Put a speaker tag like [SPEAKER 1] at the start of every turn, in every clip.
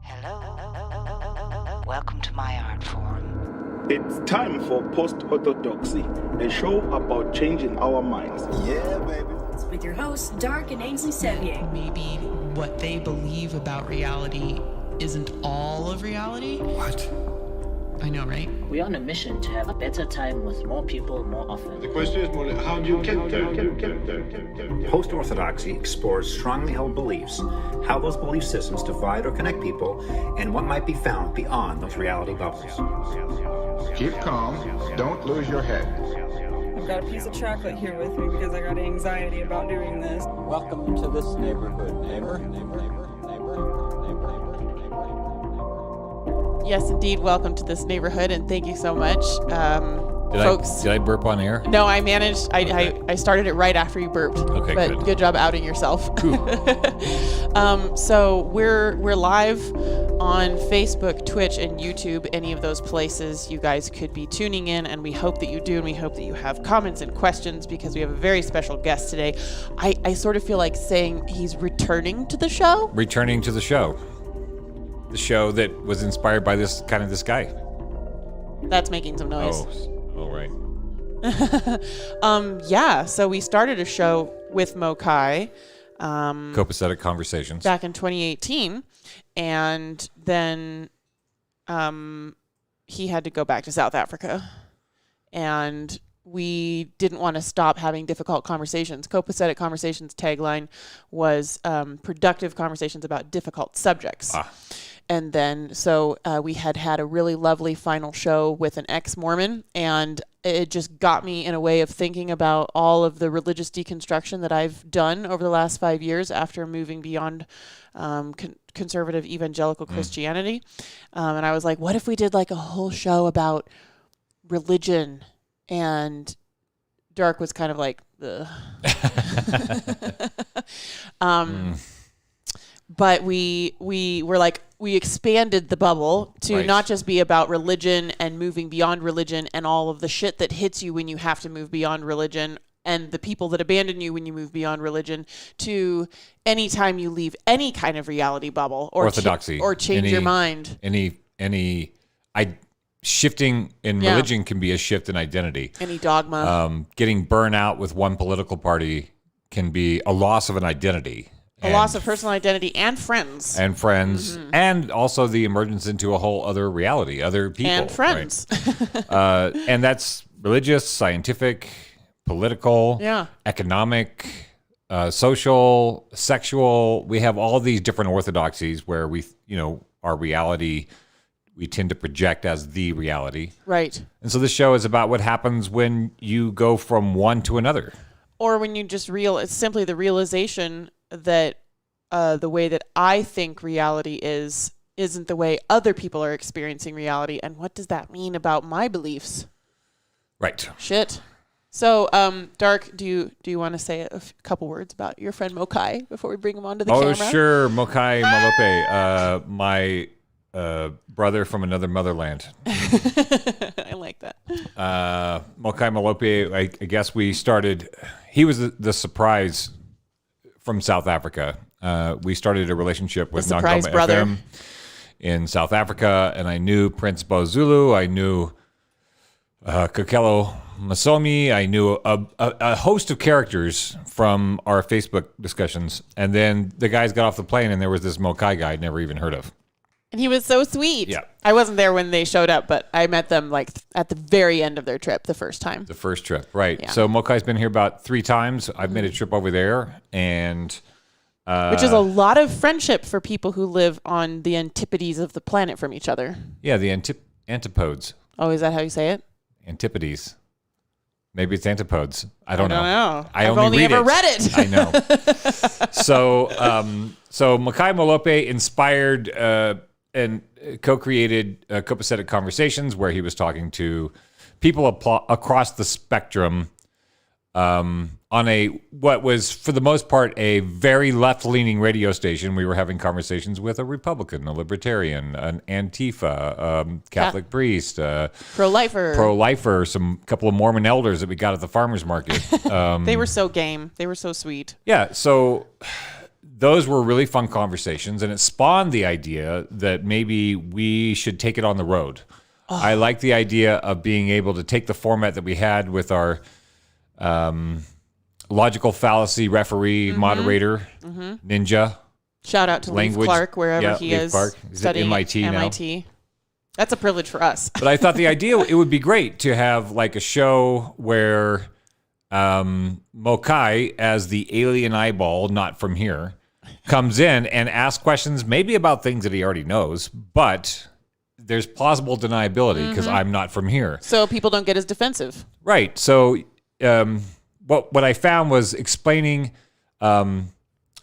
[SPEAKER 1] Hello. Welcome to my art form.
[SPEAKER 2] It's time for Post-Orthodoxy, a show about changing our minds.
[SPEAKER 3] Yeah, baby.
[SPEAKER 4] With your hosts, Dark and Ainsley Sevier.
[SPEAKER 5] Maybe what they believe about reality isn't all of reality.
[SPEAKER 3] What?
[SPEAKER 5] I know, right?
[SPEAKER 6] We're on a mission to have a better time with more people more often.
[SPEAKER 7] The question is more, how do you get there?
[SPEAKER 8] Post-Orthodoxy explores strongly held beliefs, how those belief systems divide or connect people, and what might be found beyond those reality bubbles.
[SPEAKER 7] Keep calm. Don't lose your head.
[SPEAKER 9] I've got a piece of chocolate here with me because I got anxiety about doing this.
[SPEAKER 10] Welcome to this neighborhood, neighbor.
[SPEAKER 11] Yes, indeed. Welcome to this neighborhood, and thank you so much, folks.
[SPEAKER 12] Did I burp on air?
[SPEAKER 11] No, I managed. I started it right after you burped.
[SPEAKER 12] Okay,
[SPEAKER 11] but good job outing yourself. So we're live on Facebook, Twitch, and YouTube. Any of those places you guys could be tuning in, and we hope that you do, and we hope that you have comments and questions because we have a very special guest today. I sort of feel like saying he's returning to the show.
[SPEAKER 12] Returning to the show. The show that was inspired by this guy.
[SPEAKER 11] That's making some noise.
[SPEAKER 12] Oh, right.
[SPEAKER 11] Yeah, so we started a show with Mokai.
[SPEAKER 12] Copacetic Conversations.
[SPEAKER 11] Back in 2018. And then he had to go back to South Africa. And we didn't want to stop having difficult conversations. Copacetic Conversations tagline was productive conversations about difficult subjects. And then, so we had a really lovely final show with an ex-Mormon, and it just got me in a way of thinking about all of the religious deconstruction that I've done over the last 5 years after moving beyond conservative evangelical Christianity. And I was like, what if we did like a whole show about religion? And Dark was kind of like, ugh. But we were like, we expanded the bubble to not just be about religion and moving beyond religion and all of the shit that hits you when you have to move beyond religion and the people that abandon you when you move beyond religion, to anytime you leave any kind of reality bubble or
[SPEAKER 12] Orthodoxy
[SPEAKER 11] or change your mind.
[SPEAKER 12] Shifting in religion can be a shift in identity.
[SPEAKER 11] Any dogma.
[SPEAKER 12] Getting burnt out with one political party can be a loss of an identity.
[SPEAKER 11] A loss of personal identity and friends.
[SPEAKER 12] And friends. Mm-hmm. And also the emergence into a whole other reality, other people.
[SPEAKER 11] And friends.
[SPEAKER 12] Right? And that's religious, scientific, political, economic, social, sexual. We have all these different orthodoxies where our reality, we tend to project as the reality.
[SPEAKER 11] Right.
[SPEAKER 12] And so this show is about what happens when you go from one to another.
[SPEAKER 11] Or when you just it's simply the realization that the way that I think reality isn't the way other people are experiencing reality. And what does that mean about my beliefs?
[SPEAKER 12] Right.
[SPEAKER 11] Shit. So, Dark, do you want to say a couple words about your friend Mokai before we bring him onto the camera?
[SPEAKER 12] Oh, sure. Mokai Malope, my brother from another motherland.
[SPEAKER 11] I like that.
[SPEAKER 12] Mokai Malope, I guess we started, he was the surprise from South Africa. We started a relationship with Nongoma FM in South Africa, and I knew Prince Zulu. I knew Kokelo Masomi. I knew a host of characters from our Facebook discussions. And then the guys got off the plane, and there was this Mokai guy I'd never even heard of.
[SPEAKER 11] And he was so sweet.
[SPEAKER 12] Yeah.
[SPEAKER 11] I wasn't there when they showed up, but I met them like at the very end of their trip, the first time.
[SPEAKER 12] The first trip, right.
[SPEAKER 11] Yeah.
[SPEAKER 12] So Mokai's been here about 3 times. I've made a trip over there, and
[SPEAKER 11] which is a lot of friendship for people who live on the antipodes of the planet from each other.
[SPEAKER 12] Yeah, the antipodes.
[SPEAKER 11] Oh, is that how you say it?
[SPEAKER 12] Antipodes. Maybe it's antipodes. I don't
[SPEAKER 11] know.
[SPEAKER 12] I've
[SPEAKER 11] only ever read it.
[SPEAKER 12] I know. So Mokai Malope inspired and co-created Copacetic Conversations, where he was talking to people across the spectrum on what was, for the most part, a very left-leaning radio station. We were having conversations with a Republican, a Libertarian, an Antifa, Catholic priest, pro-lifer, couple of Mormon elders that we got at the farmer's market.
[SPEAKER 11] They were so game. They were so sweet.
[SPEAKER 12] Yeah, so those were really fun conversations, and it spawned the idea that maybe we should take it on the road. Oh. I like the idea of being able to take the format that we had with our logical fallacy referee, moderator, ninja.
[SPEAKER 11] Shout out to Leif Clark, wherever he is studying
[SPEAKER 12] at
[SPEAKER 11] MIT. Now. That's a privilege for us.
[SPEAKER 12] But I thought the idea, it would be great to have like a show where Mokai, as the alien eyeball, not from here, comes in and asks questions maybe about things that he already knows, but there's plausible deniability because I'm not from here.
[SPEAKER 11] So people don't get as defensive.
[SPEAKER 12] Right. So what I found was explaining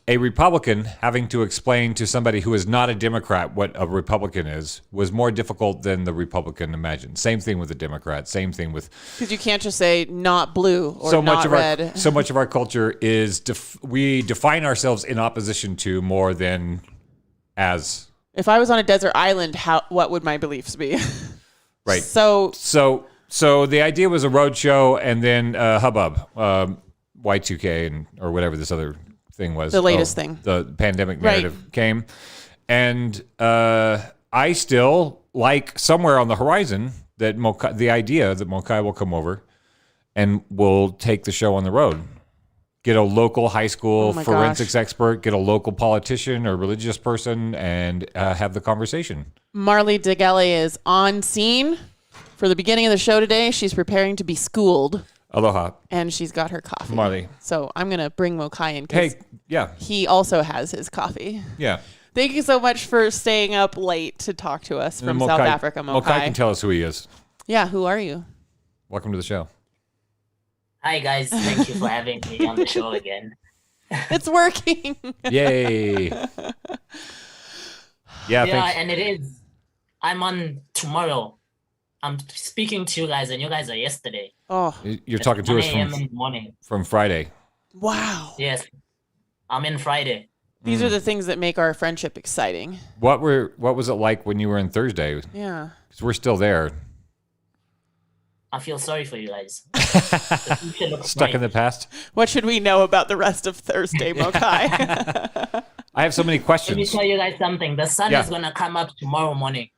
[SPEAKER 12] a Republican having to explain to somebody who is not a Democrat what a Republican is was more difficult than the Republican imagined. Same thing with the Democrat. Same thing with...
[SPEAKER 11] Because you can't just say not blue or not red.
[SPEAKER 12] So much of our culture is... we define ourselves in opposition to more than as...
[SPEAKER 11] If I was on a desert island, what would my beliefs be?
[SPEAKER 12] Right.
[SPEAKER 11] So
[SPEAKER 12] the idea was a road show and then hubbub, Y2K or whatever this other thing was.
[SPEAKER 11] The latest thing.
[SPEAKER 12] The pandemic narrative came. And I still like somewhere on the horizon that the idea that Mokai will come over and we'll take the show on the road. Get a local high school forensics expert, get a local politician or religious person, and have the conversation.
[SPEAKER 11] Marley DeGelle is on scene for the beginning of the show today. She's preparing to be schooled.
[SPEAKER 12] Aloha.
[SPEAKER 11] And she's got her coffee.
[SPEAKER 12] Marley.
[SPEAKER 11] So I'm going to bring Mokai in.
[SPEAKER 12] Hey, yeah.
[SPEAKER 11] He also has his coffee.
[SPEAKER 12] Yeah.
[SPEAKER 11] Thank you so much for staying up late to talk to us from South Africa, Mokai.
[SPEAKER 12] Mokai can tell us who he is.
[SPEAKER 11] Yeah, who are you?
[SPEAKER 12] Welcome to the show.
[SPEAKER 6] Hi, guys. Thank you for having me on the show again.
[SPEAKER 11] It's working.
[SPEAKER 12] Yay. Yeah,
[SPEAKER 6] and it is. I'm on tomorrow. I'm speaking to you guys, and you guys are yesterday.
[SPEAKER 11] Oh.
[SPEAKER 12] You're talking to us from Friday.
[SPEAKER 11] Wow.
[SPEAKER 6] Yes. I'm in Friday.
[SPEAKER 11] These are the things that make our friendship exciting.
[SPEAKER 12] What was it like when you were in Thursday?
[SPEAKER 11] Yeah.
[SPEAKER 12] Because we're still there.
[SPEAKER 6] I feel sorry for you guys.
[SPEAKER 12] Stuck in the past?
[SPEAKER 11] What should we know about the rest of Thursday, Mokai?
[SPEAKER 12] I have so many questions.
[SPEAKER 6] Let me tell you guys something. The sun is going to come up tomorrow morning.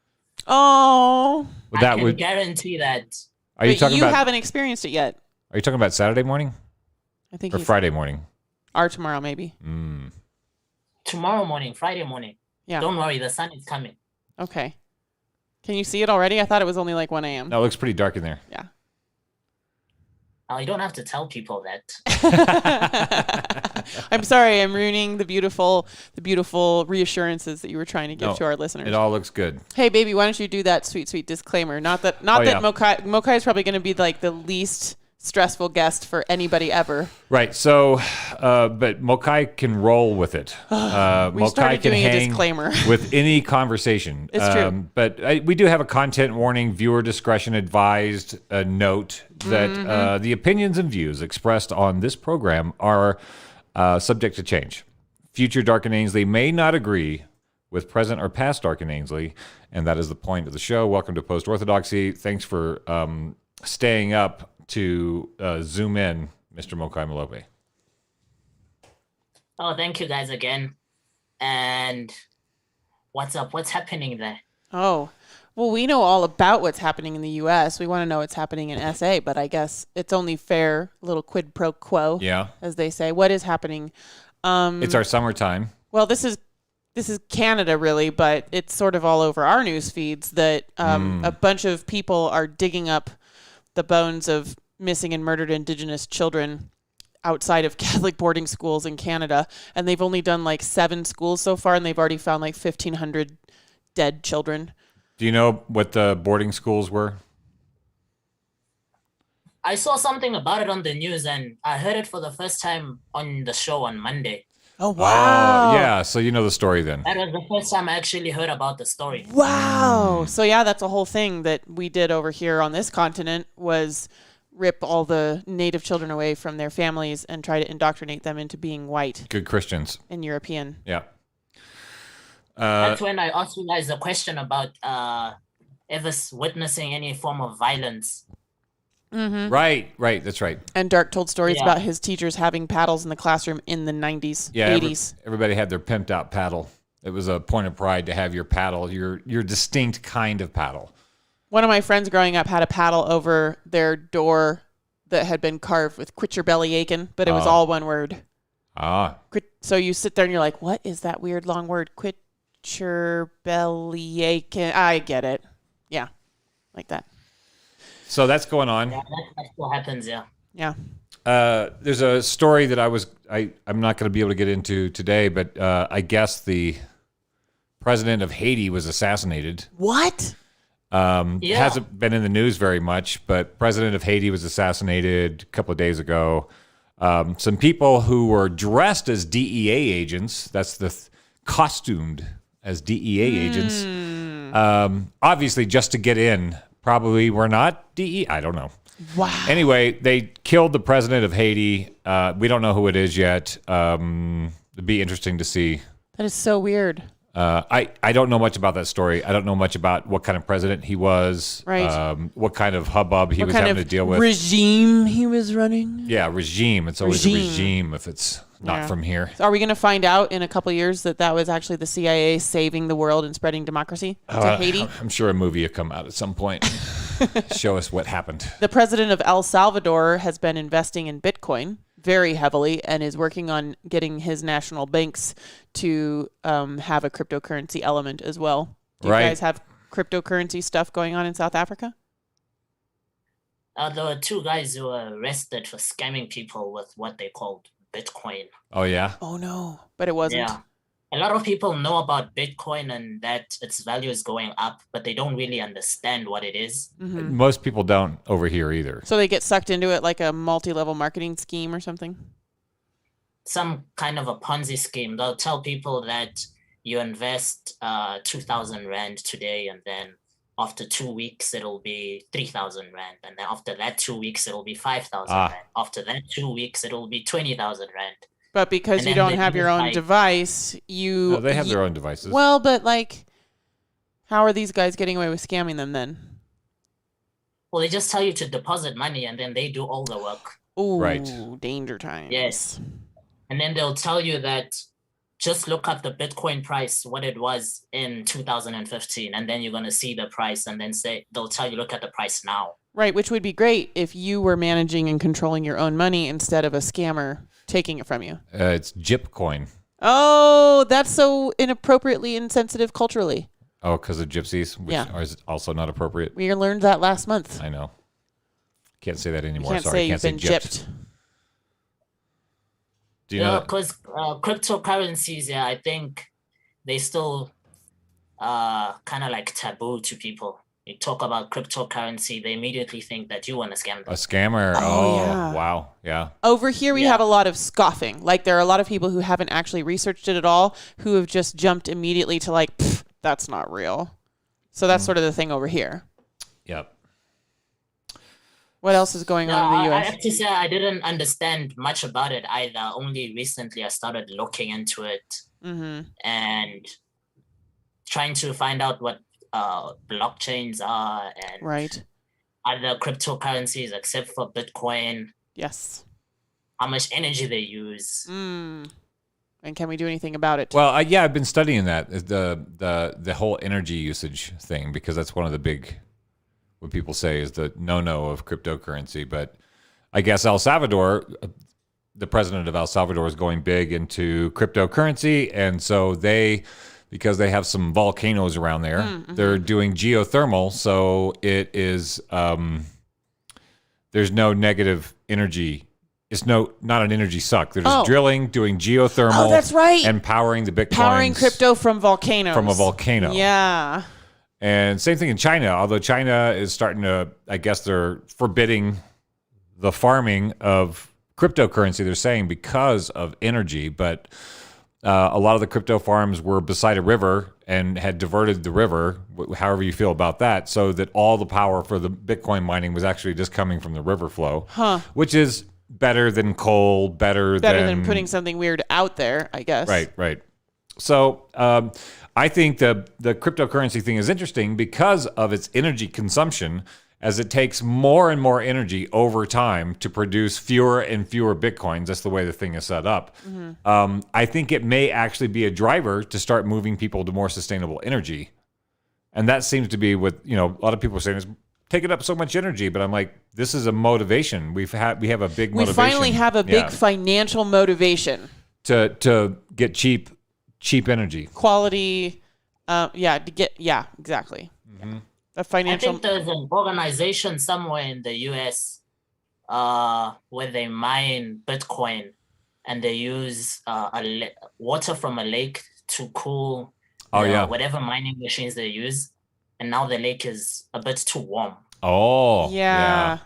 [SPEAKER 11] Oh.
[SPEAKER 6] I can guarantee that.
[SPEAKER 11] You haven't experienced it yet.
[SPEAKER 12] Are you talking about Saturday morning?
[SPEAKER 11] I think
[SPEAKER 12] or Friday morning?
[SPEAKER 11] Or tomorrow, maybe.
[SPEAKER 6] Tomorrow morning, Friday morning.
[SPEAKER 11] Yeah.
[SPEAKER 6] Don't worry, the sun is coming.
[SPEAKER 11] Okay. Can you see it already? I thought it was only like 1 a.m.
[SPEAKER 12] No, it looks pretty dark in there.
[SPEAKER 11] Yeah.
[SPEAKER 6] Oh, you don't have to tell people that.
[SPEAKER 11] I'm sorry, I'm ruining the beautiful reassurances that you were trying to give to our listeners.
[SPEAKER 12] It all looks good.
[SPEAKER 11] Hey, baby, why don't you do that sweet disclaimer? Not that Mokai is probably going to be like the least stressful guest for anybody ever.
[SPEAKER 12] Right. So, but Mokai can roll with it. Mokai can hang
[SPEAKER 11] a disclaimer
[SPEAKER 12] with any conversation.
[SPEAKER 11] It's true.
[SPEAKER 12] But we do have a content warning, viewer discretion advised note that the opinions and views expressed on this program are subject to change. Future Dark and Ainsley may not agree with present or past Dark and Ainsley, and that is the point of the show. Welcome to Post-Orthodoxy. Thanks for staying up to zoom in, Mr. Mokai Malope.
[SPEAKER 6] Oh, thank you guys again. And what's up? What's happening there?
[SPEAKER 11] Oh, well, we know all about what's happening in the U.S. We want to know what's happening in SA, but I guess it's only fair, a little quid pro quo, as they say. What is happening?
[SPEAKER 12] It's our summertime.
[SPEAKER 11] Well, this is Canada, really, but it's sort of all over our news feeds that a bunch of people are digging up the bones of missing and murdered Indigenous children outside of Catholic boarding schools in Canada. And they've only done like 7 schools so far, and they've already found like 1,500 dead children.
[SPEAKER 12] Do you know what the boarding schools were?
[SPEAKER 6] I saw something about it on the news, and I heard it for the first time on the show on Monday.
[SPEAKER 11] Oh, wow.
[SPEAKER 12] Yeah, so you know the story then.
[SPEAKER 6] That was the first time I actually heard about the story.
[SPEAKER 11] Wow. So yeah, that's a whole thing that we did over here on this continent was rip all the native children away from their families and try to indoctrinate them into being white.
[SPEAKER 12] Good Christians.
[SPEAKER 11] And European.
[SPEAKER 12] Yeah.
[SPEAKER 6] That's when I asked you guys a question about ever witnessing any form of violence.
[SPEAKER 12] Right. That's right.
[SPEAKER 11] And Dark told stories
[SPEAKER 6] Yeah.
[SPEAKER 11] about his teachers having paddles in the classroom in the 90s,
[SPEAKER 12] Yeah,
[SPEAKER 11] 80s.
[SPEAKER 12] everybody had their pimped out paddle. It was a point of pride to have your paddle, your distinct kind of paddle.
[SPEAKER 11] One of my friends growing up had a paddle over their door that had been carved with "Quit your belly aching," but it was all one word. So you sit there and you're like, what is that weird long word? Quit your belly aching. I get it. Yeah, like that.
[SPEAKER 12] So that's going on.
[SPEAKER 6] Yeah, that still happens, yeah.
[SPEAKER 11] Yeah.
[SPEAKER 12] There's a story that I'm not going to be able to get into today, but I guess the president of Haiti was assassinated.
[SPEAKER 11] What?
[SPEAKER 12] Hasn't been in the news very much, but president of Haiti was assassinated a couple of days ago. Some people who were dressed as DEA agents, that's costumed as DEA agents, obviously just to get in, probably were not DEA. I don't know.
[SPEAKER 11] Wow.
[SPEAKER 12] Anyway, they killed the president of Haiti. We don't know who it is yet. It'd be interesting to see.
[SPEAKER 11] That is so weird.
[SPEAKER 12] I don't know much about that story. I don't know much about what kind of president he was.
[SPEAKER 11] Right.
[SPEAKER 12] What kind of hubbub he was having to deal with.
[SPEAKER 11] Regime he was running.
[SPEAKER 12] Yeah, regime. It's always a regime if it's not from here.
[SPEAKER 11] So are we going to find out in a couple of years that was actually the CIA saving the world and spreading democracy to Haiti?
[SPEAKER 12] I'm sure a movie will come out at some point. Show us what happened.
[SPEAKER 11] The president of El Salvador has been investing in Bitcoin very heavily and is working on getting his national banks to have a cryptocurrency element as well. Do you guys have cryptocurrency stuff going on in South Africa?
[SPEAKER 6] There were 2 guys who were arrested for scamming people with what they called Bitcoin.
[SPEAKER 12] Oh, yeah?
[SPEAKER 11] Oh, no. But it wasn't.
[SPEAKER 6] Yeah. A lot of people know about Bitcoin and that its value is going up, but they don't really understand what it is.
[SPEAKER 11] Mm-hmm.
[SPEAKER 12] Most people don't over here either.
[SPEAKER 11] So they get sucked into it like a multi-level marketing scheme or something?
[SPEAKER 6] Some kind of a Ponzi scheme. They'll tell people that you invest 2,000 Rand today, and then after 2 weeks, it'll be 3,000 Rand. And then after that 2 weeks, it'll be 5,000 Rand. After that 2 weeks, it'll be 20,000 Rand.
[SPEAKER 11] But because you don't have your own device,
[SPEAKER 12] No, they have their own devices.
[SPEAKER 11] Well, but how are these guys getting away with scamming them then?
[SPEAKER 6] Well, they just tell you to deposit money and then they do all the work.
[SPEAKER 11] Ooh,
[SPEAKER 12] right.
[SPEAKER 11] Danger times.
[SPEAKER 6] Yes. And then they'll tell you that just look up the Bitcoin price, what it was in 2015, and then you're going to see the price, and then they'll tell you, look at the price now.
[SPEAKER 11] Right, which would be great if you were managing and controlling your own money instead of a scammer taking it from you.
[SPEAKER 12] It's Gypcoin.
[SPEAKER 11] Oh, that's so inappropriately insensitive culturally.
[SPEAKER 12] Oh, because of gypsies, which is also not appropriate.
[SPEAKER 11] We learned that last month.
[SPEAKER 12] I know. Can't say that anymore.
[SPEAKER 11] You can't
[SPEAKER 12] Sorry,
[SPEAKER 11] say you've been gypped.
[SPEAKER 12] Do you know?
[SPEAKER 6] Because cryptocurrencies, I think they still kind of like taboo to people. You talk about cryptocurrency, they immediately think that you want to scam them.
[SPEAKER 12] A scammer.
[SPEAKER 11] Oh, yeah.
[SPEAKER 12] Wow. Yeah.
[SPEAKER 11] Over here, we have a lot of scoffing. Like, there are a lot of people who haven't actually researched it at all, who have just jumped immediately to that's not real. So that's sort of the thing over here.
[SPEAKER 12] Yep.
[SPEAKER 11] What else is going on in the U.S.?
[SPEAKER 6] I have to say I didn't understand much about it either. Only recently I started looking into it and trying to find out what blockchains are and other cryptocurrencies except for Bitcoin.
[SPEAKER 11] Yes.
[SPEAKER 6] How much energy they use.
[SPEAKER 11] And can we do anything about it?
[SPEAKER 12] Well, I've been studying that, the whole energy usage thing, because that's one of the big, what people say is the no-no of cryptocurrency. But I guess El Salvador, the president of El Salvador is going big into cryptocurrency, and so because they have some volcanoes around there, they're doing geothermal, so it is there's no negative energy. It's not an energy suck. They're just drilling, doing geothermal.
[SPEAKER 11] Oh, that's right.
[SPEAKER 12] And powering the Bitcoins.
[SPEAKER 11] Powering crypto from volcanoes.
[SPEAKER 12] From a volcano.
[SPEAKER 11] Yeah.
[SPEAKER 12] And same thing in China, although China is starting to, I guess they're forbidding the farming of cryptocurrency, they're saying, because of energy. But a lot of the crypto farms were beside a river and had diverted the river, however you feel about that, so that all the power for the Bitcoin mining was actually just coming from the river flow, which is better than coal, better than
[SPEAKER 11] putting something weird out there, I guess.
[SPEAKER 12] Right. So I think the cryptocurrency thing is interesting because of its energy consumption, as it takes more and more energy over time to produce fewer and fewer Bitcoins. That's the way the thing is set up. I think it may actually be a driver to start moving people to more sustainable energy. And that seems to be what, a lot of people are saying is taking up so much energy. But I'm like, this is a motivation. We have a big motivation.
[SPEAKER 11] We finally have a big financial motivation
[SPEAKER 12] to get cheap energy.
[SPEAKER 11] Quality, exactly. A financial.
[SPEAKER 6] I think there's an organization somewhere in the US where they mine Bitcoin and they use water from a lake to cool whatever mining machines they use. And now the lake is a bit too warm.
[SPEAKER 12] Oh,
[SPEAKER 11] yeah.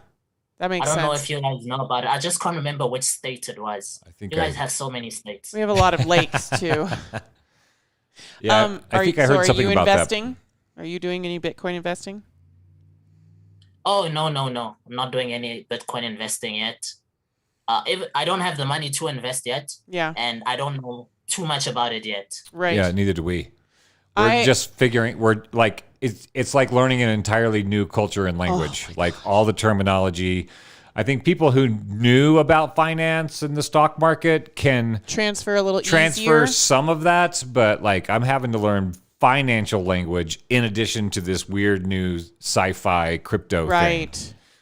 [SPEAKER 11] That makes sense.
[SPEAKER 6] I don't know if you guys know about it. I just can't remember which state it was.
[SPEAKER 12] I think
[SPEAKER 6] you guys have so many states.
[SPEAKER 11] We have a lot of lakes too.
[SPEAKER 12] Yeah, I think I heard something about that.
[SPEAKER 11] Are you investing? Are you doing any Bitcoin investing?
[SPEAKER 6] Oh, no. I'm not doing any Bitcoin investing yet. If I don't have the money to invest yet.
[SPEAKER 11] Yeah.
[SPEAKER 6] And I don't know too much about it yet.
[SPEAKER 11] Right.
[SPEAKER 12] Yeah, neither do we. We're just figuring, it's like learning an entirely new culture and language, like all the terminology. I think people who knew about finance and the stock market can
[SPEAKER 11] transfer a little easier.
[SPEAKER 12] Some of that, but like I'm having to learn financial language in addition to this weird new sci-fi crypto thing,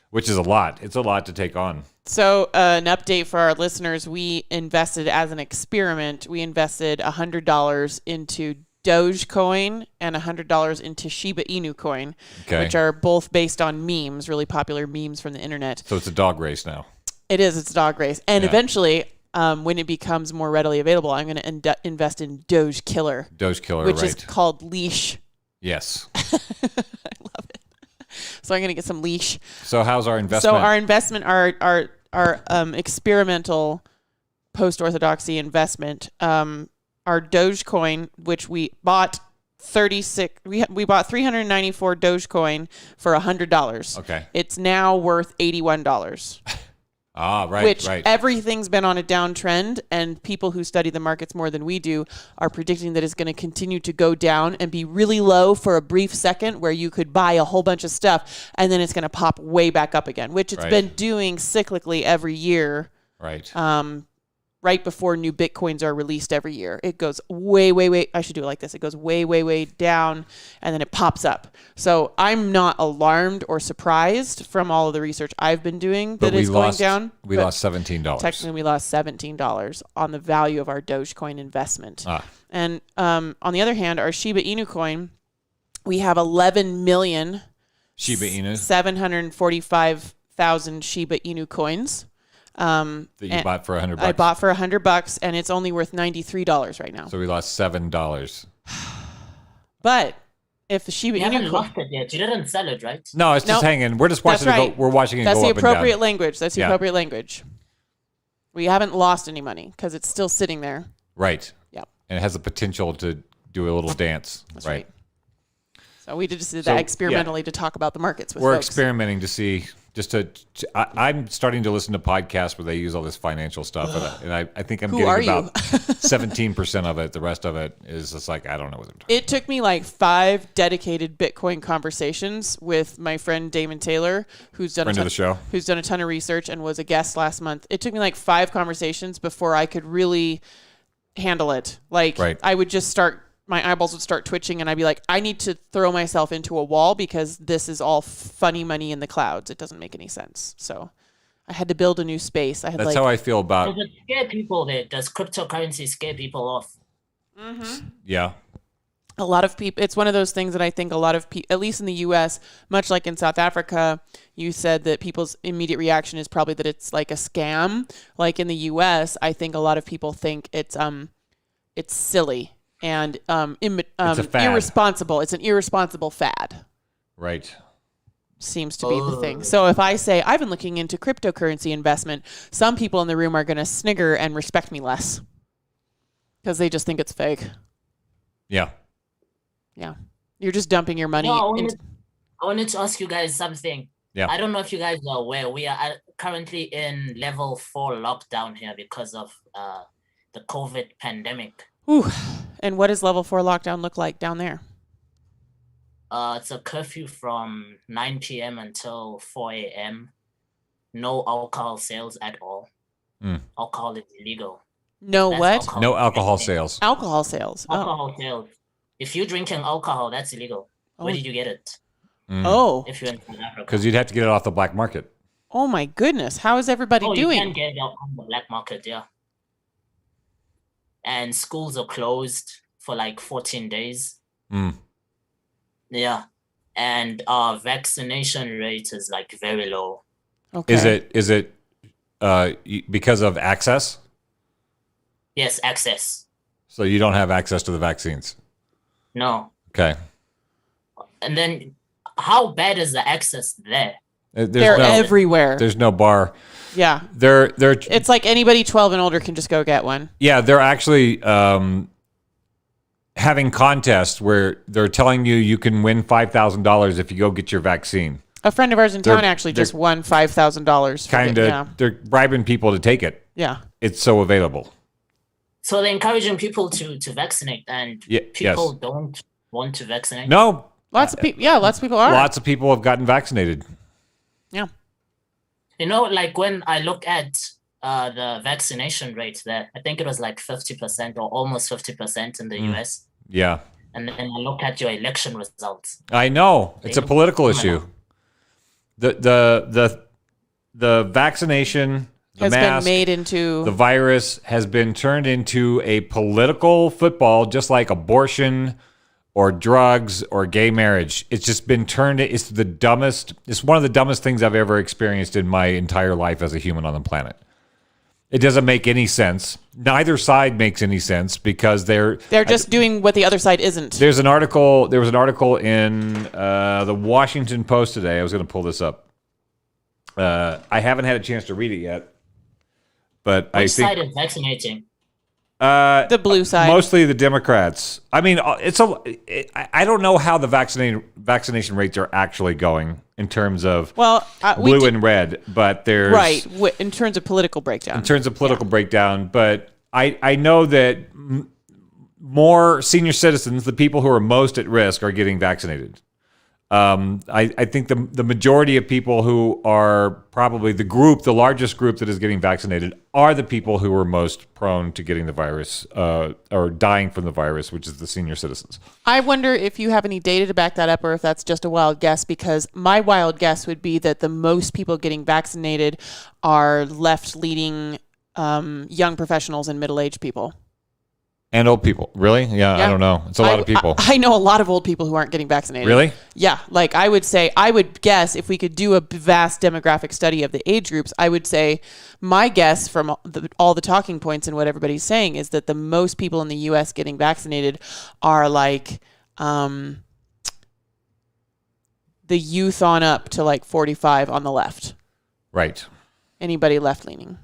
[SPEAKER 12] which is a lot. It's a lot to take on.
[SPEAKER 11] So an update for our listeners, we invested as an experiment. We invested $100 into Dogecoin and $100 into Shiba Inu coin, which are both based on memes, really popular memes from the internet.
[SPEAKER 12] So it's a dog race now.
[SPEAKER 11] It is. It's a dog race. And eventually, when it becomes more readily available, I'm going to invest in Doge Killer. Which is called Leash.
[SPEAKER 12] Yes.
[SPEAKER 11] I love it. So I'm going to get some Leash.
[SPEAKER 12] So how's our investment?
[SPEAKER 11] So our investment, our experimental post-orthodoxy investment, our Dogecoin, which we bought we bought 394 Dogecoin for $100.
[SPEAKER 12] Okay.
[SPEAKER 11] It's now worth $81. Which everything's been on a downtrend, and people who study the markets more than we do are predicting that it's going to continue to go down and be really low for a brief second where you could buy a whole bunch of stuff, and then it's going to pop way back up again, which it's been doing cyclically every year.
[SPEAKER 12] Right.
[SPEAKER 11] Right before new Bitcoins are released every year. It goes way, I should do it like this. It goes way down, and then it pops up. So I'm not alarmed or surprised from all of the research I've been doing that it's going down.
[SPEAKER 12] We lost $17.
[SPEAKER 11] Technically, we lost $17 on the value of our Dogecoin investment. And on the other hand, our Shiba Inu coin, we have 11 million
[SPEAKER 12] Shiba Inu,
[SPEAKER 11] 745,000 Shiba Inu coins.
[SPEAKER 12] That you bought for $100.
[SPEAKER 11] I bought for $100, and it's only worth $93 right now.
[SPEAKER 12] So we lost $7.
[SPEAKER 11] But if the Shiba Inu,
[SPEAKER 6] you haven't lost it yet. You didn't sell it, right?
[SPEAKER 12] No, it's just hanging. We're just watching it go. We're watching it go up and down.
[SPEAKER 11] That's the appropriate language. That's the appropriate language. We haven't lost any money because it's still sitting there.
[SPEAKER 12] Right.
[SPEAKER 11] Yep.
[SPEAKER 12] And it has the potential to do a little dance.
[SPEAKER 11] That's right. So we just did that experimentally to talk about the markets with folks.
[SPEAKER 12] We're experimenting to see. I'm starting to listen to podcasts where they use all this financial stuff, and I think I'm getting about 17% of it. The rest of it is just like, I don't know what I'm talking about.
[SPEAKER 11] It took me like 5 dedicated Bitcoin conversations with my friend Damon Taylor, who's done a ton of research and was a guest last month. It took me like 5 conversations before I could really handle it. Like I would just my eyeballs would start twitching, and I'd be like, I need to throw myself into a wall because this is all funny money in the clouds. It doesn't make any sense. So I had to build a new space.
[SPEAKER 12] That's how I feel about.
[SPEAKER 6] Does it scare people? Does cryptocurrency scare people off?
[SPEAKER 11] Mm-hmm.
[SPEAKER 12] Yeah.
[SPEAKER 11] A lot of people. It's one of those things that I think a lot of people, at least in the U.S., much like in South Africa, you said that people's immediate reaction is probably that it's like a scam. Like in the U.S., I think a lot of people think it's silly. And irresponsible. It's an irresponsible fad.
[SPEAKER 12] Right.
[SPEAKER 11] Seems to be the thing. So if I say I've been looking into cryptocurrency investment, some people in the room are going to snigger and respect me less because they just think it's fake.
[SPEAKER 12] Yeah.
[SPEAKER 11] Yeah. You're just dumping your money.
[SPEAKER 6] I wanted to ask you guys something.
[SPEAKER 12] Yeah.
[SPEAKER 6] I don't know if you guys are aware. We are currently in level 4 lockdown here because of the COVID pandemic.
[SPEAKER 11] Ooh. And what does level 4 lockdown look like down there?
[SPEAKER 6] It's a curfew from 9 p.m. until 4 a.m. No alcohol sales at all. Alcohol is illegal.
[SPEAKER 11] No what?
[SPEAKER 12] No alcohol sales.
[SPEAKER 11] Alcohol sales.
[SPEAKER 6] Alcohol sales. If you're drinking alcohol, that's illegal. Where did you get it? If you're in South Africa.
[SPEAKER 12] Because you'd have to get it off the black market.
[SPEAKER 11] Oh my goodness. How is everybody doing?
[SPEAKER 6] You can get it on the black market, yeah. And schools are closed for like 14 days. Yeah. And our vaccination rate is like very low.
[SPEAKER 11] Okay.
[SPEAKER 12] Is it because of access?
[SPEAKER 6] Yes, access.
[SPEAKER 12] So you don't have access to the vaccines?
[SPEAKER 6] No.
[SPEAKER 12] Okay.
[SPEAKER 6] And then how bad is the access there?
[SPEAKER 11] They're everywhere.
[SPEAKER 12] There's no bar.
[SPEAKER 11] Yeah.
[SPEAKER 12] It's
[SPEAKER 11] like anybody 12 and older can just go get one.
[SPEAKER 12] Yeah, they're actually having contests where they're telling you can win $5,000 if you go get your vaccine.
[SPEAKER 11] A friend of ours in town actually just won $5,000.
[SPEAKER 12] Kind of. They're bribing people to take it.
[SPEAKER 11] Yeah.
[SPEAKER 12] It's so available.
[SPEAKER 6] So they're encouraging people to vaccinate, and people don't want to vaccinate?
[SPEAKER 12] No.
[SPEAKER 11] Lots of people are.
[SPEAKER 12] Lots of people have gotten vaccinated.
[SPEAKER 11] Yeah.
[SPEAKER 6] You know, like when I look at the vaccination rate there, I think it was like 50% or almost 50% in the US.
[SPEAKER 12] Yeah.
[SPEAKER 6] And then I look at your election results.
[SPEAKER 12] I know. It's a political issue. The vaccination, the mask,
[SPEAKER 11] been made into...
[SPEAKER 12] the virus has been turned into a political football, just like abortion or drugs or gay marriage. It's just been turned. It's one of the dumbest things I've ever experienced in my entire life as a human on the planet. It doesn't make any sense. Neither side makes any sense because they're
[SPEAKER 11] just doing what the other side isn't.
[SPEAKER 12] There was an article in the Washington Post today. I was going to pull this up. I haven't had a chance to read it yet, but
[SPEAKER 6] Which side is vaccinating?
[SPEAKER 11] The blue side.
[SPEAKER 12] Mostly the Democrats. I mean, I don't know how the vaccination rates are actually going in terms of blue and red, but there's...
[SPEAKER 11] Right, in terms of political breakdown.
[SPEAKER 12] But I know that more senior citizens, the people who are most at risk, are getting vaccinated. I think the majority of people who are probably the largest group that is getting vaccinated are the people who are most prone to getting the virus or dying from the virus, which is the senior citizens.
[SPEAKER 11] I wonder if you have any data to back that up or if that's just a wild guess, because my wild guess would be that the most people getting vaccinated are left-leaning young professionals and middle-aged people.
[SPEAKER 12] And old people. Really? Yeah, I don't know. It's a lot of people.
[SPEAKER 11] I know a lot of old people who aren't getting vaccinated.
[SPEAKER 12] Really?
[SPEAKER 11] Yeah. Like I would guess if we could do a vast demographic study of the age groups, I would say my guess from all the talking points and what everybody's saying is that the most people in the U.S. getting vaccinated are like the youth on up to like 45 on the left.
[SPEAKER 12] Right.
[SPEAKER 11] Anybody left-leaning.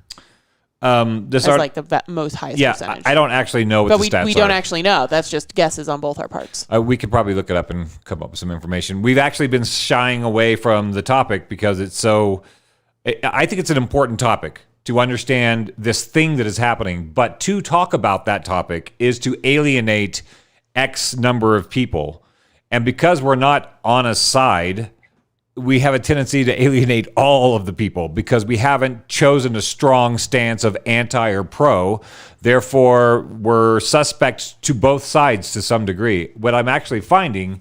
[SPEAKER 12] Like
[SPEAKER 11] the most highest percentage.
[SPEAKER 12] I don't actually know what the stats are. But
[SPEAKER 11] we don't actually know. That's just guesses on both our parts.
[SPEAKER 12] We could probably look it up and come up with some information. We've actually been shying away from the topic because it's so... I think it's an important topic to understand this thing that is happening. But to talk about that topic is to alienate X number of people. And because we're not on a side... we have a tendency to alienate all of the people because we haven't chosen a strong stance of anti or pro. Therefore, we're suspect to both sides to some degree. What I'm actually finding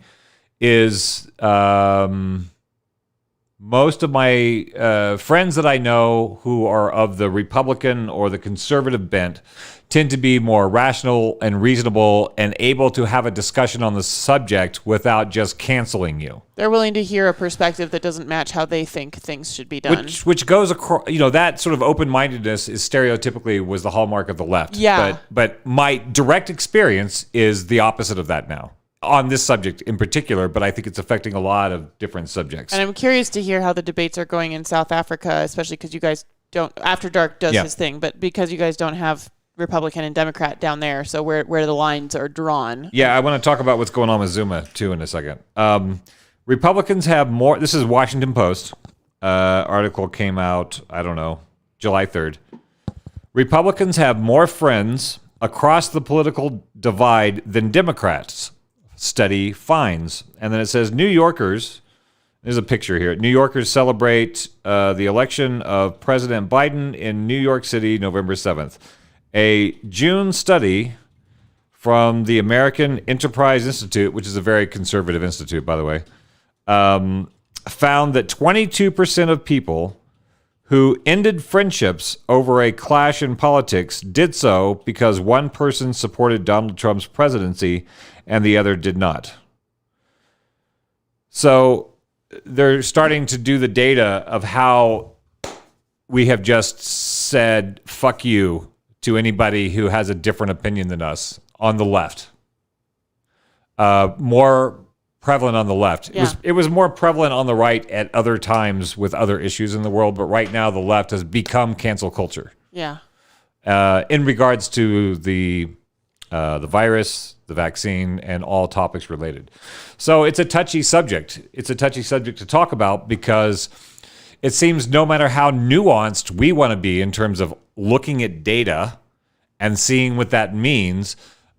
[SPEAKER 12] is most of my friends that I know who are of the Republican or the conservative bent tend to be more rational and reasonable and able to have a discussion on the subject without just canceling you.
[SPEAKER 11] They're willing to hear a perspective that doesn't match how they think things should be done.
[SPEAKER 12] Which goes across, that sort of open-mindedness is stereotypically was the hallmark of the left.
[SPEAKER 11] Yeah.
[SPEAKER 12] But my direct experience is the opposite of that now. On this subject in particular, but I think it's affecting a lot of different subjects.
[SPEAKER 11] And I'm curious to hear how the debates are going in South Africa, especially because you guys don't, After Dark does his thing, but because you guys don't have Republican and Democrat down there, so where the lines are drawn.
[SPEAKER 12] Yeah, I want to talk about what's going on with Zuma, too, in a second. Republicans have more, this is Washington Post, article came out, I don't know, July 3rd. Republicans have more friends across the political divide than Democrats, study finds. And then it says New Yorkers, there's a picture here. New Yorkers celebrate the election of President Biden in New York City, November 7th. A June study from the American Enterprise Institute, which is a very conservative institute, by the way, found that 22% of people who ended friendships over a clash in politics did so because one person supported Donald Trump's presidency and the other did not. So they're starting to do the data of how we have just said, fuck you, to anybody who has a different opinion than us on the left. More prevalent on the left.
[SPEAKER 11] Yeah.
[SPEAKER 12] It was more prevalent on the right at other times with other issues in the world, but right now the left has become cancel culture.
[SPEAKER 11] Yeah.
[SPEAKER 12] In regards to the virus, the vaccine, and all topics related. So it's a touchy subject. It's a touchy subject to talk about because it seems no matter how nuanced we want to be in terms of looking at data and seeing what that means,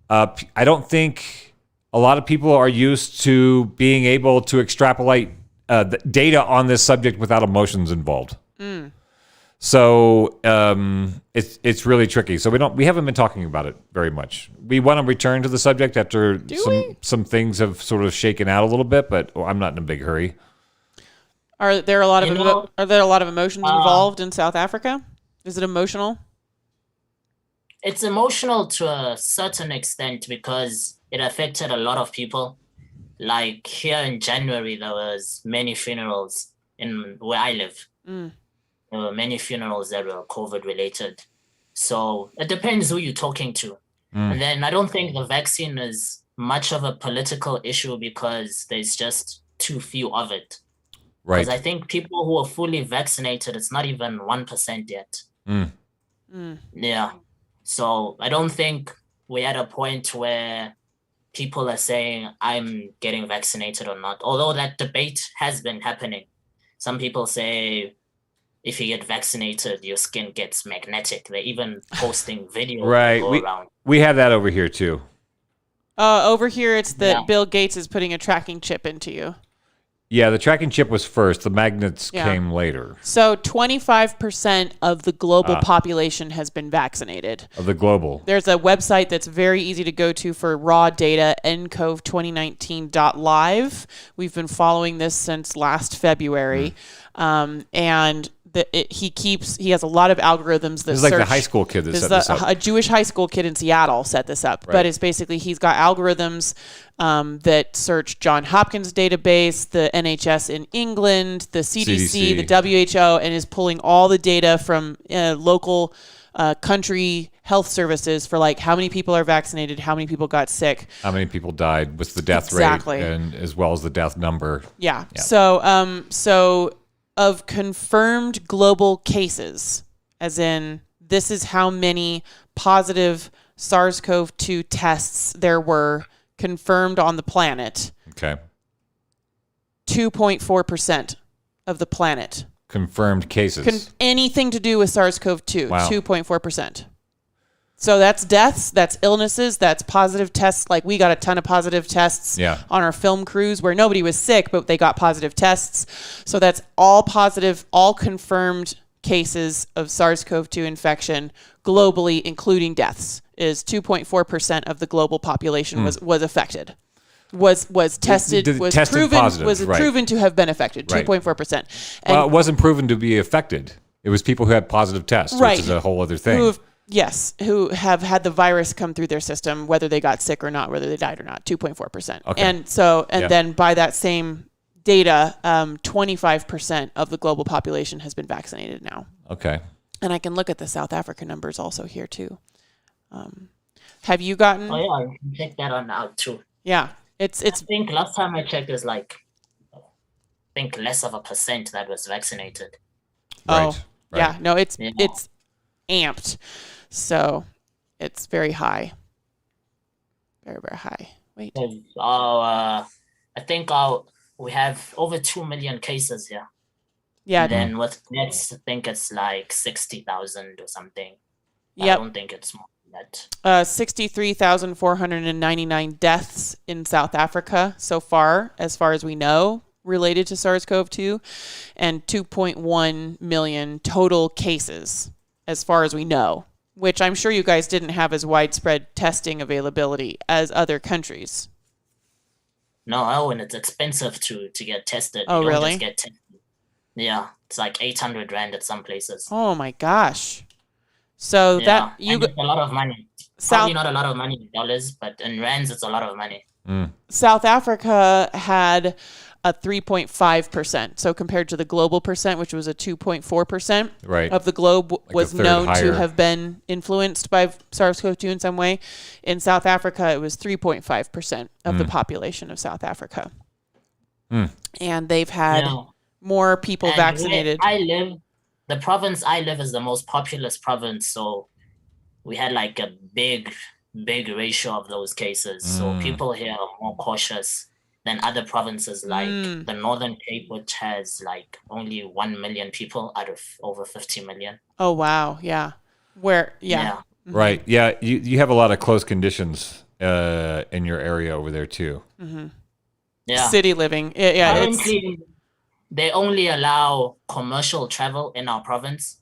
[SPEAKER 12] I don't think a lot of people are used to being able to extrapolate the data on this subject without emotions involved. So it's really tricky. So we haven't been talking about it very much. We want to return to the subject after some things have sort of shaken out a little bit, but I'm not in a big hurry.
[SPEAKER 11] Are there a lot of emotions involved in South Africa? Is it emotional?
[SPEAKER 6] It's emotional to a certain extent because it affected a lot of people. Like here in January, there was many funerals in where I live. There were many funerals that were COVID related. So it depends who you're talking to. And then I don't think the vaccine is much of a political issue because there's just too few of it.
[SPEAKER 12] Right.
[SPEAKER 6] Because I think people who are fully vaccinated, it's not even 1% yet. Yeah. So I don't think we're at a point where people are saying, I'm getting vaccinated or not. Although that debate has been happening. Some people say, if you get vaccinated, your skin gets magnetic. They're even posting videos
[SPEAKER 12] right.
[SPEAKER 6] around.
[SPEAKER 12] We have that over here too.
[SPEAKER 11] Over here, it's that Bill Gates is putting a tracking chip into you.
[SPEAKER 12] Yeah, the tracking chip was first. The magnets came later.
[SPEAKER 11] So 25% of the global population has been vaccinated.
[SPEAKER 12] Of the global.
[SPEAKER 11] There's a website that's very easy to go to for raw data, ncov2019.live. We've been following this since last February. And he has a lot of algorithms that
[SPEAKER 12] this is like the high school kid that set this up.
[SPEAKER 11] A Jewish high school kid in Seattle set this up. Right. But it's basically he's got algorithms that search John Hopkins database, the NHS in England, the CDC, the WHO, and is pulling all the data from local country health services for like how many people are vaccinated, how many people got sick,
[SPEAKER 12] how many people died, what's the death rate, and as well as the death number.
[SPEAKER 11] Yeah. So of confirmed global cases, as in this is how many positive SARS-CoV-2 tests there were confirmed on the planet.
[SPEAKER 12] Okay.
[SPEAKER 11] 2.4% of the planet.
[SPEAKER 12] Confirmed cases.
[SPEAKER 11] Anything to do with SARS-CoV-2,
[SPEAKER 12] wow.
[SPEAKER 11] 2.4%. So that's deaths, that's illnesses, that's positive tests. Like we got a ton of positive tests on our film crews where nobody was sick, but they got positive tests. So that's all positive, all confirmed cases of SARS-CoV-2 infection globally, including deaths, is 2.4% of the global population was affected. Was tested, was proven to have been affected, 2.4%.
[SPEAKER 12] Well, it wasn't proven to be affected. It was people who had positive tests, which is a whole other thing.
[SPEAKER 11] Who have had the virus come through their system, whether they got sick or not, whether they died or not, 2.4%.
[SPEAKER 12] Okay.
[SPEAKER 11] And then by that same data, 25% of the global population has been vaccinated now.
[SPEAKER 12] Okay.
[SPEAKER 11] And I can look at the South African numbers also here too. Have you gotten?
[SPEAKER 6] Oh yeah, I can check that on out too.
[SPEAKER 11] Yeah, it's. I
[SPEAKER 6] think last time I checked, is like, I think less of a percent that was vaccinated.
[SPEAKER 11] Right. Yeah. No, it's amped. So it's very high. Very, very high. Wait.
[SPEAKER 6] I think we have over 2 million cases here.
[SPEAKER 11] Yeah.
[SPEAKER 6] And then with deaths, I think it's like 60,000 or something.
[SPEAKER 11] Yep.
[SPEAKER 6] I don't think it's more. that.
[SPEAKER 11] 63,499 deaths in South Africa so far as we know, related to SARS-CoV-2, and 2.1 million total cases as far as we know, which I'm sure you guys didn't have as widespread testing availability as other countries.
[SPEAKER 6] No, and it's expensive to get tested.
[SPEAKER 11] Oh,
[SPEAKER 6] you don't
[SPEAKER 11] really?
[SPEAKER 6] Just get tested. Yeah, it's like 800 rand at some places.
[SPEAKER 11] Oh my gosh. So that you
[SPEAKER 6] and it's a lot of money. Probably not a lot of money in dollars, but in rands it's a lot of money.
[SPEAKER 11] South Africa had a 3.5%. So compared to the global percent, which was a 2.4%,
[SPEAKER 12] right,
[SPEAKER 11] of the globe was known
[SPEAKER 12] higher
[SPEAKER 11] to have been influenced by SARS-CoV-2 in some way. In South Africa, it was 3.5% of the population of South Africa. And they've had more people vaccinated.
[SPEAKER 6] The province I live is the most populous province, so we had like a big ratio of those cases. So people here are more cautious than other provinces like the Northern Cape, which has like only 1 million people out of over 50 million.
[SPEAKER 11] Oh, wow. Yeah.
[SPEAKER 12] Right. Yeah. You have a lot of close conditions in your area over there too.
[SPEAKER 6] Yeah.
[SPEAKER 11] City living. Yeah.
[SPEAKER 6] Currently, they only allow commercial travel in our province.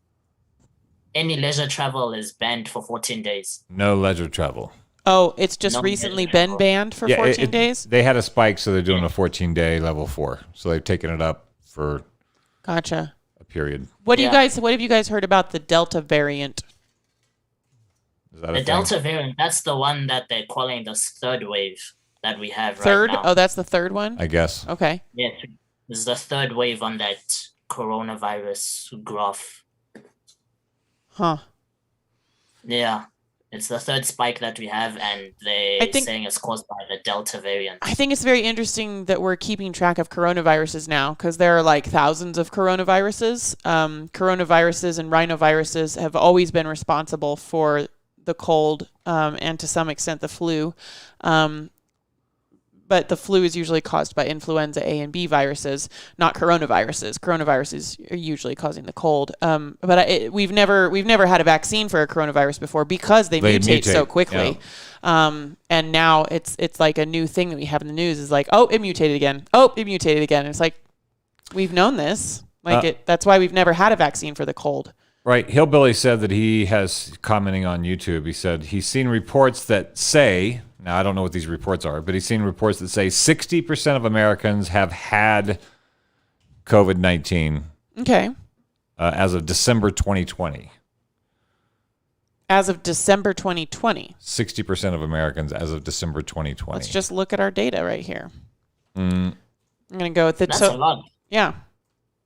[SPEAKER 6] Any leisure travel is banned for 14 days.
[SPEAKER 12] No leisure travel.
[SPEAKER 11] Oh, it's just recently been banned for 14 days?
[SPEAKER 12] They had a spike, so they're doing a 14-day level 4. So they've taken it up for
[SPEAKER 11] a
[SPEAKER 12] period.
[SPEAKER 11] What have you guys heard about the Delta variant?
[SPEAKER 6] The Delta variant, that's the one that they're calling the third wave that we have
[SPEAKER 11] right
[SPEAKER 6] now.
[SPEAKER 11] Oh, that's the third one?
[SPEAKER 12] I guess.
[SPEAKER 11] Okay.
[SPEAKER 6] Yeah, this is the third wave on that coronavirus graph.
[SPEAKER 11] Huh.
[SPEAKER 6] Yeah. It's the third spike that we have, and they're saying it's caused by the Delta variant.
[SPEAKER 11] I think it's very interesting that we're keeping track of coronaviruses now, because there are like thousands of coronaviruses. Coronaviruses and rhinoviruses have always been responsible for the cold and to some extent the flu. But the flu is usually caused by influenza A and B viruses, not coronaviruses. Coronaviruses are usually causing the cold. But we've never had a vaccine for a coronavirus before because they mutate so quickly. Yeah. And now it's like a new thing that we have in the news is like, oh, it mutated again. Oh, it mutated again. And it's like, we've known this. That's why we've never had a vaccine for the cold.
[SPEAKER 12] Right. Hillbilly said that he has, commenting on YouTube, he said he's seen reports that say, now I don't know what these reports are, but he's seen reports that say 60% of Americans have had COVID-19.
[SPEAKER 11] Okay.
[SPEAKER 12] As of December 2020.
[SPEAKER 11] As of December 2020.
[SPEAKER 12] 60% of Americans as of December 2020.
[SPEAKER 11] Let's just look at our data right here. I'm going to go with it.
[SPEAKER 6] That's a lot.
[SPEAKER 11] Yeah.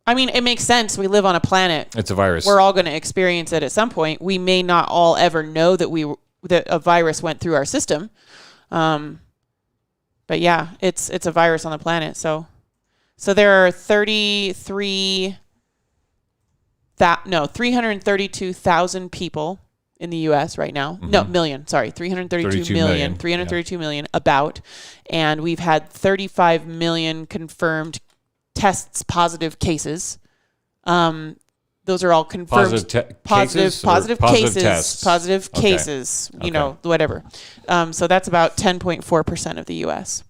[SPEAKER 11] I mean, it makes sense. We live on a planet.
[SPEAKER 12] It's a virus.
[SPEAKER 11] We're all going to experience it at some point. We may not all ever know that a virus went through our system. But yeah, it's a virus on the planet. So there are 332,000 people in the U.S. right now. Mm-hmm. No, million. Sorry, 332 million. 332 million about, and we've had 35 million confirmed positive cases. Those are all confirmed positive cases, whatever. So that's about 10.4% of the U.S.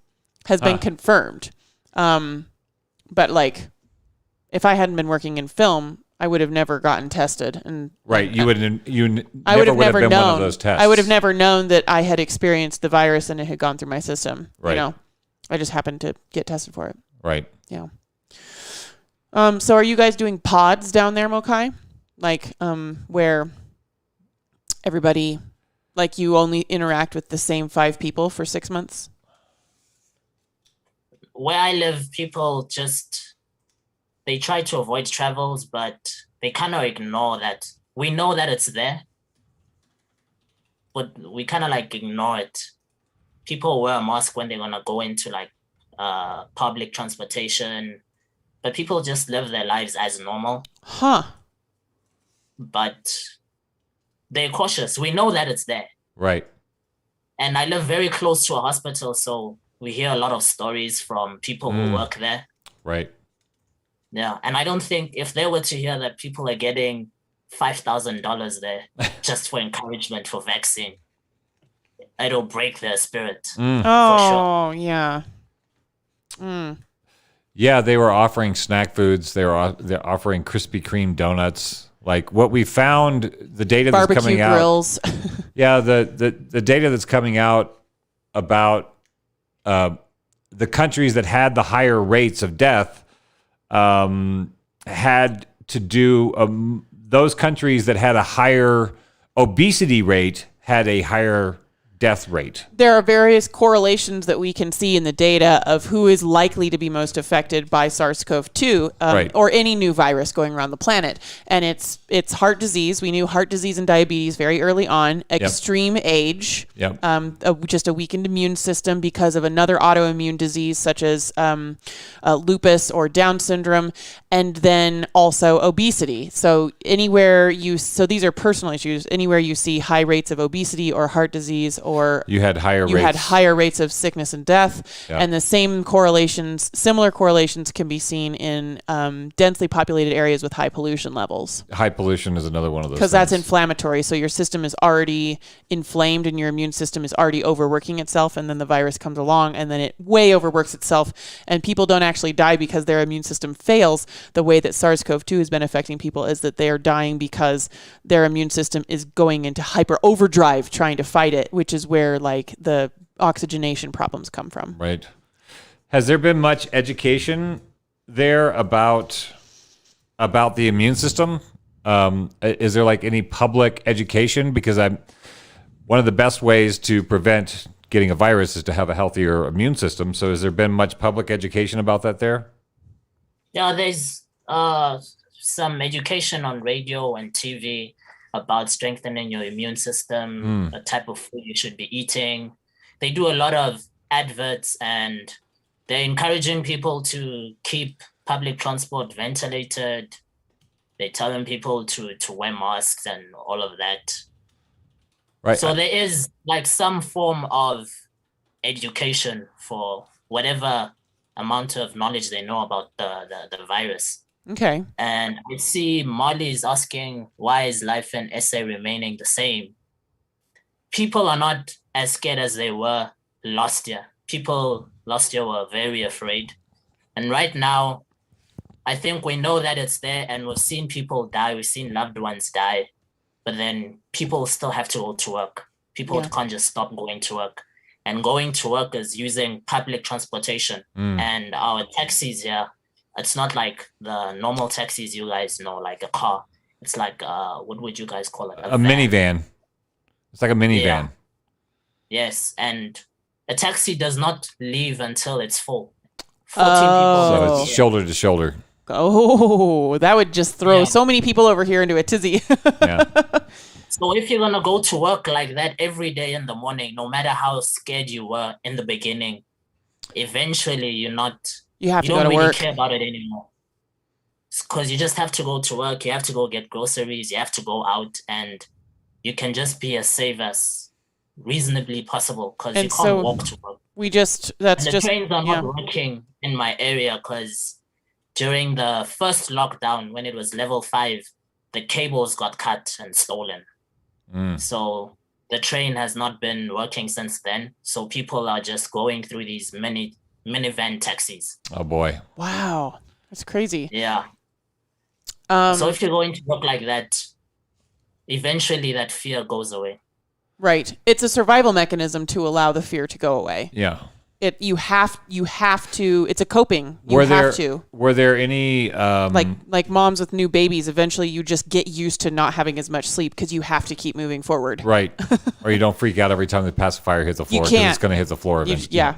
[SPEAKER 11] has been confirmed. But like, if I hadn't been working in film, I would have never gotten tested. And
[SPEAKER 12] right, I would have never been
[SPEAKER 11] known,
[SPEAKER 12] one of those tests.
[SPEAKER 11] I would have never known that I had experienced the virus and it had gone through my system.
[SPEAKER 12] Right.
[SPEAKER 11] I just happened to get tested for it.
[SPEAKER 12] Right.
[SPEAKER 11] Yeah. So are you guys doing pods down there, Mokai? Like, where everybody, like, you only interact with the same 5 people for 6 months?
[SPEAKER 6] Where I live, people they try to avoid travels, but they kind of ignore that. We know that it's there, but we kind of like ignore it. People wear a mask when they're going to go into like public transportation, but people just live their lives as normal.
[SPEAKER 11] Huh.
[SPEAKER 6] But they're cautious. We know that it's there.
[SPEAKER 12] Right.
[SPEAKER 6] And I live very close to a hospital, so we hear a lot of stories from people who work there.
[SPEAKER 12] Right.
[SPEAKER 6] Yeah. And I don't think if they were to hear that people are getting $5,000 there just for encouragement for vaccine, it'll break their spirit.
[SPEAKER 11] Oh, yeah.
[SPEAKER 12] Yeah, they were offering snack foods. They're offering Krispy Kreme donuts. Like what we found, the data that's coming out.
[SPEAKER 11] Barbecue grills.
[SPEAKER 12] Yeah, the data that's coming out about the countries that had the higher rates of death had to do those countries that had a higher obesity rate had a higher death rate.
[SPEAKER 11] There are various correlations that we can see in the data of who is likely to be most affected by SARS-CoV-2 or any new virus going around the planet. And it's heart disease. We knew heart disease and diabetes very early on. Extreme age. Just a weakened immune system because of another autoimmune disease such as lupus or Down syndrome. And then also obesity. So these are personal issues. Anywhere you see high rates of obesity or heart disease or
[SPEAKER 12] you had higher
[SPEAKER 11] rates of sickness and death, and the similar correlations can be seen in densely populated areas with high pollution levels.
[SPEAKER 12] High pollution is another one of those
[SPEAKER 11] because that's inflammatory. So your system is already inflamed and your immune system is already overworking itself, and then the virus comes along and then it way overworks itself, and people don't actually die because their immune system fails. The way that SARS-CoV-2 has been affecting people is that they are dying because their immune system is going into hyper overdrive trying to fight it, which is where like the oxygenation problems come from.
[SPEAKER 12] Right. Has there been much education there about the immune system? Is there like any public education? Because one of the best ways to prevent getting a virus is to have a healthier immune system. So has there been much public education about that there?
[SPEAKER 6] Yeah, there's some education on radio and TV about strengthening your immune system, the type of food you should be eating. They do a lot of adverts and they're encouraging people to keep public transport ventilated. They're telling people to wear masks and all of that.
[SPEAKER 12] Right.
[SPEAKER 6] So there is like some form of education for whatever amount of knowledge they know about the virus.
[SPEAKER 11] Okay.
[SPEAKER 6] And I see Molly is asking, why is life in SA remaining the same? People are not as scared as they were last year. People last year were very afraid. And right now, I think we know that it's there and we've seen people die. We've seen loved ones die. But then people still have to go to work. People can't just stop going to work. And going to work is using public transportation. And our taxis here, it's not like the normal taxis you guys know, like a car. It's like, what would you guys call it?
[SPEAKER 12] A minivan. It's like a minivan.
[SPEAKER 6] Yeah. Yes, and a taxi does not leave until it's full. 14
[SPEAKER 12] So
[SPEAKER 6] people.
[SPEAKER 12] it's shoulder to shoulder.
[SPEAKER 11] Oh, that would just throw so many people over here into a tizzy.
[SPEAKER 6] So if you're going to go to work like that every day in the morning, no matter how scared you were in the beginning, eventually you don't really care about it anymore. Because you just have to go to work, you have to go get groceries, you have to go out, and you can just be as safe as reasonably possible because you can't walk to work. The trains are not working in my area because during the first lockdown, when it was level 5, the cables got cut and stolen. So the train has not been working since then. So people are just going through these minivan taxis.
[SPEAKER 12] Oh boy.
[SPEAKER 11] Wow. That's crazy.
[SPEAKER 6] Yeah. So if you're going to work like that, eventually that fear goes away.
[SPEAKER 11] Right. It's a survival mechanism to allow the fear to go away.
[SPEAKER 12] Yeah.
[SPEAKER 11] You have to, it's a coping. Were
[SPEAKER 12] there any
[SPEAKER 11] like moms with new babies, eventually you just get used to not having as much sleep because you have to keep moving forward.
[SPEAKER 12] Right. Or you don't freak out every time the pacifier hits the floor because it's going to hit the floor eventually.
[SPEAKER 11] Yeah.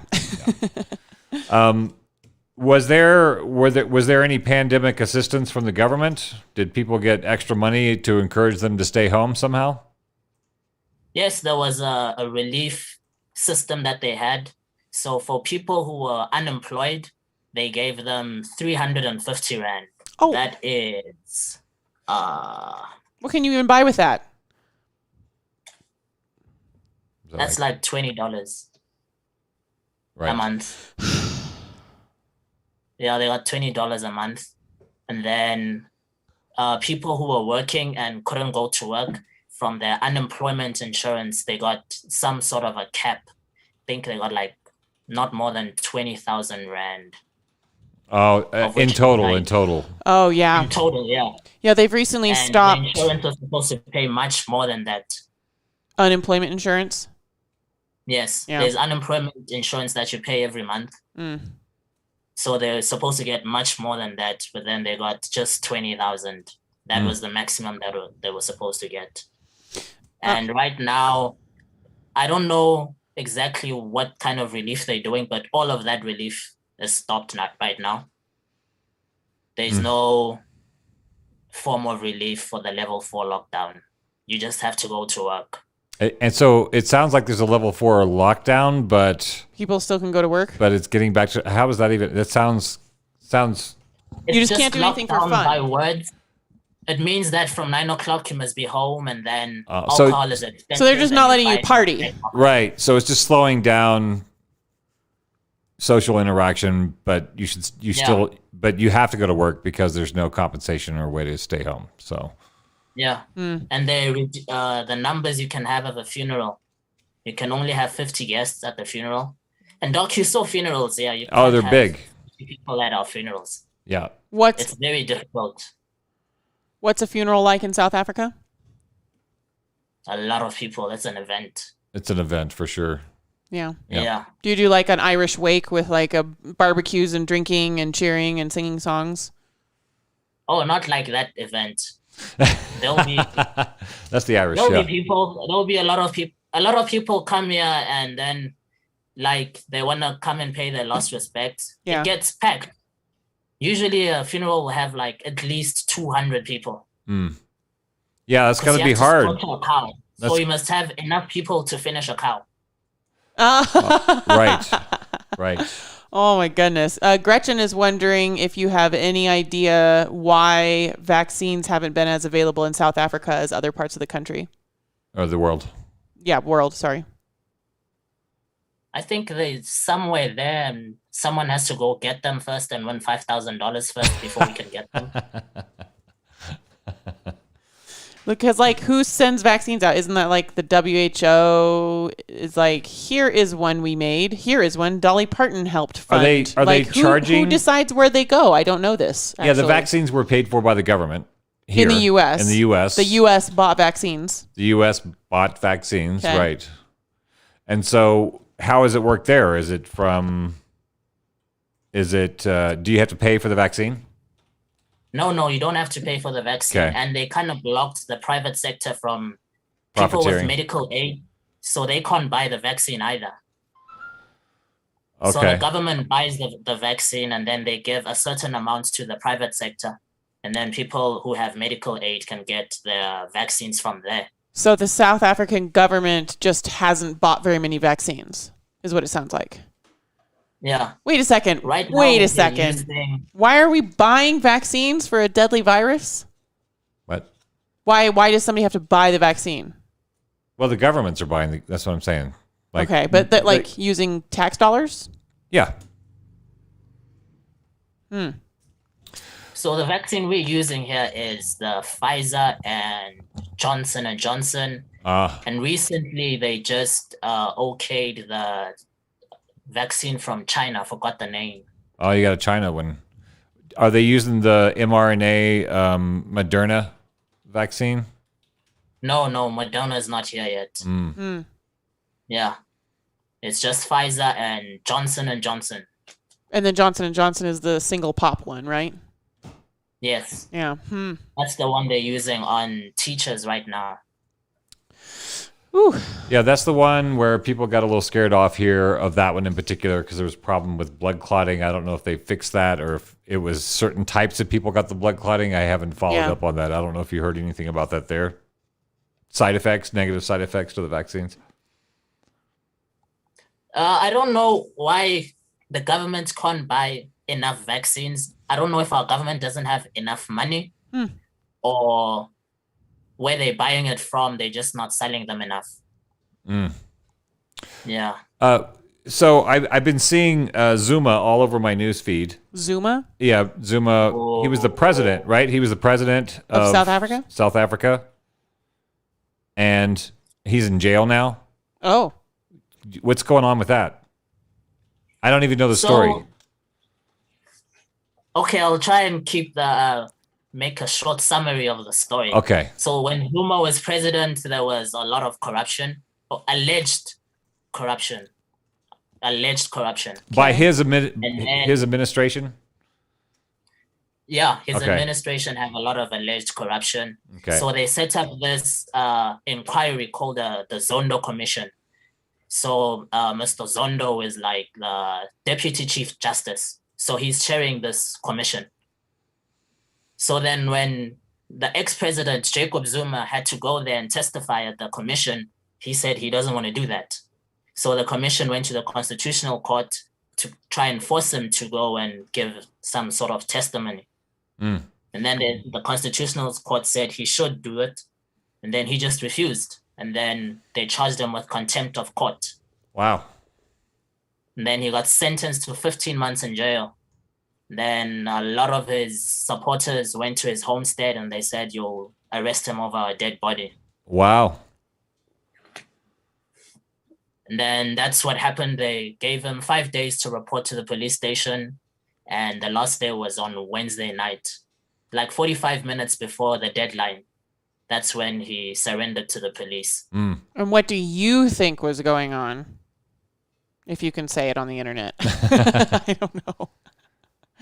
[SPEAKER 12] Was there any pandemic assistance from the government? Did people get extra money to encourage them to stay home somehow?
[SPEAKER 6] Yes, there was a relief system that they had. So for people who were unemployed, they gave them 350 Rand.
[SPEAKER 11] Oh.
[SPEAKER 6] That is...
[SPEAKER 11] what can you even buy with that?
[SPEAKER 6] That's like $20 a month. Yeah, they got $20 a month. And then people who were working and couldn't go to work, from their unemployment insurance, they got some sort of a cap. I think they got like not more than 20,000 rand.
[SPEAKER 12] Oh, in total.
[SPEAKER 11] Oh, yeah.
[SPEAKER 6] In total, yeah.
[SPEAKER 11] Yeah, they've recently
[SPEAKER 6] And
[SPEAKER 11] stopped
[SPEAKER 6] the insurance was supposed to pay much more than that.
[SPEAKER 11] unemployment insurance.
[SPEAKER 6] Yes,
[SPEAKER 11] Yeah.
[SPEAKER 6] there's unemployment insurance that you pay every month. So they're supposed to get much more than that, but then they got just 20,000. That was the maximum that they were supposed to get. And right now, I don't know exactly what kind of relief they're doing, but all of that relief is stopped right now. There's no form of relief for the level 4 lockdown. You just have to go to work.
[SPEAKER 12] And so it sounds like there's a level 4 lockdown, but
[SPEAKER 11] People still can go to work.
[SPEAKER 12] but it's getting back to how is that even? That sounds.
[SPEAKER 6] It's
[SPEAKER 11] You just can't do anything for
[SPEAKER 6] lockdown
[SPEAKER 11] fun.
[SPEAKER 6] By words, it means that from 9 o'clock you must be home, and then
[SPEAKER 12] so-
[SPEAKER 6] alcohol is expensive.
[SPEAKER 11] So they're just
[SPEAKER 6] and
[SPEAKER 11] not letting you
[SPEAKER 6] buy
[SPEAKER 11] party.
[SPEAKER 12] Right. So it's just slowing down social interaction, but you have to go to work because there's no compensation or way to stay home. So
[SPEAKER 6] Yeah, and the numbers you can have at a funeral, you can only have 50 guests at the funeral. And Doc, you saw funerals, yeah? You can't
[SPEAKER 12] they're
[SPEAKER 6] have
[SPEAKER 12] big.
[SPEAKER 6] people at our funerals.
[SPEAKER 12] Yeah.
[SPEAKER 6] It's very difficult.
[SPEAKER 11] What's a funeral like in South Africa?
[SPEAKER 6] A lot of people. It's an event.
[SPEAKER 12] It's an event for sure.
[SPEAKER 11] Yeah.
[SPEAKER 6] Yeah.
[SPEAKER 11] Do you do like an Irish wake with like a barbecues and drinking and cheering and singing songs?
[SPEAKER 6] Oh, not like that event. There'll be
[SPEAKER 12] That's the Irish.
[SPEAKER 6] there'll
[SPEAKER 12] Yeah.
[SPEAKER 6] be people. There'll be a lot of people. A lot of people come here and then, like, they wanna come and pay their last respects.
[SPEAKER 11] Yeah.
[SPEAKER 6] It gets packed. Usually, a funeral will have like at least 200 people.
[SPEAKER 12] Yeah, that's
[SPEAKER 6] 'Cause
[SPEAKER 12] gotta
[SPEAKER 6] you
[SPEAKER 12] be
[SPEAKER 6] have to
[SPEAKER 12] hard.
[SPEAKER 6] slaughter a cow. So you must have enough people to finish a cow.
[SPEAKER 12] Right. Right.
[SPEAKER 11] Oh my goodness. Gretchen is wondering if you have any idea why vaccines haven't been as available in South Africa as other parts of the country.
[SPEAKER 12] Or the world.
[SPEAKER 11] Yeah, world, sorry.
[SPEAKER 6] I think there's somewhere there, and someone has to go get them first and win $5,000 first before we can get them.
[SPEAKER 11] Because, like, who sends vaccines out? Isn't that like the WHO is like, here is one we made. Here is one Dolly Parton helped fund.
[SPEAKER 12] Are they
[SPEAKER 11] like,
[SPEAKER 12] charging?
[SPEAKER 11] Who decides where they go? I don't know this.
[SPEAKER 12] Yeah, the
[SPEAKER 11] actually.
[SPEAKER 12] vaccines were paid for by the government here.
[SPEAKER 11] In the U.S.
[SPEAKER 12] In the U.S.
[SPEAKER 11] The U.S. bought vaccines.
[SPEAKER 12] The U.S. bought vaccines,
[SPEAKER 11] Okay.
[SPEAKER 12] right. And so how does it work there? Do you have to pay for the vaccine?
[SPEAKER 6] No, you don't have to pay for the vaccine.
[SPEAKER 12] Okay.
[SPEAKER 6] And they kind of blocked the private sector from people with
[SPEAKER 12] Profiteering.
[SPEAKER 6] medical aid, so they can't buy the vaccine either.
[SPEAKER 12] Okay.
[SPEAKER 6] So the government buys the vaccine, and then they give a certain amount to the private sector. And then people who have medical aid can get their vaccines from there.
[SPEAKER 11] So the South African government just hasn't bought very many vaccines, is what it sounds like.
[SPEAKER 6] Yeah.
[SPEAKER 11] Wait a second.
[SPEAKER 6] Right now,
[SPEAKER 11] Wait a
[SPEAKER 6] they're
[SPEAKER 11] second.
[SPEAKER 6] using-
[SPEAKER 11] Why are we buying vaccines for a deadly virus?
[SPEAKER 12] What?
[SPEAKER 11] Why does somebody have to buy the vaccine?
[SPEAKER 12] Well, the governments are buying. That's what I'm saying. Like,
[SPEAKER 11] Okay, but like using tax dollars?
[SPEAKER 12] Yeah.
[SPEAKER 6] So the vaccine we're using here is the Pfizer and Johnson & Johnson. And recently they just okayed the vaccine from China. I forgot the name.
[SPEAKER 12] Oh, you got a China one. Are they using the mRNA Moderna vaccine?
[SPEAKER 6] No, Moderna is not here yet. Yeah. It's just Pfizer and Johnson & Johnson.
[SPEAKER 11] And then Johnson & Johnson is the single pop one, right?
[SPEAKER 6] Yes.
[SPEAKER 11] Yeah.
[SPEAKER 6] That's the one they're using on teachers right now.
[SPEAKER 11] Ooh.
[SPEAKER 12] Yeah, that's the one where people got a little scared off here of that one in particular because there was a problem with blood clotting. I don't know if they fixed that or if it was certain types of people got the blood clotting. I haven't followed up on that. I don't know if you heard anything about that there. Side effects, negative side effects to the vaccines.
[SPEAKER 6] I don't know why the government can't buy enough vaccines. I don't know if our government doesn't have enough money or where they're buying it from, they're just not selling them enough. Yeah.
[SPEAKER 12] So I've been seeing Zuma all over my news feed.
[SPEAKER 11] Zuma?
[SPEAKER 12] Yeah, Zuma. He was the president, right? He was the president
[SPEAKER 11] of South Africa?
[SPEAKER 12] South Africa. and he's in jail now.
[SPEAKER 11] Oh.
[SPEAKER 12] What's going on with that? I don't even know the story.
[SPEAKER 6] Okay, I'll try and make a short summary of the story.
[SPEAKER 12] Okay.
[SPEAKER 6] So when Zuma was president, there was a lot of corruption, or alleged corruption.
[SPEAKER 12] By his administration?
[SPEAKER 6] Yeah, his administration have a lot of alleged corruption.
[SPEAKER 12] Okay.
[SPEAKER 6] So they set up this inquiry called the Zondo Commission. So Mr. Zondo is like the Deputy Chief Justice. So he's chairing this commission. So then when the ex-president Jacob Zuma had to go there and testify at the commission, he said he doesn't want to do that. So the commission went to the Constitutional Court to try and force him to go and give some sort of testimony. And then the Constitutional Court said he should do it. And then he just refused. And then they charged him with contempt of court.
[SPEAKER 12] Wow.
[SPEAKER 6] And then he got sentenced to 15 months in jail. Then a lot of his supporters went to his homestead and they said, you'll arrest him over a dead body.
[SPEAKER 12] Wow.
[SPEAKER 6] And then that's what happened. They gave him 5 days to report to the police station. And the last day was on Wednesday night, like 45 minutes before the deadline. That's when he surrendered to the police.
[SPEAKER 11] And what do you think was going on? If you can say it on the internet. I don't know.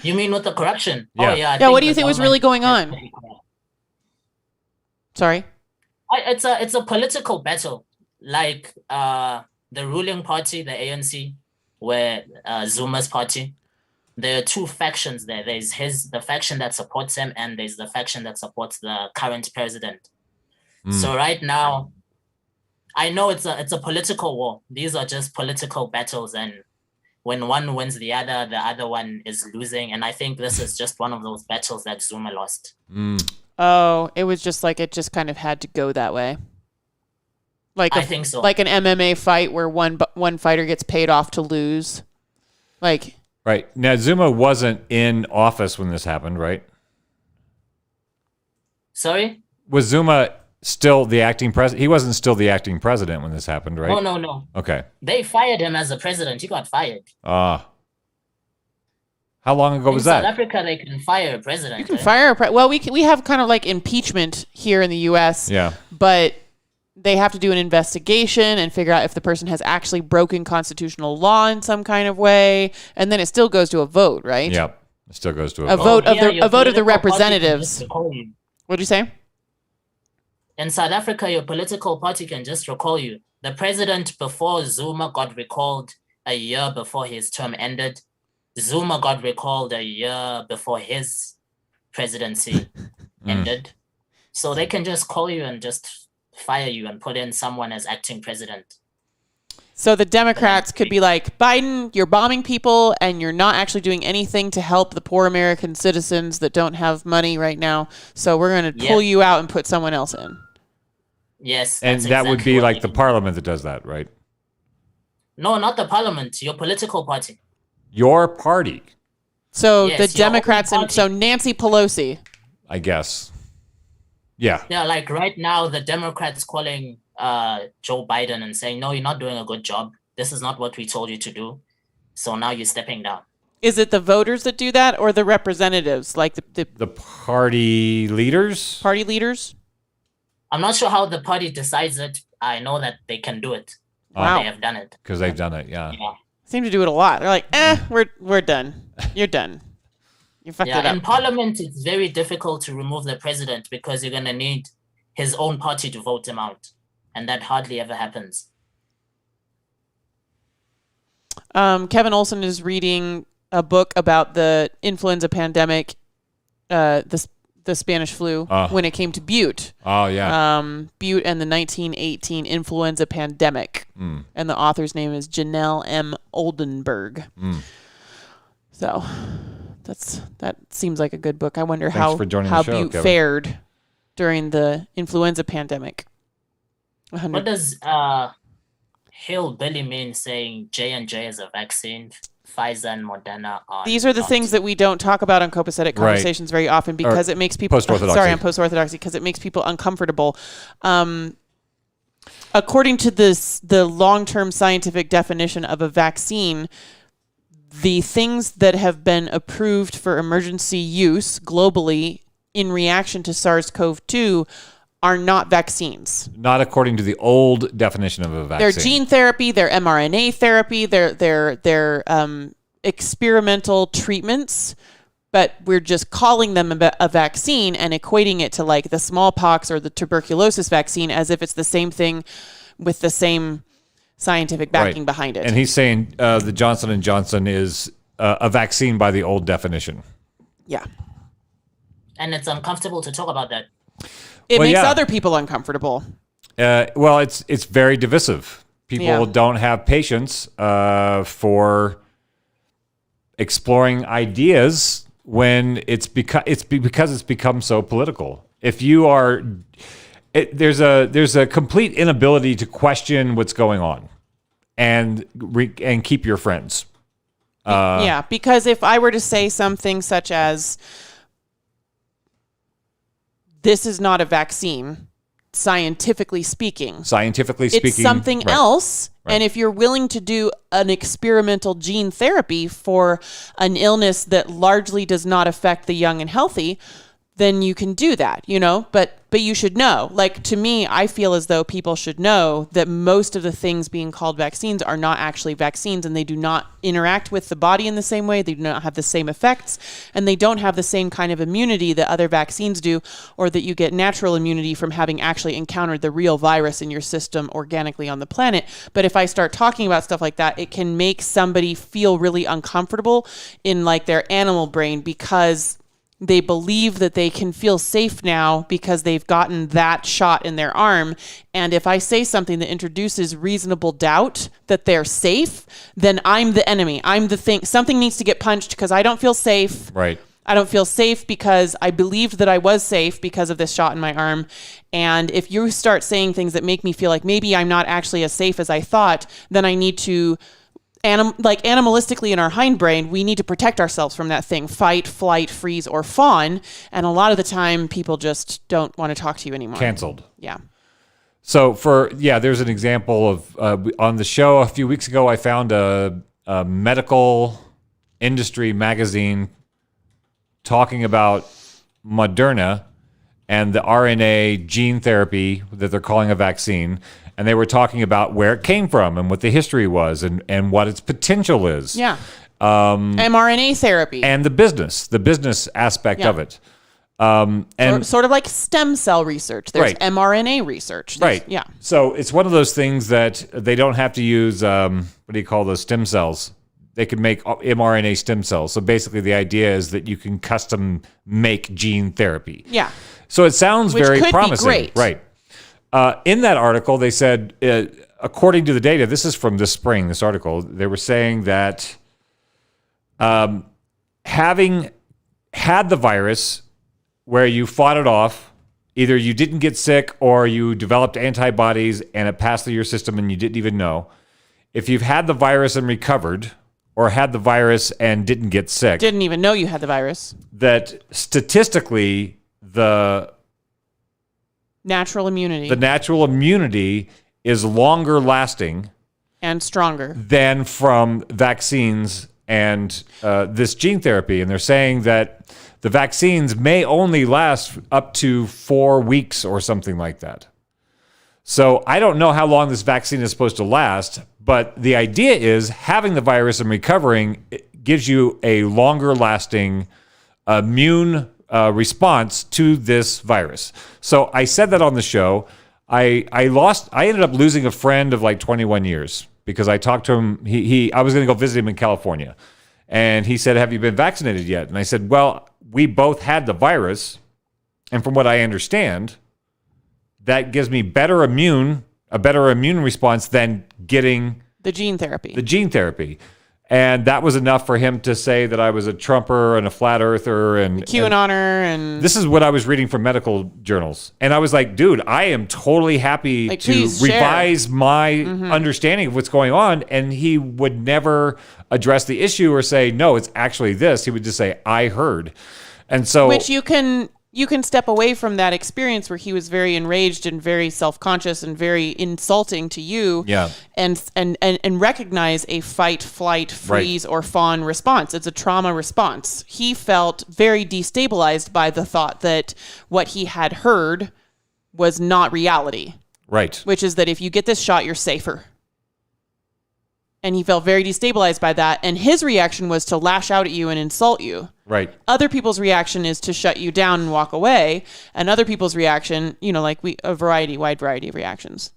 [SPEAKER 6] You mean with the corruption?
[SPEAKER 12] Yeah.
[SPEAKER 6] Oh, yeah.
[SPEAKER 11] Yeah, what do you think was really going on? Sorry?
[SPEAKER 6] It's a political battle. Like the ruling party, the ANC, where Zuma's party, there are two factions there. There's the faction that supports him, and there's the faction that supports the current president. So right now, I know it's a political war. These are just political battles, and when one wins the other one is losing. And I think this is just one of those battles that Zuma lost.
[SPEAKER 11] Oh, it was just like it just kind of had to go that way. Like
[SPEAKER 6] I think so.
[SPEAKER 11] Like an MMA fight where one fighter gets paid off to lose. Like
[SPEAKER 12] right. Now Zuma wasn't in office when this happened, right?
[SPEAKER 6] Sorry?
[SPEAKER 12] Was Zuma still the acting president? He wasn't still the acting president when this happened, right?
[SPEAKER 6] No.
[SPEAKER 12] Okay.
[SPEAKER 6] They fired him as a president. He got fired.
[SPEAKER 12] How long ago was
[SPEAKER 6] that?
[SPEAKER 12] that?
[SPEAKER 6] In South Africa, they can fire a president.
[SPEAKER 11] You can fire a well, we have kind of like impeachment here in the U.S.
[SPEAKER 12] Yeah.
[SPEAKER 11] But they have to do an investigation and figure out if the person has actually broken constitutional law in some kind of way, and then it still goes to a vote, right?
[SPEAKER 12] Yep. It still goes to
[SPEAKER 11] a vote of
[SPEAKER 6] a
[SPEAKER 11] vote of the representatives. What did you say?
[SPEAKER 6] In South Africa, your political party can just recall you. The president before Zuma got recalled a year before his term ended. Zuma got recalled a year before his presidency ended. So they can just call you and just fire you and put in someone as acting president.
[SPEAKER 11] So the Democrats could be like, Biden, you're bombing people and you're not actually doing anything to help the poor American citizens that don't have money right now. So we're going to pull you out and put someone else in.
[SPEAKER 6] Yes.
[SPEAKER 12] And that would be like the parliament that does that, right?
[SPEAKER 6] No, not the parliament. Your political party.
[SPEAKER 12] Your party.
[SPEAKER 11] So the Democrats and so Nancy Pelosi.
[SPEAKER 12] I guess. Yeah.
[SPEAKER 6] Yeah, like right now, the Democrats calling Joe Biden and saying, no, you're not doing a good job. This is not what we told you to do. So now you're stepping down.
[SPEAKER 11] Is it the voters that do that or the representatives? Like
[SPEAKER 12] the party leaders?
[SPEAKER 11] Party leaders?
[SPEAKER 6] I'm not sure how the party decides it. I know that they can do it.
[SPEAKER 11] Wow.
[SPEAKER 6] They have done it.
[SPEAKER 12] Because they've done it, yeah.
[SPEAKER 11] Seem to do it a lot. They're like, we're done. You're done. You fucked it up.
[SPEAKER 6] In parliament, it's very difficult to remove the president because you're going to need his own party to vote him out. And that hardly ever happens.
[SPEAKER 11] Kevin Olson is reading a book about the influenza pandemic, the Spanish flu, when it came to Butte.
[SPEAKER 12] Oh, yeah.
[SPEAKER 11] Butte and the 1918 influenza pandemic. And the author's name is Janelle M. Oldenburg. So that seems like a good book. I wonder how Butte fared during the influenza pandemic.
[SPEAKER 6] What does hillbilly mean saying J&J is a vaccine? Pfizer and Moderna are
[SPEAKER 11] These are the things that we don't talk about on copacetic conversations very often because it makes people
[SPEAKER 12] Post-Orthodoxy.
[SPEAKER 11] Sorry, on Post-Orthodoxy because it makes people uncomfortable. according to the long-term scientific definition of a vaccine, the things that have been approved for emergency use globally in reaction to SARS-CoV-2 are not vaccines.
[SPEAKER 12] Not according to the old definition of a vaccine.
[SPEAKER 11] They're gene therapy, they're mRNA therapy, they're experimental treatments, but we're just calling them a vaccine and equating it to like the smallpox or the tuberculosis vaccine as if it's the same thing with the same scientific backing behind it.
[SPEAKER 12] And he's saying the Johnson & Johnson is a vaccine by the old definition.
[SPEAKER 11] Yeah.
[SPEAKER 6] And it's uncomfortable to talk about that.
[SPEAKER 11] It makes other people uncomfortable.
[SPEAKER 12] Well, it's very divisive. People don't have patience for exploring ideas when it's because it's become so political. If you are, there's a complete inability to question what's going on, and keep your friends.
[SPEAKER 11] Because if I were to say something such as, "This is not a vaccine," scientifically speaking, it's something else. Right. And if you're willing to do an experimental gene therapy for an illness that largely does not affect the young and healthy, then you can do that, but you should know. Like, to me, I feel as though people should know that most of the things being called vaccines are not actually vaccines, and they do not interact with the body in the same way. They do not have the same effects, and they don't have the same kind of immunity that other vaccines do, or that you get natural immunity from having actually encountered the real virus in your system organically on the planet. But if I start talking about stuff like that, it can make somebody feel really uncomfortable in like their animal brain, because they believe that they can feel safe now because they've gotten that shot in their arm. And if I say something that introduces reasonable doubt that they're safe, then I'm the enemy. I'm the thing. Something needs to get punched because I don't feel safe.
[SPEAKER 12] Right.
[SPEAKER 11] I don't feel safe because I believed that I was safe because of this shot in my arm. And if you start saying things that make me feel like maybe I'm not actually as safe as I thought, then I need to animalistically in our hindbrain, we need to protect ourselves from that thing: fight, flight, freeze, or fawn. And a lot of the time, people just don't want to talk to you anymore.
[SPEAKER 12] Canceled.
[SPEAKER 11] Yeah.
[SPEAKER 12] So there's an example of on the show a few weeks ago, I found a medical industry magazine talking about Moderna and the RNA gene therapy that they're calling a vaccine. And they were talking about where it came from and what the history was and what its potential is.
[SPEAKER 11] Yeah. mRNA therapy.
[SPEAKER 12] And the business aspect of it. And
[SPEAKER 11] sort of like stem cell research. There's mRNA research. Yeah.
[SPEAKER 12] So it's one of those things that they don't have to use, what do you call those stem cells? They can make mRNA stem cells. So basically the idea is that you can custom make gene therapy.
[SPEAKER 11] Yeah.
[SPEAKER 12] So it sounds very promising.
[SPEAKER 11] Which could be great.
[SPEAKER 12] Right. In that article, they said, according to the data, this is from this spring, this article, they were saying that having had the virus where you fought it off, either you didn't get sick or you developed antibodies and it passed through your system and you didn't even know. If you've had the virus and recovered, or had the virus and didn't get sick.
[SPEAKER 11] Didn't even know you had the virus.
[SPEAKER 12] That statistically, the
[SPEAKER 11] natural
[SPEAKER 12] immunity is longer lasting
[SPEAKER 11] and stronger
[SPEAKER 12] than from vaccines and this gene therapy. And they're saying that the vaccines may only last up to 4 weeks or something like that. So I don't know how long this vaccine is supposed to last, but the idea is having the virus and recovering gives you a longer lasting immune response to this virus. So I said that on the show. I ended up losing a friend of like 21 years because I talked to him. I was going to go visit him in California, and he said, "Have you been vaccinated yet?" And I said, "Well, we both had the virus, and from what I understand, that gives me a better immune response than getting
[SPEAKER 11] the gene therapy." And that was enough for him to say that I was a Trumper and a flat earther and QAnoner. And
[SPEAKER 12] this is what I was reading from medical journals. And I was like, dude, I am totally happy to revise my understanding of what's going on. And he would never address the issue or say, no, it's actually this. He would just say, I heard. And so,
[SPEAKER 11] which you can You can step away from that experience where he was very enraged and very self-conscious and very insulting to you, and recognize a fight, flight, freeze, or fawn response. It's a trauma response. He felt very destabilized by the thought that what he had heard was not reality.
[SPEAKER 12] Right.
[SPEAKER 11] Which is that if you get this shot, you're safer. And he felt very destabilized by that. And his reaction was to lash out at you and insult you.
[SPEAKER 12] Right.
[SPEAKER 11] Other people's reaction is to shut you down and walk away. And other people's reaction, a wide variety of reactions.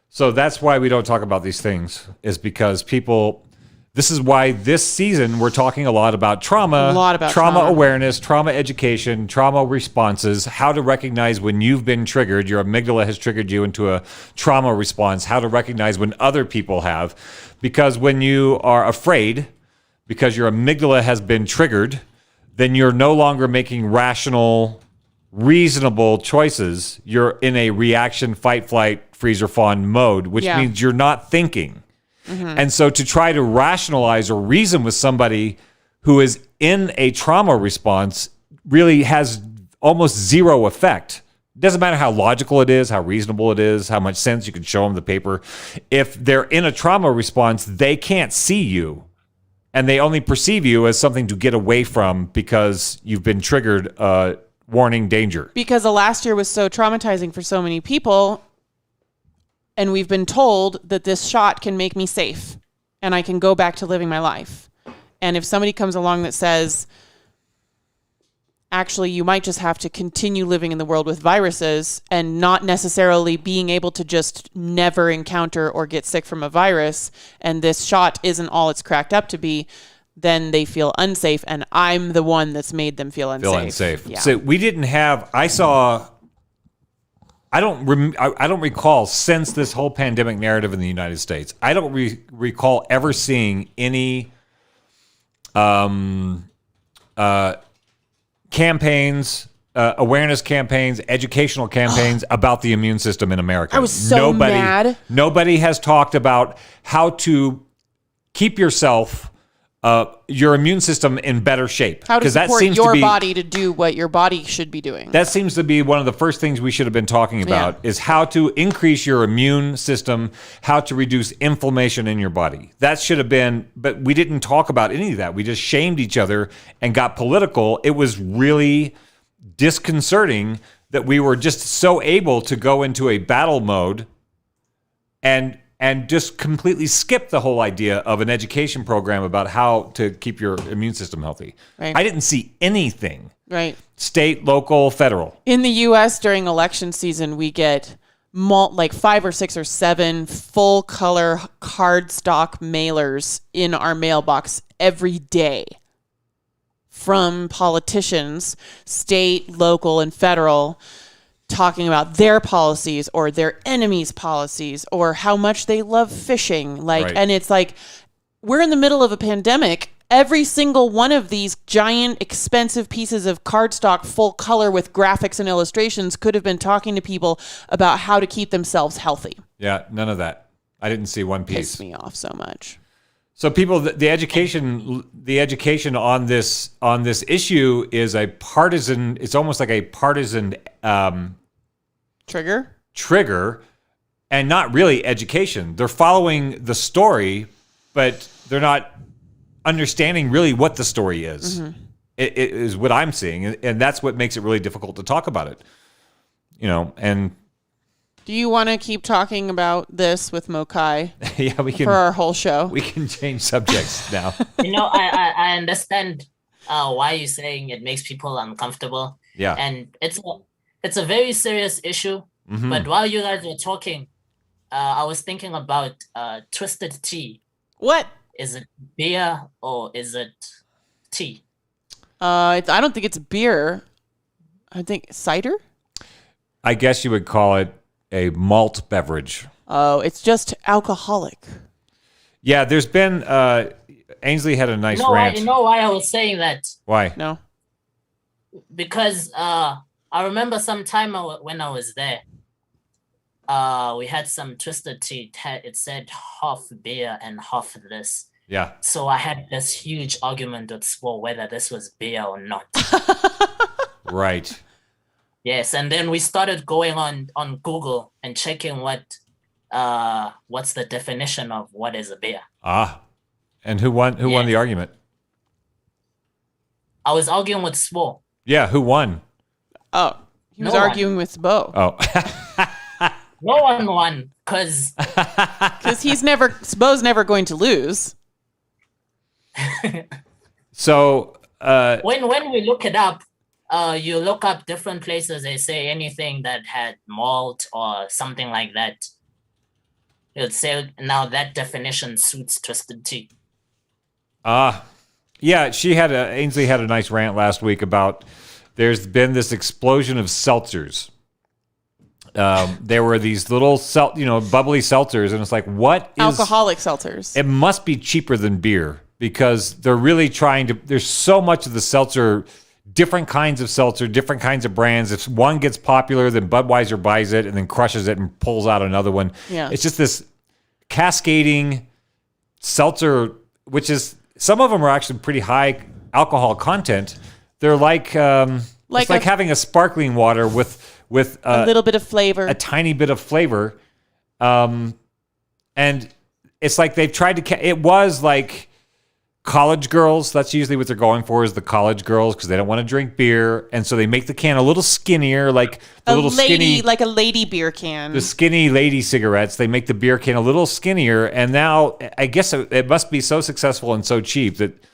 [SPEAKER 12] So that's why we don't talk about these things, is because this is why this season we're talking a lot about trauma. Trauma awareness, trauma education, trauma responses, how to recognize when you've been triggered, your amygdala has triggered you into a trauma response, how to recognize when other people have. Because when you are afraid, because your amygdala has been triggered, then you're no longer making rational, reasonable choices. You're in a reaction, fight, flight, freeze, or fawn mode, which means you're not thinking. Mm-hmm. And so to try to rationalize or reason with somebody who is in a trauma response really has almost zero effect. It doesn't matter how logical it is, how reasonable it is, how much sense you can show them the paper. If they're in a trauma response, they can't see you. And they only perceive you as something to get away from because you've been triggered, warning, danger.
[SPEAKER 11] Because the last year was so traumatizing for so many people. And we've been told that this shot can make me safe and I can go back to living my life. And if somebody comes along that says, actually, you might just have to continue living in the world with viruses and not necessarily being able to just never encounter or get sick from a virus, and this shot isn't all it's cracked up to be, then they feel unsafe. And I'm the one that's made them feel unsafe.
[SPEAKER 12] Yeah. So we didn't have, I don't recall, since this whole pandemic narrative in the United States, I don't recall ever seeing any campaigns, awareness campaigns, educational campaigns about the immune system in America.
[SPEAKER 11] I was so mad.
[SPEAKER 12] Nobody has talked about how to keep yourself, your immune system in better shape.
[SPEAKER 11] How to support your body to do what your body should be doing.
[SPEAKER 12] That seems to be one of the first things we should have been talking about, is how to increase your immune system, how to reduce inflammation in your body. That should have been, but we didn't talk about any of that. We just shamed each other and got political. It was really disconcerting that we were just so able to go into a battle mode and just completely skip the whole idea of an education program about how to keep your immune system healthy.
[SPEAKER 11] Right.
[SPEAKER 12] I didn't see anything.
[SPEAKER 11] Right.
[SPEAKER 12] State, local, federal.
[SPEAKER 11] In the U.S. during election season, we get 5 or 6 or 7 full color cardstock mailers in our mailbox every day from politicians, state, local, and federal, talking about their policies or their enemies' policies or how much they love fishing. And it's like, we're in the middle of a pandemic. Every single one of these giant, expensive pieces of cardstock, full color with graphics and illustrations could have been talking to people about how to keep themselves healthy.
[SPEAKER 12] Yeah, none of that. I didn't see one piece.
[SPEAKER 11] Pissed me off so much.
[SPEAKER 12] So people, the education on this issue is a partisan. It's almost like a partisan trigger, and not really education. They're following the story, but they're not understanding really what the story is. Mm-hmm. It is what I'm seeing, and that's what makes it really difficult to talk about it. And.
[SPEAKER 11] Do you want to keep talking about this with Mokai?
[SPEAKER 12] Yeah, we can.
[SPEAKER 11] For our whole show.
[SPEAKER 12] We can change subjects now.
[SPEAKER 6] I understand why you're saying it makes people uncomfortable.
[SPEAKER 12] Yeah.
[SPEAKER 6] And it's a very serious issue. Mm-hmm. But while you guys were talking, I was thinking about twisted tea.
[SPEAKER 11] What?
[SPEAKER 6] Is it beer or is it tea?
[SPEAKER 11] I don't think it's beer. I think cider?
[SPEAKER 12] I guess you would call it a malt beverage.
[SPEAKER 11] Oh, it's just alcoholic.
[SPEAKER 12] Yeah, there's been Ainsley had a nice rant.
[SPEAKER 6] You know why I was saying that?
[SPEAKER 12] Why?
[SPEAKER 11] No.
[SPEAKER 6] Because I remember some time when I was there, we had some twisted tea. It said half beer and half this.
[SPEAKER 12] Yeah.
[SPEAKER 6] So I had this huge argument with Swole whether this was beer or not.
[SPEAKER 12] Right.
[SPEAKER 6] Yes, and then we started going on Google and checking what's the definition of what is a beer.
[SPEAKER 12] And who won the argument?
[SPEAKER 6] I was arguing with Svo.
[SPEAKER 12] Yeah, who won?
[SPEAKER 11] Oh, he was arguing with Sbo.
[SPEAKER 12] Oh.
[SPEAKER 6] No one won because
[SPEAKER 11] Sbo's never going to lose.
[SPEAKER 12] So
[SPEAKER 6] when we look it up, you look up different places. They say anything that had malt or something like that. It would say now that definition suits Twisted Tea.
[SPEAKER 12] Yeah, Ainsley had a nice rant last week about there's been this explosion of seltzers. There were these little bubbly seltzers, and it's like, what is
[SPEAKER 11] alcoholic seltzers?
[SPEAKER 12] It must be cheaper than beer because they're really trying to. There's so much of the seltzer. Different kinds of seltzer, different kinds of brands. If one gets popular, then Budweiser buys it and then crushes it and pulls out another one.
[SPEAKER 11] Yeah.
[SPEAKER 12] It's just this cascading seltzer, which is, some of them are actually pretty high alcohol content. They're like it's like having a sparkling water with
[SPEAKER 11] a little bit of flavor,
[SPEAKER 12] a tiny bit of flavor. And it's like they've tried to, it was like college girls, that's usually what they're going for, is the college girls, because they don't want to drink beer, and so they make the can a little skinnier, like the skinny,
[SPEAKER 11] like a lady beer can.
[SPEAKER 12] The skinny lady cigarettes. They make the beer can a little skinnier, and now I guess it must be so successful and so cheap that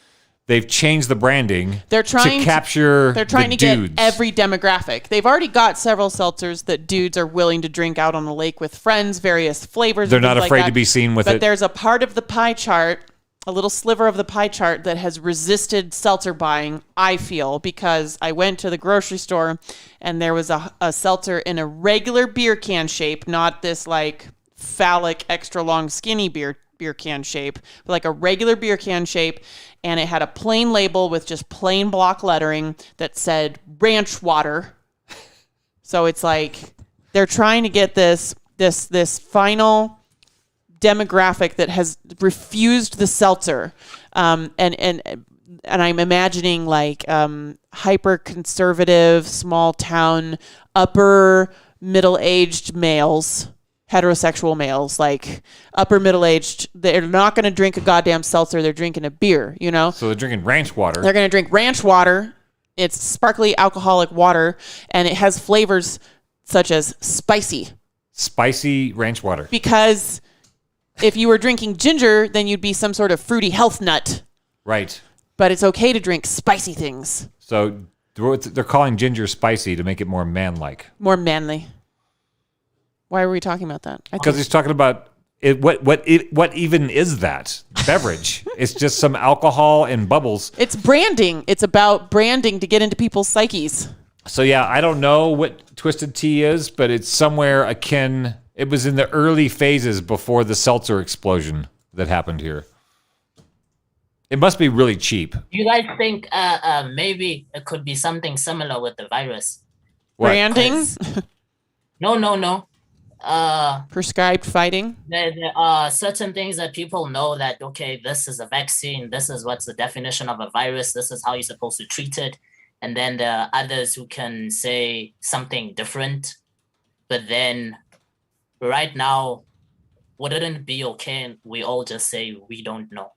[SPEAKER 12] they've changed the branding.
[SPEAKER 11] They're trying
[SPEAKER 12] to capture.
[SPEAKER 11] They're trying
[SPEAKER 12] the
[SPEAKER 11] to
[SPEAKER 12] dudes.
[SPEAKER 11] get every demographic. They've already got several seltzers that dudes are willing to drink out on the lake with friends, various flavors.
[SPEAKER 12] They're not afraid to be seen with it.
[SPEAKER 11] But there's a part of the pie chart, a little sliver of the pie chart, that has resisted seltzer buying, I feel, because I went to the grocery store and there was a seltzer in a regular beer can shape, not this like phallic, extra long, skinny beer can shape, but like a regular beer can shape, and it had a plain label with just plain block lettering that said ranch water. So it's like they're trying to get this final demographic that has refused the seltzer, and I'm imagining like hyper conservative, small town, upper middle-aged males, heterosexual males, like upper middle-aged. They're not going to drink a goddamn seltzer. They're drinking a beer, you know?
[SPEAKER 12] So they're drinking ranch water.
[SPEAKER 11] They're going to drink ranch water. It's sparkly alcoholic water, and it has flavors such as spicy
[SPEAKER 12] ranch water.
[SPEAKER 11] Because if you were drinking ginger, then you'd be some sort of fruity health nut.
[SPEAKER 12] Right.
[SPEAKER 11] But it's okay to drink spicy things.
[SPEAKER 12] So they're calling ginger spicy to make it more man-like.
[SPEAKER 11] More manly. Why are we talking about that?
[SPEAKER 12] Because he's talking about it. What even is that beverage? It's just some alcohol and bubbles.
[SPEAKER 11] It's branding. It's about branding to get into people's psyches.
[SPEAKER 12] So yeah, I don't know what Twisted Tea is, but it's somewhere akin. It was in the early phases before the seltzer explosion that happened here. It must be really cheap.
[SPEAKER 6] Do you guys think maybe it could be something similar with the virus?
[SPEAKER 12] What?
[SPEAKER 11] Branding?
[SPEAKER 6] No.
[SPEAKER 11] Prescribed fighting?
[SPEAKER 6] There are certain things that people know that, okay, this is a vaccine, this is what's the definition of a virus, this is how you're supposed to treat it. And then there are others who can say something different. But then right now, wouldn't it be okay and we all just say we don't know?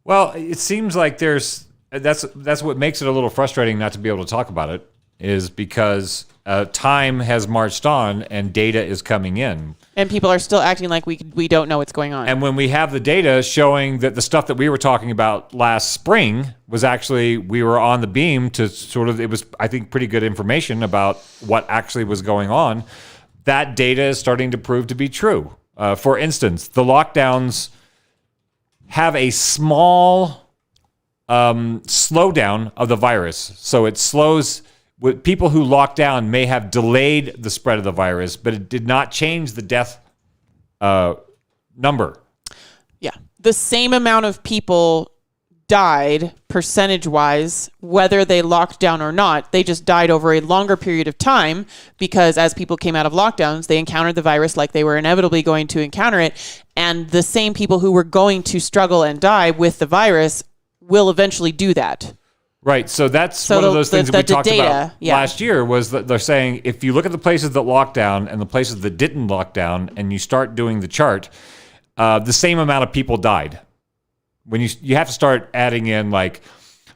[SPEAKER 12] Well, it seems like that's what makes it a little frustrating not to be able to talk about it, is because time has marched on and data is coming in.
[SPEAKER 11] And people are still acting like we don't know what's going on.
[SPEAKER 12] And when we have the data showing that the stuff that we were talking about last spring was actually, we were on the beam to sort of, it was, I think, pretty good information about what actually was going on. That data is starting to prove to be true. For instance, the lockdowns have a small slowdown of the virus. So it slows. People who lock down may have delayed the spread of the virus, but it did not change the death number.
[SPEAKER 11] Yeah. The same amount of people died percentage-wise, whether they locked down or not. They just died over a longer period of time because as people came out of lockdowns, they encountered the virus like they were inevitably going to encounter it. And the same people who were going to struggle and die with the virus will eventually do that.
[SPEAKER 12] Right. So that's one of those things that we talked about last year, was that they're saying if you look at the places that locked down and the places that didn't lock down, and you start doing the chart, the same amount of people died. When you have to start adding in like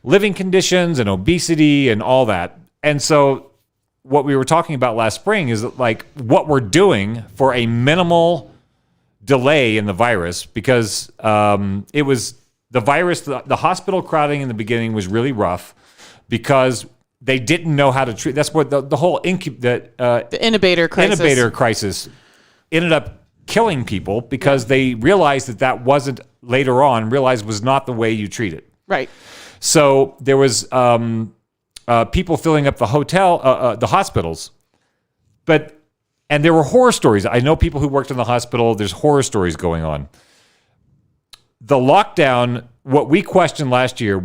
[SPEAKER 12] living conditions and obesity and all that. And so what we were talking about last spring is that, like, what we're doing for a minimal delay in the virus, because it was the virus, the hospital crowding in the beginning was really rough because they didn't know how to treat. That's what the whole the innovator crisis ended up killing people, because they realized that wasn't, later on realized was not the way you treat it.
[SPEAKER 11] Right.
[SPEAKER 12] So there was people filling up the hospitals, and there were horror stories. I know people who worked in the hospital. There's horror stories going on. The lockdown, what we questioned last year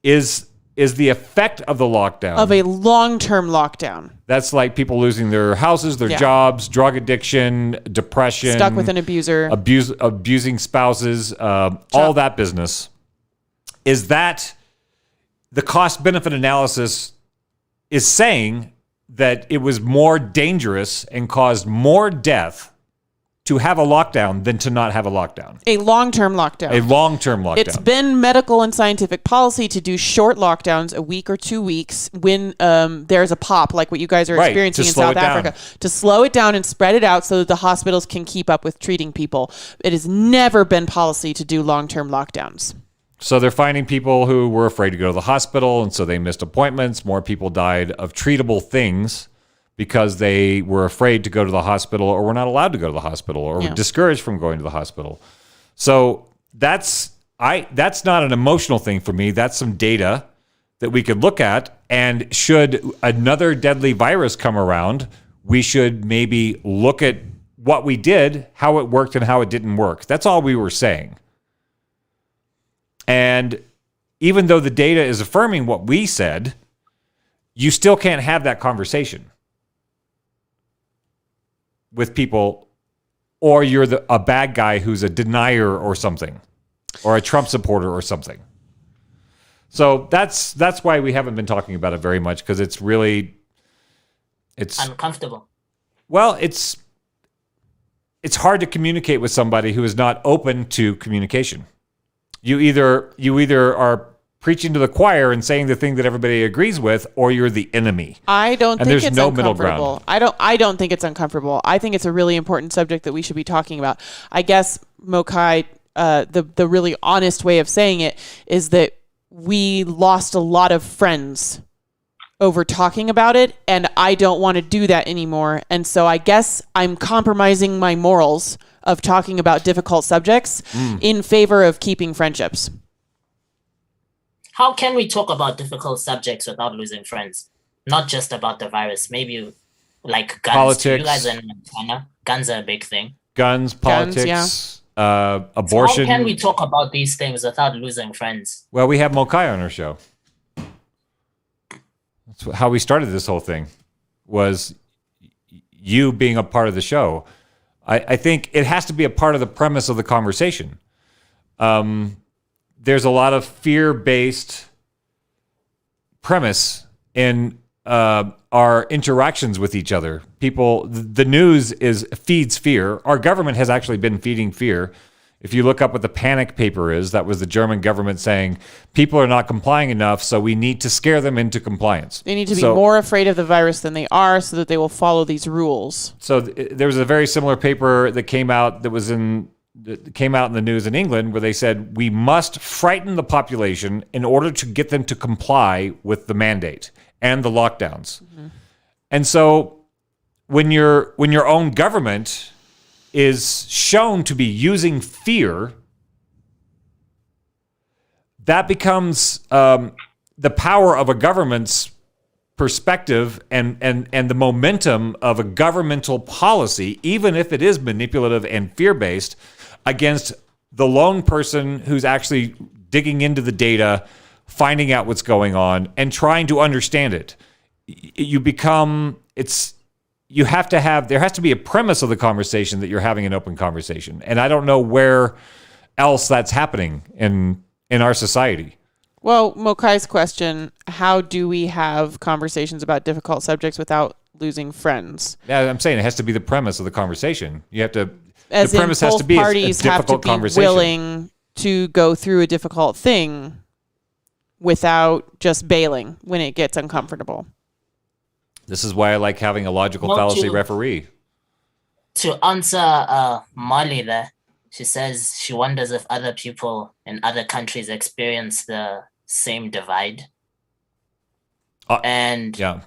[SPEAKER 12] is the effect of the lockdown.
[SPEAKER 11] Of a long-term lockdown.
[SPEAKER 12] That's like people losing their houses, their jobs, drug addiction, depression.
[SPEAKER 11] Stuck with an abuser.
[SPEAKER 12] Abusing spouses, all that business. Is that the cost-benefit analysis is saying that it was more dangerous and caused more death to have a lockdown than to not have a lockdown.
[SPEAKER 11] A long-term lockdown.
[SPEAKER 12] A long-term lockdown.
[SPEAKER 11] It's been medical and scientific policy to do short lockdowns, a week or 2 weeks, when there's a pop, like what you guys are experiencing in South Africa, to slow it down and spread it out so that the hospitals can keep up with treating people. It has never been policy to do long-term lockdowns.
[SPEAKER 12] So they're finding people who were afraid to go to the hospital, and so they missed appointments. More people died of treatable things because they were afraid to go to the hospital, or were not allowed to go to the hospital, or were discouraged from going to the hospital. So that's not an emotional thing for me. That's some data that we could look at. And should another deadly virus come around, we should maybe look at what we did, how it worked, and how it didn't work. That's all we were saying. And even though the data is affirming what we said, you still can't have that conversation with people, or you're a bad guy who's a denier or something, or a Trump supporter or something. So that's why we haven't been talking about it very much, because it's
[SPEAKER 6] uncomfortable.
[SPEAKER 12] Well, it's hard to communicate with somebody who is not open to communication. You either are preaching to the choir and saying the thing that everybody agrees with, or you're the enemy.
[SPEAKER 11] I don't think
[SPEAKER 12] there's
[SPEAKER 11] it's
[SPEAKER 12] no
[SPEAKER 11] uncomfortable.
[SPEAKER 12] middle ground.
[SPEAKER 11] I don't think it's uncomfortable. I think it's a really important subject that we should be talking about. I guess, Mokai, the really honest way of saying it is that we lost a lot of friends over talking about it, and I don't want to do that anymore. And so I guess I'm compromising my morals of talking about difficult subjects in favor of keeping friendships.
[SPEAKER 6] How can we talk about difficult subjects without losing friends? Not just about the virus. Maybe like guns.
[SPEAKER 12] Politics.
[SPEAKER 6] You guys are in Montana. Guns are a big thing.
[SPEAKER 12] Guns, politics, abortion.
[SPEAKER 6] So how can we talk about these things without losing friends?
[SPEAKER 12] Well, we have Mokai on our show. That's how we started this whole thing, was you being a part of the show. I think it has to be a part of the premise of the conversation. There's a lot of fear-based premise in our interactions with each other. People, the news feeds fear. Our government has actually been feeding fear. If you look up what the panic paper is, that was the German government saying people are not complying enough, so we need to scare them into compliance.
[SPEAKER 11] They need to be more afraid of the virus than they are, so that they will follow these rules.
[SPEAKER 12] So there was a very similar paper that came out in the news in England, where they said we must frighten the population in order to get them to comply with the mandate and the lockdowns. Mm-hmm. And so when your own government is shown to be using fear, that becomes the power of a government's perspective and the momentum of a governmental policy, even if it is manipulative and fear-based, against the lone person who's actually digging into the data, finding out what's going on, and trying to understand it. There has to be a premise of the conversation that you're having an open conversation. And I don't know where else that's happening in our society.
[SPEAKER 11] Well, Mokai's question, how do we have conversations about difficult subjects without losing friends?
[SPEAKER 12] Yeah, I'm saying it has to be the premise of the conversation. You have to,
[SPEAKER 11] As
[SPEAKER 12] the premise
[SPEAKER 11] in
[SPEAKER 12] has
[SPEAKER 11] both
[SPEAKER 12] to be a
[SPEAKER 11] parties have to
[SPEAKER 12] difficult
[SPEAKER 11] be
[SPEAKER 12] conversation.
[SPEAKER 11] willing to go through a difficult thing without just bailing when it gets uncomfortable.
[SPEAKER 12] This is why I like having a logical fallacy referee.
[SPEAKER 6] To answer Molly there, she says she wonders if other people in other countries experience the same divide. And
[SPEAKER 12] yeah,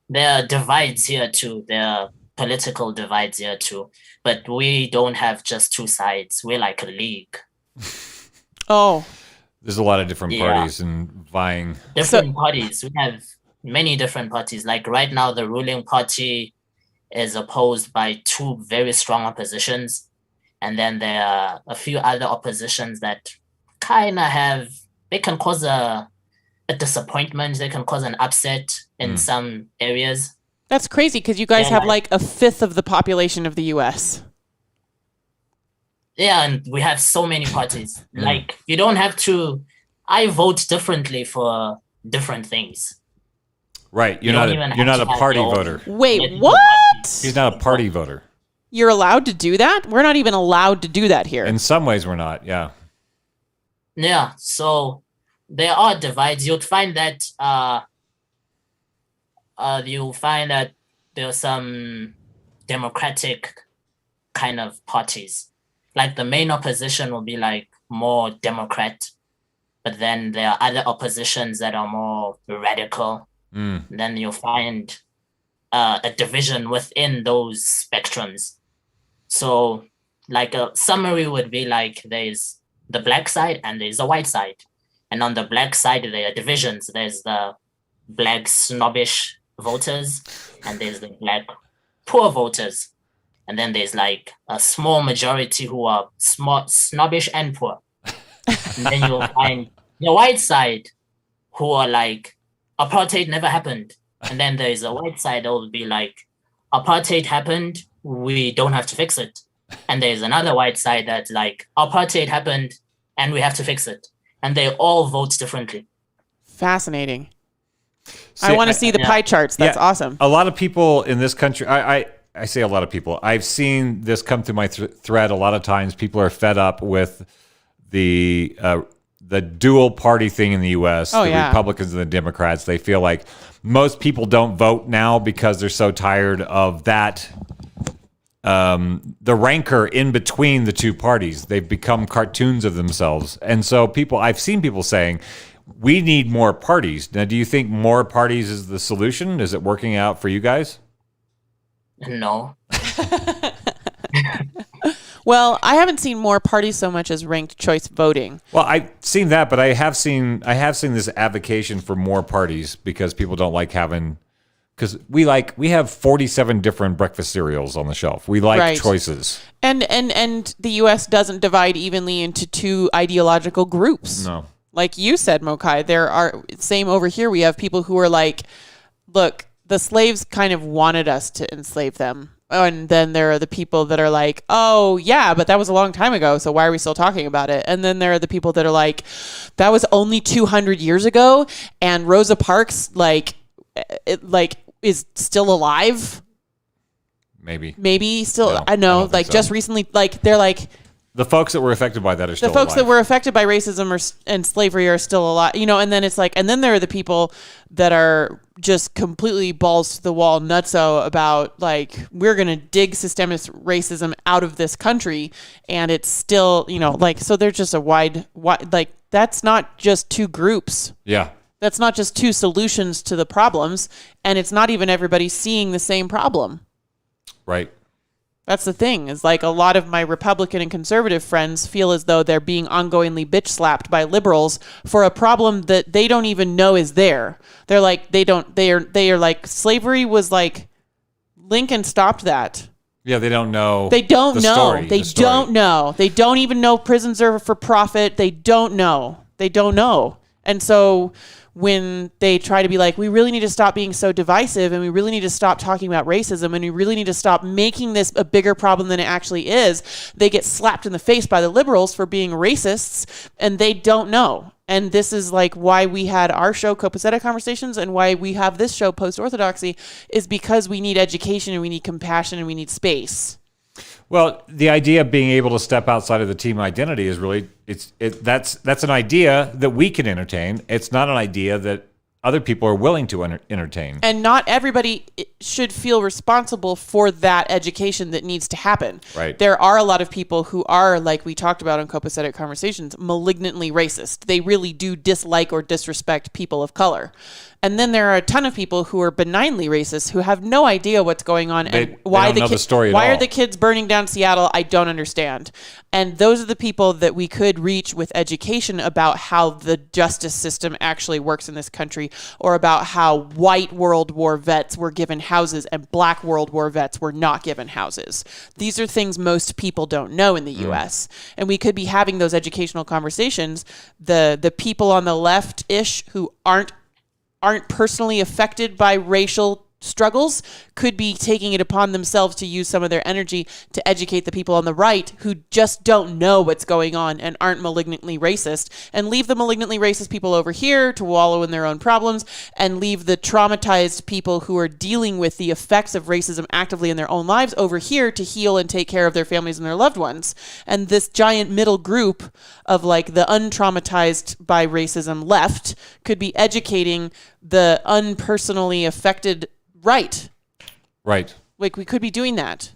[SPEAKER 6] there are divides here too. There are political divides here too. But we don't have just two sides. We're like a league.
[SPEAKER 11] Oh.
[SPEAKER 12] There's a lot of different parties and vying.
[SPEAKER 6] Different parties. We have many different parties. Like right now, the ruling party is opposed by two very strong oppositions. And then there are a few other oppositions that kind of have, they can cause a disappointment. They can cause an upset in some areas.
[SPEAKER 11] That's crazy because you guys have like a fifth of the population of the U.S.
[SPEAKER 6] Yeah, and we have so many parties. Like, you don't have to, I vote differently for different things.
[SPEAKER 12] Right. You're not a party voter.
[SPEAKER 11] Wait, what?
[SPEAKER 12] He's not a party voter.
[SPEAKER 11] You're allowed to do that? We're not even allowed to do that here.
[SPEAKER 12] In some ways, we're not. Yeah.
[SPEAKER 6] Yeah. So there are divides. You'll find that there's some democratic kind of parties. Like the main opposition will be like more Democrat, but then there are other oppositions that are more radical. Then you'll find a division within those spectrums. So like a summary would be like there's the black side and there's the white side. And on the black side, there are divisions. There's the black snobbish voters and there's the black poor voters. And then there's like a small majority who are snobbish and poor. And then you'll find the white side who are like, apartheid never happened. And then there's a white side that will be like, apartheid happened, we don't have to fix it. And there's another white side that's like, apartheid happened and we have to fix it. And they all vote differently.
[SPEAKER 11] Fascinating. I want to see the pie charts. That's awesome.
[SPEAKER 12] A lot of people in this country, I say a lot of people, I've seen this come through my thread a lot of times. People are fed up with the dual party thing in the U.S., Republicans and the Democrats. They feel like most people don't vote now because they're so tired of that, the rancor in between the two parties. They've become cartoons of themselves. And so I've seen people saying, we need more parties. Now, do you think more parties is the solution? Is it working out for you guys?
[SPEAKER 6] No.
[SPEAKER 11] Well, I haven't seen more parties so much as ranked choice voting.
[SPEAKER 12] Well, I've seen that, but I have seen this advocacy for more parties because people don't like having, because we have 47 different breakfast cereals on the shelf. We like choices. And
[SPEAKER 11] the US doesn't divide evenly into two ideological groups.
[SPEAKER 12] No.
[SPEAKER 11] Like you said, Mokai, there are, same over here, we have people who are like, look, the slaves kind of wanted us to enslave them. And then there are the people that are like, oh, yeah, but that was a long time ago, so why are we still talking about it? And then there are the people that are like, that was only 200 years ago, and Rosa Parks, is still alive?
[SPEAKER 12] Maybe
[SPEAKER 11] still,
[SPEAKER 12] no,
[SPEAKER 11] I know,
[SPEAKER 12] so.
[SPEAKER 11] Just recently, they're like...
[SPEAKER 12] The folks that were affected by that are still alive.
[SPEAKER 11] The folks that were affected by racism and slavery are still alive, and then it's like, and then there are the people that are just completely balls to the wall nutso about like, we're going to dig systemic racism out of this country. And it's still, so there's just a wide, that's not just two groups.
[SPEAKER 12] Yeah.
[SPEAKER 11] That's not just two solutions to the problems. And it's not even everybody seeing the same problem.
[SPEAKER 12] Right.
[SPEAKER 11] That's the thing, is like a lot of my Republican and conservative friends feel as though they're being ongoingly bitch slapped by liberals for a problem that they don't even know is there. They're like, they are like, slavery was like, Lincoln stopped that.
[SPEAKER 12] Yeah, they don't know.
[SPEAKER 11] They don't know.
[SPEAKER 12] Story,
[SPEAKER 11] they don't know. They don't even know prisons are for profit. They don't know. And so when they try to be like, we really need to stop being so divisive, and we really need to stop talking about racism, and we really need to stop making this a bigger problem than it actually is, they get slapped in the face by the liberals for being racists, and they don't know. And this is like why we had our show, Copacetic Conversations, and why we have this show, Post-Orthodoxy, is because we need education and we need compassion and we need space.
[SPEAKER 12] Well, the idea of being able to step outside of the team identity is really, that's an idea that we can entertain. It's not an idea that other people are willing to entertain.
[SPEAKER 11] And not everybody should feel responsible for that education that needs to happen.
[SPEAKER 12] Right.
[SPEAKER 11] There are a lot of people who are, like we talked about on Copacetic Conversations, malignantly racist. They really do dislike or disrespect people of color. And then there are a ton of people who are benignly racist who have no idea what's going on and why are the kids burning down Seattle? I don't understand. And those are the people that we could reach with education about how the justice system actually works in this country, or about how white World War vets were given houses and black World War vets were not given houses. These are things most people don't know in the US. And we could be having those educational conversations. The people on the left-ish who aren't personally affected by racial struggles could be taking it upon themselves to use some of their energy to educate the people on the right who just don't know what's going on and aren't malignantly racist, and leave the malignantly racist people over here to wallow in their own problems, and leave the traumatized people who are dealing with the effects of racism actively in their own lives over here to heal and take care of their families and their loved ones. And this giant middle group of like the untraumatized by racism left could be educating the unpersonally affected right. Like we could be doing that.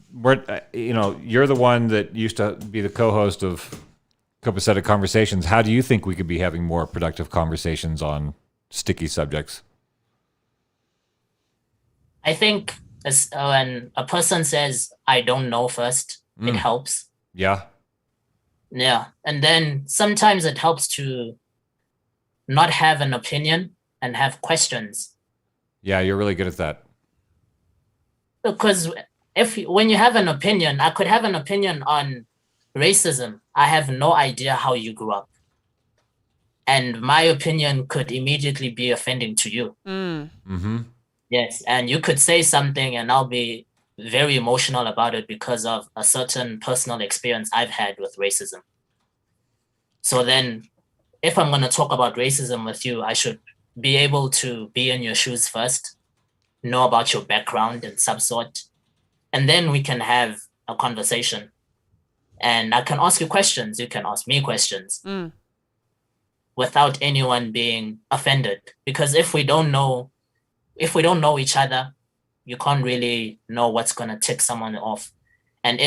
[SPEAKER 12] You're the one that used to be the co-host of Copacetic Conversations. How do you think we could be having more productive conversations on sticky subjects?
[SPEAKER 6] I think when a person says, I don't know first, it helps.
[SPEAKER 12] Yeah.
[SPEAKER 6] Yeah. And then sometimes it helps to not have an opinion and have questions.
[SPEAKER 12] Yeah, you're really good at that.
[SPEAKER 6] Because when you have an opinion, I could have an opinion on racism. I have no idea how you grew up. And my opinion could immediately be offending to you.
[SPEAKER 12] Mm-hmm.
[SPEAKER 6] Yes, and you could say something and I'll be very emotional about it because of a certain personal experience I've had with racism. So then if I'm going to talk about racism with you, I should be able to be in your shoes first, know about your background and some sort, and then we can have a conversation. And I can ask you questions, you can ask me questions without anyone being offended. Because if we don't know each other, you can't really know what's going to tick someone off. And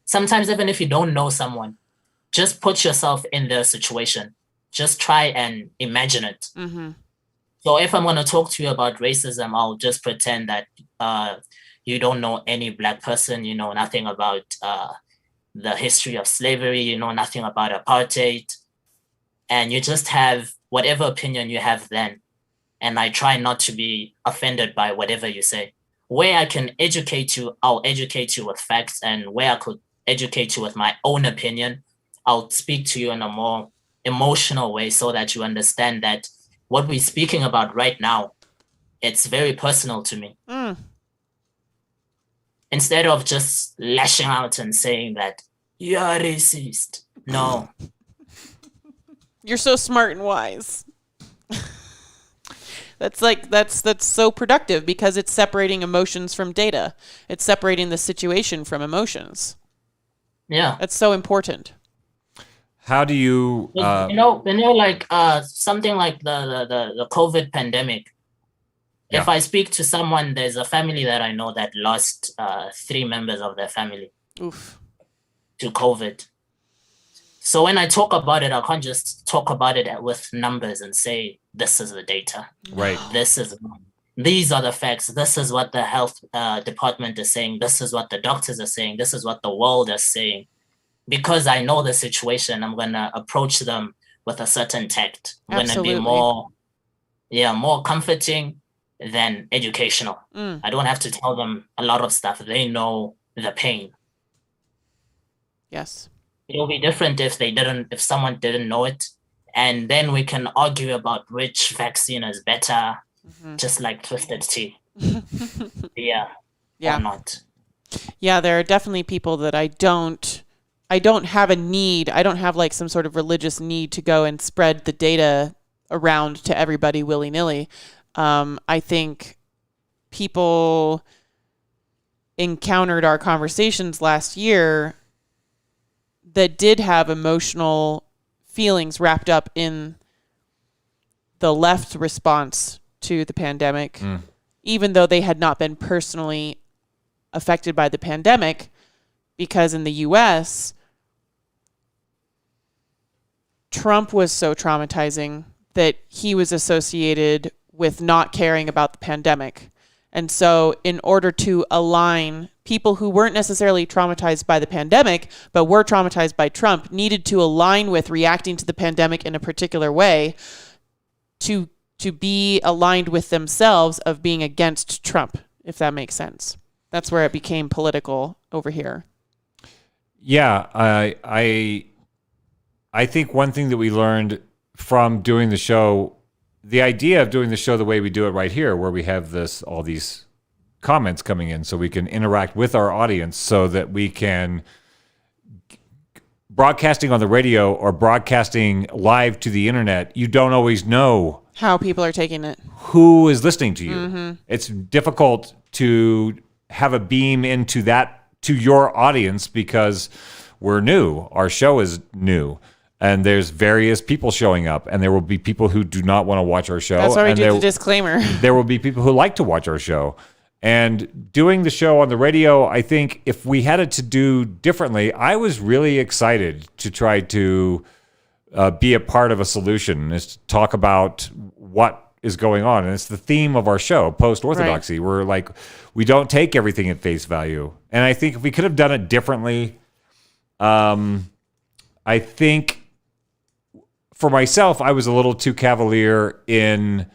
[SPEAKER 6] sometimes even if you don't know someone, just put yourself in their situation. Just try and imagine it.
[SPEAKER 11] Mm-hmm.
[SPEAKER 6] So if I'm going to talk to you about racism, I'll just pretend that you don't know any black person, you know nothing about the history of slavery, you know nothing about apartheid, and you just have whatever opinion you have then. And I try not to be offended by whatever you say. Where I can educate you, I'll educate you with facts, and where I could educate you with my own opinion, I'll speak to you in a more emotional way so that you understand that what we're speaking about right now, it's very personal to me. Instead of just lashing out and saying that you're racist. No.
[SPEAKER 11] You're so smart and wise. That's so productive because it's separating emotions from data. It's separating the situation from emotions.
[SPEAKER 6] Yeah.
[SPEAKER 11] That's so important.
[SPEAKER 12] How do you
[SPEAKER 6] like something like the COVID pandemic. Yeah. If I speak to someone, there's a family that I know that lost 3 members of their family to COVID. So when I talk about it, I can't just talk about it with numbers and say, this is the data.
[SPEAKER 12] Right.
[SPEAKER 6] These are the facts. This is what the health department is saying. This is what the doctors are saying. This is what the world is saying. Because I know the situation, I'm going to approach them with a certain tact. I'm going to be more comforting than educational. I don't have to tell them a lot of stuff. They know the pain.
[SPEAKER 11] Yes.
[SPEAKER 6] It'll be different if someone didn't know it. And then we can argue about which vaccine is better, just like Twisted Tea. Yeah. Or not.
[SPEAKER 11] Yeah, there are definitely people that I don't don't have a need. I don't have like some sort of religious need to go and spread the data around to everybody willy-nilly. I think people encountered our conversations last year that did have emotional feelings wrapped up in the left response to the pandemic, even though they had not been personally affected by the pandemic, because in the US, Trump was so traumatizing that he was associated with not caring about the pandemic. And so in order to align, people who weren't necessarily traumatized by the pandemic, but were traumatized by Trump, needed to align with reacting to the pandemic in a particular way to be aligned with themselves of being against Trump, if that makes sense. That's where it became political over here.
[SPEAKER 12] Yeah, I think one thing that we learned from doing the show, the idea of doing the show the way we do it right here, where we have all these comments coming in so we can interact with our audience, so that we can, broadcasting on the radio or broadcasting live to the internet, you don't always know
[SPEAKER 11] how people are taking it,
[SPEAKER 12] who is listening to you. It's difficult to have a beam into that, to your audience, because we're new. Our show is new. And there's various people showing up, and there will be people who do not want to watch our show.
[SPEAKER 11] That's why we do the disclaimer.
[SPEAKER 12] There will be people who like to watch our show. And doing the show on the radio, I think if we had it to do differently, I was really excited to try to be a part of a solution, is to talk about what is going on. And it's the theme of our show, Post-Orthodoxy. Right. We're like, we don't take everything at face value. And I think if we could have done it differently, I think for myself, I was a little too cavalier in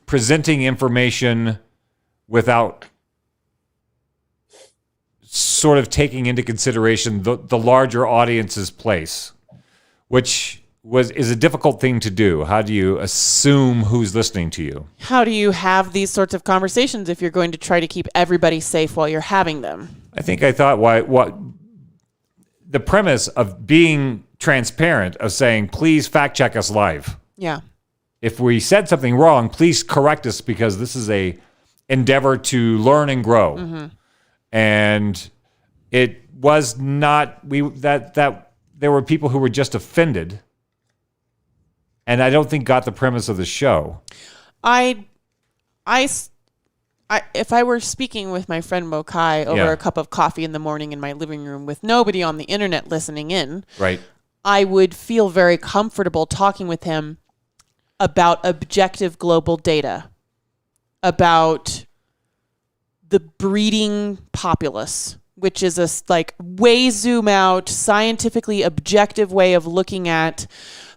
[SPEAKER 12] presenting information without sort of taking into consideration the larger audience's place, which is a difficult thing to do. How do you assume who's listening to you? How
[SPEAKER 11] do you have these sorts of conversations if you're going to try to keep everybody safe while you're having them?
[SPEAKER 12] I thought what the premise of being transparent, of saying, please fact check us live.
[SPEAKER 11] Yeah.
[SPEAKER 12] If we said something wrong, please correct us, because this is a endeavor to learn and grow. Mm-hmm. And it was not, that there were people who were just offended, and I don't think got the premise of the show.
[SPEAKER 11] If I were speaking with my friend Mokai over a cup of coffee in the morning in my living room with nobody on the internet listening in,
[SPEAKER 12] right,
[SPEAKER 11] I would feel very comfortable talking with him about objective global data, about the breeding populace, which is a way zoom out, scientifically objective way of looking at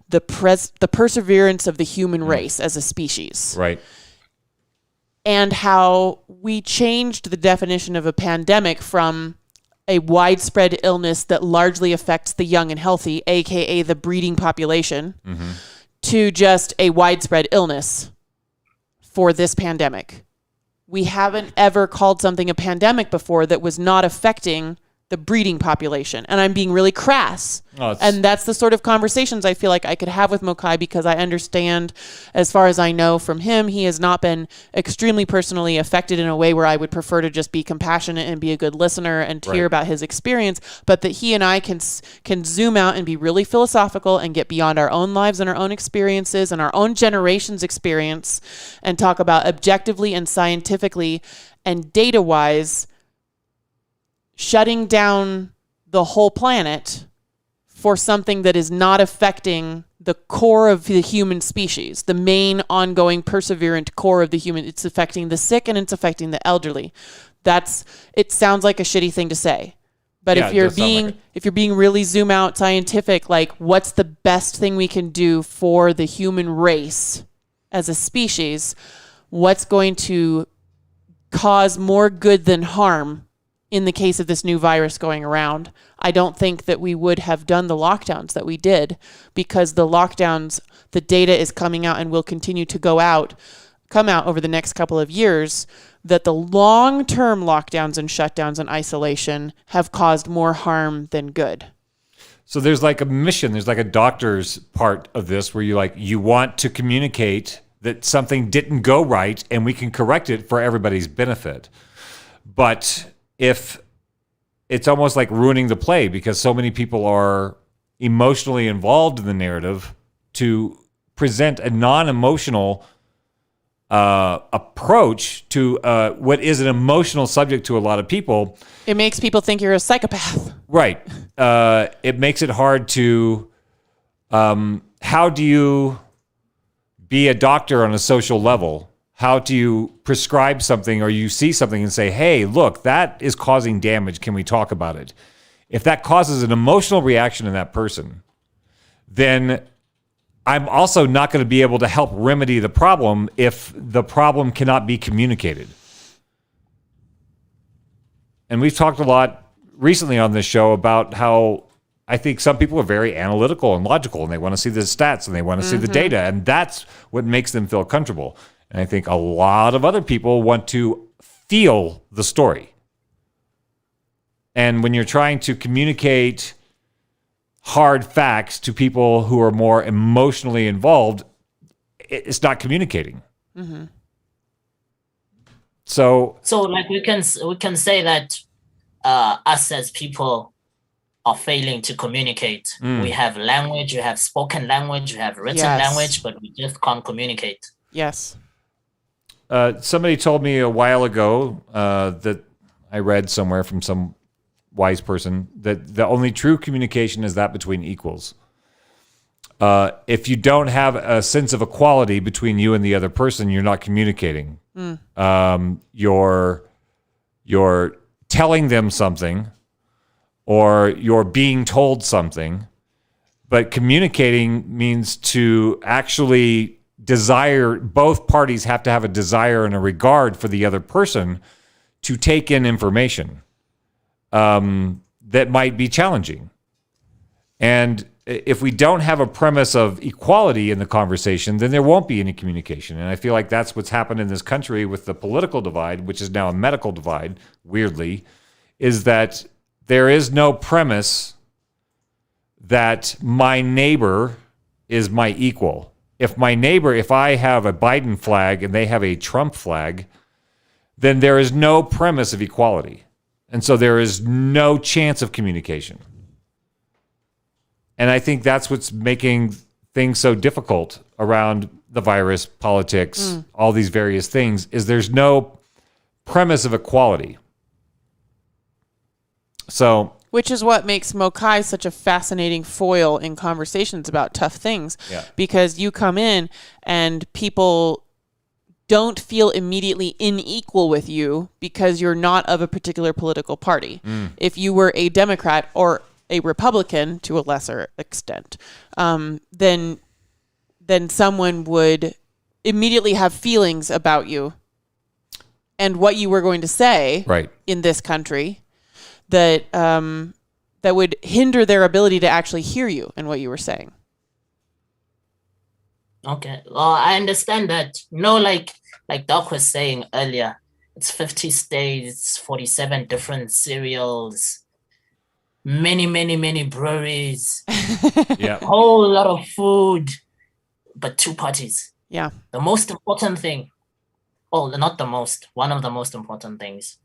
[SPEAKER 11] the perseverance of the human race as a species.
[SPEAKER 12] Right.
[SPEAKER 11] And how we changed the definition of a pandemic from a widespread illness that largely affects the young and healthy, aka the breeding population, to just a widespread illness for this pandemic. We haven't ever called something a pandemic before that was not affecting the breeding population. And I'm being really crass. And that's the sort of conversations I feel like I could have with Mokai, because I understand, as far as I know from him, he has not been extremely personally affected in a way where I would prefer to just be compassionate and be a good listener and hear about his experience, but that he and I can zoom out and be really philosophical and get beyond our own lives and our own experiences and our own generation's experience, and talk about objectively and scientifically and data-wise shutting down the whole planet for something that is not affecting the core of the human species, the main ongoing perseverant core of the human. It's affecting the sick and it's affecting the elderly. It sounds like a shitty thing to say, but if you're being really zoom out scientific, like, what's the best thing we can do for the human race as a species? What's going to cause more good than harm in the case of this new virus going around? I don't think that we would have done the lockdowns that we did, because the lockdowns, the data is coming out and will continue to come come out over the next couple of years that the long-term lockdowns and shutdowns and isolation have caused more harm than good.
[SPEAKER 12] So there's like a mission, there's like a doctor's part of this where you want to communicate that something didn't go right and we can correct it for everybody's benefit. But if it's almost like ruining the play because so many people are emotionally involved in the narrative, to present a non-emotional approach to what is an emotional subject to a lot of people.
[SPEAKER 11] It makes people think you're a psychopath.
[SPEAKER 12] Right. It makes it hard to, how do you be a doctor on a social level? How do you prescribe something or you see something and say, hey, look, that is causing damage. Can we talk about it? If that causes an emotional reaction in that person, then I'm also not going to be able to help remedy the problem if the problem cannot be communicated. And we've talked a lot recently on this show about how I think some people are very analytical and logical, and they want to see the stats and they want to see the data, and that's what makes them feel comfortable. And I think a lot of other people want to feel the story. And when you're trying to communicate hard facts to people who are more emotionally involved, it's not communicating.
[SPEAKER 11] Mm-hmm.
[SPEAKER 6] So like we can say that us as people are failing to communicate. We have language, we have spoken language, we have written language, but we just can't communicate.
[SPEAKER 11] Yes.
[SPEAKER 12] Somebody told me a while ago that I read somewhere from some wise person that the only true communication is that between equals. If you don't have a sense of equality between you and the other person, you're not communicating. You're telling them something or you're being told something, but communicating means to actually desire, both parties have to have a desire and a regard for the other person to take in information that might be challenging. And if we don't have a premise of equality in the conversation, then there won't be any communication. And I feel like that's what's happened in this country with the political divide, which is now a medical divide, weirdly, is that there is no premise that my neighbor is my equal. If I have a Biden flag and they have a Trump flag, then there is no premise of equality. And so there is no chance of communication. And I think that's what's making things so difficult around the virus, politics, all these various things, is there's no premise of equality. So,
[SPEAKER 11] which is what makes Mokai such a fascinating foil in conversations about tough things.
[SPEAKER 12] Yeah.
[SPEAKER 11] Because you come in and people don't feel immediately unequal with you because you're not of a particular political party. If you were a Democrat or a Republican to a lesser extent, then someone would immediately have feelings about you and what you were going to say in this country that that would hinder their ability to actually hear you and what you were saying.
[SPEAKER 6] Okay. Well, I understand that. Like Doc was saying earlier, it's 50 states, 47 different cereals, many breweries, whole lot of food, but two parties.
[SPEAKER 11] Yeah.
[SPEAKER 6] The most important thing, not the most, one of the most important things.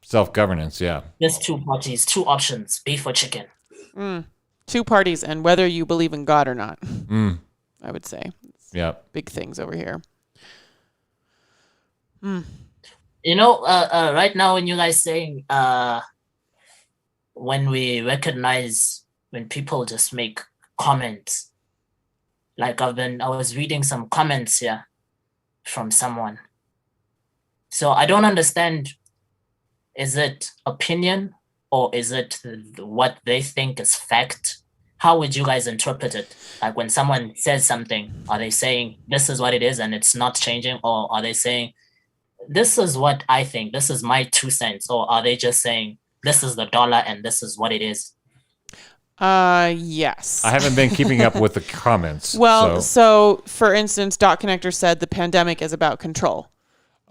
[SPEAKER 12] Self-governance, yeah.
[SPEAKER 6] Just two parties, two options, beef or chicken.
[SPEAKER 11] Two parties, and whether you believe in God or not, I would say.
[SPEAKER 12] Yeah.
[SPEAKER 11] Big things over here.
[SPEAKER 6] You know, right now when you guys saying, when we recognize when people just make comments, like I was reading some comments here from someone. So I don't understand, is it opinion or is it what they think is fact? How would you guys interpret it? Like when someone says something, are they saying this is what it is and it's not changing? Or are they saying, this is what I think, this is my 2 cents? Or are they just saying, this is the dollar and this is what it is?
[SPEAKER 11] Yes.
[SPEAKER 12] I haven't been keeping up with the comments.
[SPEAKER 11] Well, so for instance, Dot Connector said the pandemic is about control.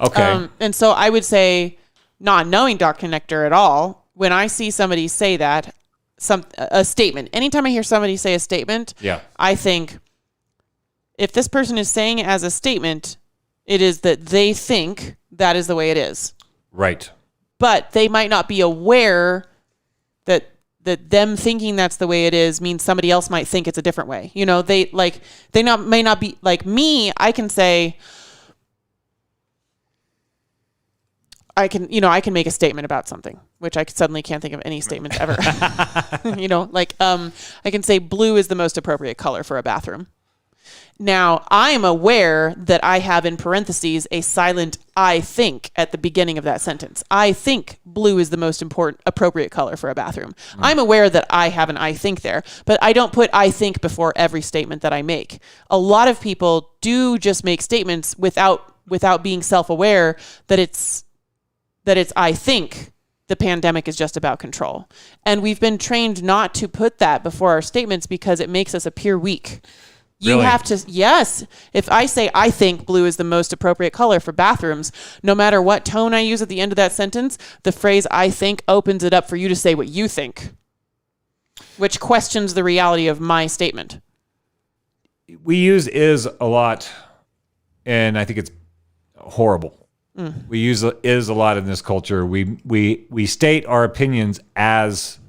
[SPEAKER 12] Okay.
[SPEAKER 11] And so I would say, not knowing Dot Connector at all, when I see somebody say that, a statement, anytime I hear somebody say a statement, I think if this person is saying it as a statement, it is that they think that is the way it is.
[SPEAKER 12] Right.
[SPEAKER 11] But they might not be aware that them thinking that's the way it is means somebody else might think it's a different way. You know, may not be like me. I can say, I can make a statement about something, which I suddenly can't think of any statements ever. I can say blue is the most appropriate color for a bathroom. Now, I am aware that I have in parentheses a silent I think at the beginning of that sentence. I think blue is the most appropriate color for a bathroom. I'm aware that I have an I think there, but I don't put I think before every statement that I make. A lot of people do just make statements without being self-aware that it's I think the pandemic is just about control. And we've been trained not to put that before our statements because it makes us appear weak. You have to, yes. If I say, I think blue is the most appropriate color for bathrooms, no matter what tone I use at the end of that sentence, the phrase I think opens it up for you to say what you think, which questions the reality of my statement.
[SPEAKER 12] We use is a lot, and I think it's horrible. We use is a lot in this culture. We state our opinions as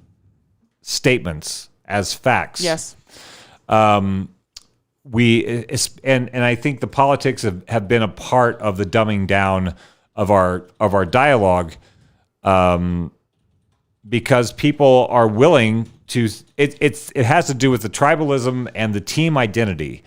[SPEAKER 12] statements, as facts.
[SPEAKER 11] Yes.
[SPEAKER 12] And I think the politics have been a part of the dumbing down of our dialogue, because people are willing to. It has to do with the tribalism and the team identity.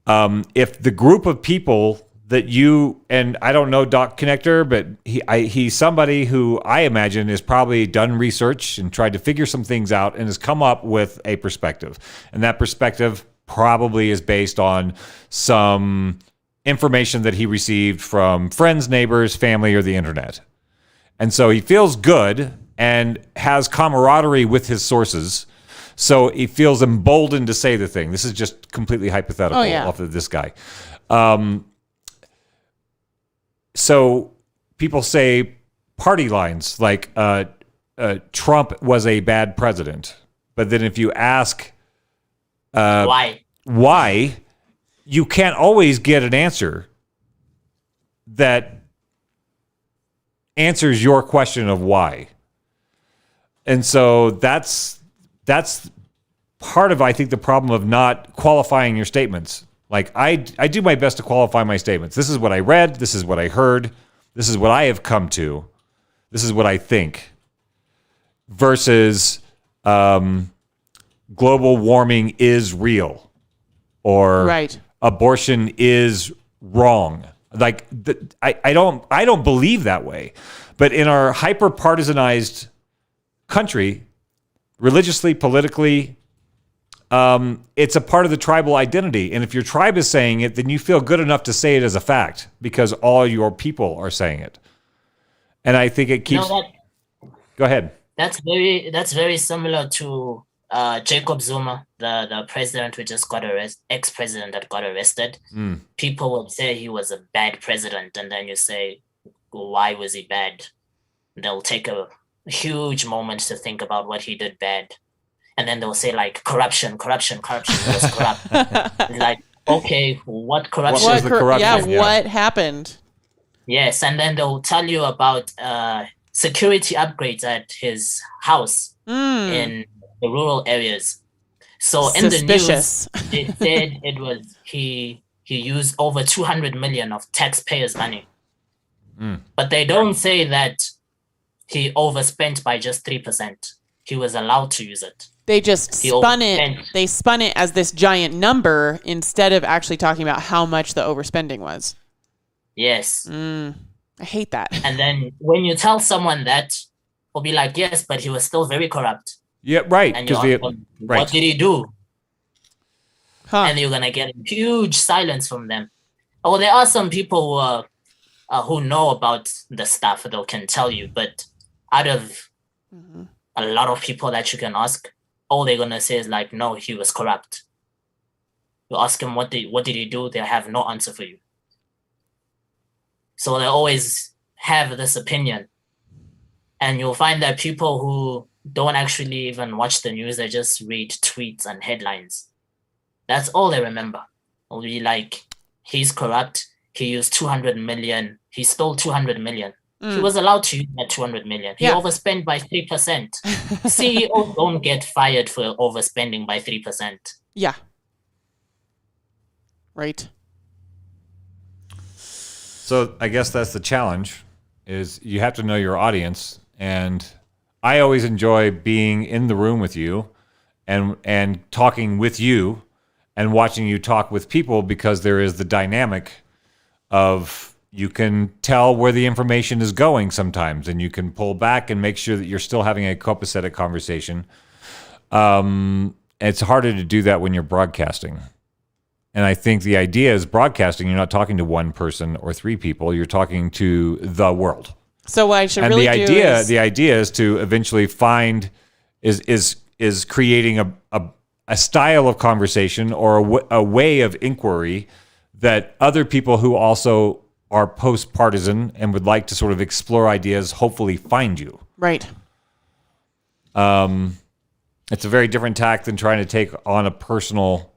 [SPEAKER 12] If the group of people that you and I don't know Doc Connector, but he's somebody who I imagine has probably done research and tried to figure some things out and has come up with a perspective, and that perspective probably is based on some information that he received from friends, neighbors, family, or the internet. And so he feels good and has camaraderie with his sources. So he feels emboldened to say the thing. This is just completely hypothetical off of this guy. So people say party lines like Trump was a bad president. But then if you ask why, you can't always get an answer that answers your question of why. And so that's part of, I think, the problem of not qualifying your statements. Like I do my best to qualify my statements. This is what I read. This is what I heard. This is what I have come to. This is what I think. Versus global warming is real, or abortion is wrong. Like I don't believe that way. But in our hyper partisanized country, religiously, politically, it's a part of the tribal identity. And if your tribe is saying it, then you feel good enough to say it as a fact because all your people are saying it. And I think it keeps. Go ahead.
[SPEAKER 6] That's very similar to Jacob Zuma, the president who just got arrested, ex-president that got arrested. People would say he was a bad president, and then you say, why was he bad? They'll take a huge moment to think about what he did bad. And then they'll say like corruption. He was corrupt. It's like, okay, what corruption?
[SPEAKER 12] What was the corruption?
[SPEAKER 11] Yeah, what happened?
[SPEAKER 6] Yes, and then they'll tell you about security upgrades at his house in the rural areas. So in the news, they said it was he used over 200 million of taxpayers' money. But they don't say that he overspent by just 3%. He was allowed to use it.
[SPEAKER 11] They just spun it. They spun it as this giant number instead of actually talking about how much the overspending was.
[SPEAKER 6] Yes.
[SPEAKER 11] I hate that.
[SPEAKER 6] And then when you tell someone that, they'll be like, yes, but he was still very corrupt.
[SPEAKER 12] Yeah, right.
[SPEAKER 6] And you're like, what did he do? And you're going to get a huge silence from them. Oh, there are some people who know about the stuff that can tell you, but out of a lot of people that you can ask, all they're gonna say is like, no, he was corrupt. You ask him what did he do, they have no answer for you. So they always have this opinion. And you'll find that people who don't actually even watch the news, they just read tweets and headlines. That's all they remember. It'll be like, he's corrupt, he used 200 million, he stole 200 million. He was allowed to use that 200 million. He overspent by 3%. CEOs don't get fired for overspending by 3%.
[SPEAKER 11] Yeah. Right.
[SPEAKER 12] So I guess that's the challenge, is you have to know your audience. And I always enjoy being in the room with you and talking with you and watching you talk with people, because there is the dynamic of, you can tell where the information is going sometimes, and you can pull back and make sure that you're still having a copacetic conversation. It's harder to do that when you're broadcasting. And I think the idea is, broadcasting, you're not talking to one person or three people, you're talking to the world.
[SPEAKER 11] So what I should
[SPEAKER 12] and
[SPEAKER 11] really
[SPEAKER 12] the idea is to eventually find is creating a style of conversation or a way of inquiry that other people who also are post-partisan and would like to sort of explore ideas hopefully find you.
[SPEAKER 11] Right.
[SPEAKER 12] It's a very different tack than trying to take on a personal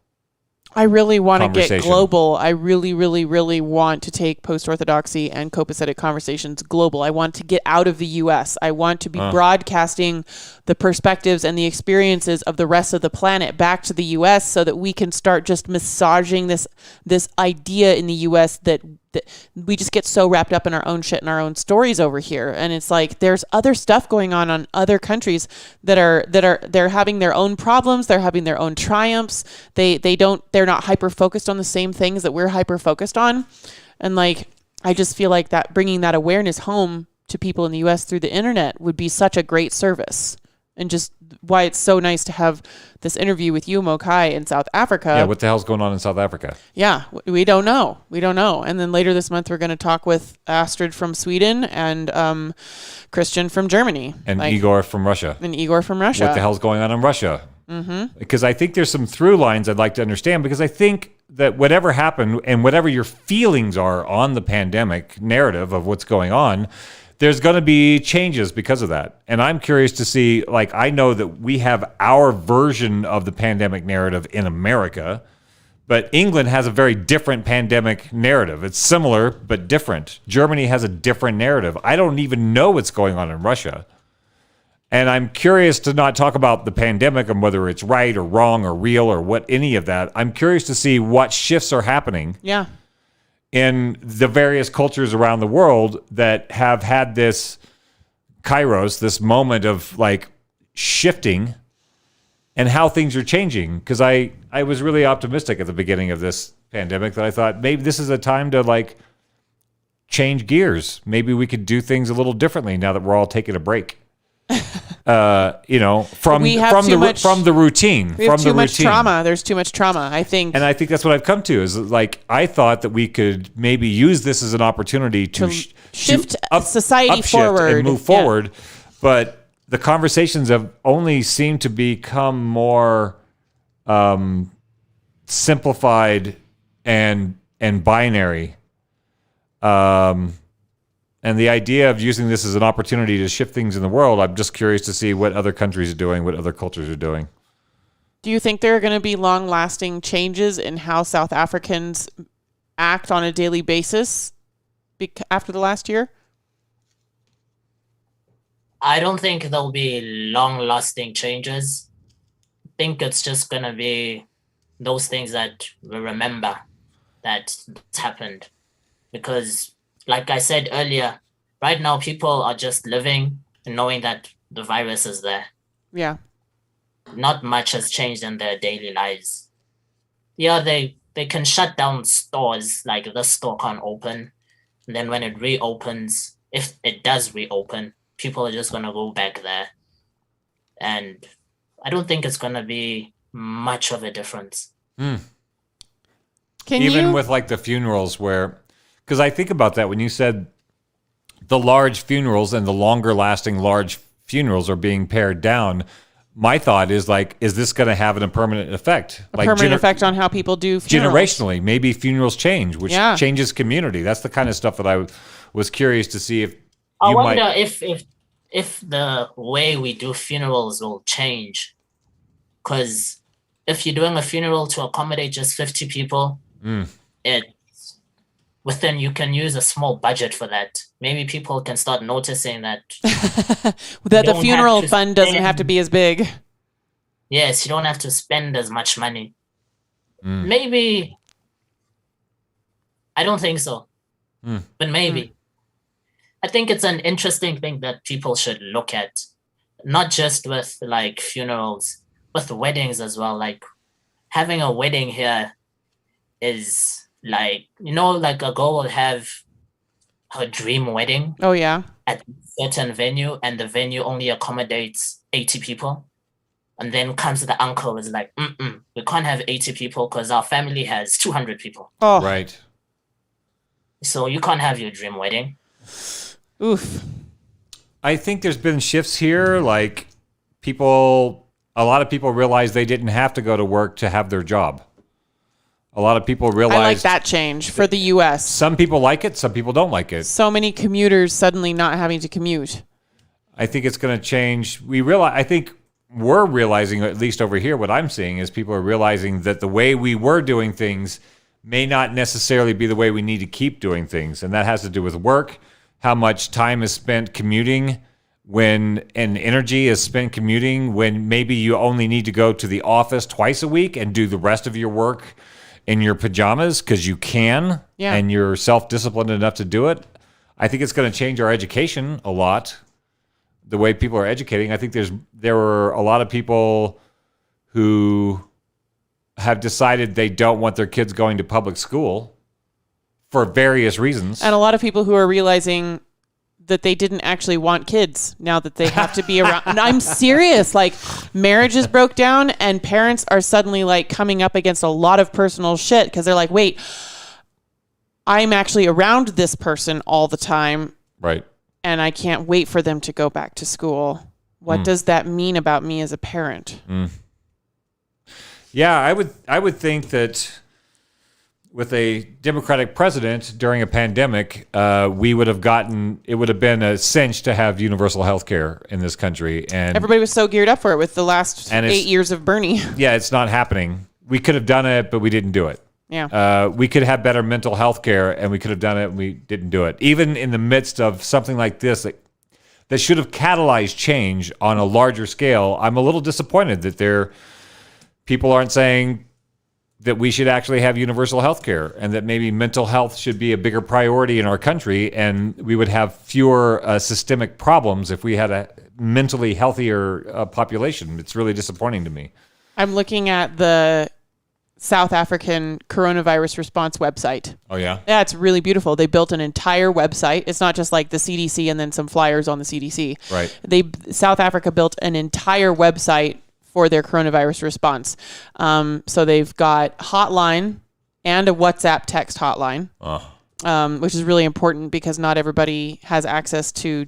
[SPEAKER 11] I really want to get
[SPEAKER 12] conversation.
[SPEAKER 11] global. I really, really, really want to take post-orthodoxy and copacetic conversations global. I want to get out of the U.S. I want to be broadcasting the perspectives and the experiences of the rest of the planet back to the U.S. so that we can start just massaging this idea in the U.S. that we just get so wrapped up in our own shit and our own stories over here. And it's like, there's other stuff going on other countries they're having their own problems. They're having their own triumphs. They're not hyper focused on the same things that we're hyper focused on. And like, I just feel like that bringing that awareness home to people in the US through the internet would be such a great service. And just why it's so nice to have this interview with you, Mokai, in South Africa.
[SPEAKER 12] Yeah, what the hell's going on in South Africa?
[SPEAKER 11] Yeah, we don't know. And then later this month, we're going to talk with Astrid from Sweden and Christian from Germany.
[SPEAKER 12] And Igor from Russia.
[SPEAKER 11] What the
[SPEAKER 12] hell's going on in Russia? Mm-hmm. Because I think there's some through lines I'd like to understand, because I think that whatever happened and whatever your feelings are on the pandemic narrative of what's going on, there's going to be changes because of that. And I'm curious to see, like, I know that we have our version of the pandemic narrative in America, but England has a very different pandemic narrative. It's similar, but different. Germany has a different narrative. I don't even know what's going on in Russia. And I'm curious to not talk about the pandemic and whether it's right or wrong or real or what any of that. I'm curious to see what shifts are happening.
[SPEAKER 11] Yeah.
[SPEAKER 12] In the various cultures around the world that have had this kairos, this moment of like shifting, and how things are changing. Because I was really optimistic at the beginning of this pandemic that I thought maybe this is a time to like change gears. Maybe we could do things a little differently now that we're all taking a break. From the routine.
[SPEAKER 11] We have too much trauma. There's too much trauma, I think.
[SPEAKER 12] And I think that's what I've come to, is like, I thought that we could maybe use this as an opportunity to
[SPEAKER 11] shift society forward
[SPEAKER 12] and move forward. But the conversations have only seemed to become more simplified and binary. And the idea of using this as an opportunity to shift things in the world, I'm just curious to see what other countries are doing, what other cultures are doing.
[SPEAKER 11] Do you think there are going to be long-lasting changes in how South Africans act on a daily basis after the last year?
[SPEAKER 6] I don't think there'll be long-lasting changes. I think it's just going to be those things that we remember that's happened. Because like I said earlier, right now people are just living and knowing that the virus is there.
[SPEAKER 11] Yeah.
[SPEAKER 6] Not much has changed in their daily lives. Yeah, they can shut down stores, like the store can't open. And then when it reopens, if it does reopen, people are just going to go back there. And I don't think it's going to be much of a difference.
[SPEAKER 12] Even with like the funerals where... Because I think about that when you said the large funerals and the longer lasting large funerals are being pared down. my thought is like, is this going to have a permanent effect?
[SPEAKER 11] Permanent effect on how people do funerals.
[SPEAKER 12] Generationally, maybe funerals change, which changes community. That's the kind of stuff that I was curious to see if
[SPEAKER 6] I wonder if the way we do funerals will change. Because if you're doing a funeral to accommodate just 50 people, within you can use a small budget for that. Maybe people can start noticing that
[SPEAKER 11] that the funeral fund doesn't have to be as big.
[SPEAKER 6] Yes, you don't have to spend as much money. Maybe. I don't think so. But maybe. I think it's an interesting thing that people should look at. Not just with like funerals, with weddings as well. Like having a wedding here is like, like a girl will have her dream wedding.
[SPEAKER 11] Oh, yeah.
[SPEAKER 6] At a certain venue, and the venue only accommodates 80 people. And then comes the uncle is like, we can't have 80 people because our family has 200 people.
[SPEAKER 11] Oh.
[SPEAKER 12] Right.
[SPEAKER 6] So you can't have your dream wedding.
[SPEAKER 11] Oof.
[SPEAKER 12] I think there's been shifts here. Like a lot of people realized they didn't have to go to work to have their job. A lot of people realized...
[SPEAKER 11] I like that change for the U.S.
[SPEAKER 12] Some people like it. Some people don't like it.
[SPEAKER 11] So many commuters suddenly not having to commute.
[SPEAKER 12] I think it's going to change. I think we're realizing, at least over here, what I'm seeing is people are realizing that the way we were doing things may not necessarily be the way we need to keep doing things. And that has to do with work, how much time is spent commuting, and energy is spent commuting, when maybe you only need to go to the office twice a week and do the rest of your work in your pajamas because you can, and you're self-disciplined enough to do it. I think it's going to change our education a lot, the way people are educating. I think there were a lot of people who have decided they don't want their kids going to public school for various reasons.
[SPEAKER 11] And a lot of people who are realizing that they didn't actually want kids now that they have to be around. And I'm serious. Like, marriages broke down and parents are suddenly like coming up against a lot of personal shit because they're like, wait, I'm actually around this person all the time.
[SPEAKER 12] Right.
[SPEAKER 11] And I can't wait for them to go back to school. What does that mean about me as a parent?
[SPEAKER 12] Yeah, I would think that with a Democratic president during a pandemic, it would have been a cinch to have universal health care in this country. And
[SPEAKER 11] everybody was so geared up for it with the last 8 years of Bernie.
[SPEAKER 12] Yeah, it's not happening. We could have done it, but we didn't do it.
[SPEAKER 11] Yeah.
[SPEAKER 12] We could have better mental health care, and we could have done it, and we didn't do it. Even in the midst of something like this that should have catalyzed change on a larger scale, I'm a little disappointed that people aren't saying that we should actually have universal health care and that maybe mental health should be a bigger priority in our country, and we would have fewer systemic problems if we had a mentally healthier population. It's really disappointing to me.
[SPEAKER 11] I'm looking at the South African coronavirus response website.
[SPEAKER 12] Oh, yeah?
[SPEAKER 11] Yeah, it's really beautiful. They built an entire website. It's not just like the CDC and then some flyers on the CDC.
[SPEAKER 12] Right.
[SPEAKER 11] South Africa built an entire website for their coronavirus response. So they've got hotline and a WhatsApp text hotline, which is really important because not everybody has access to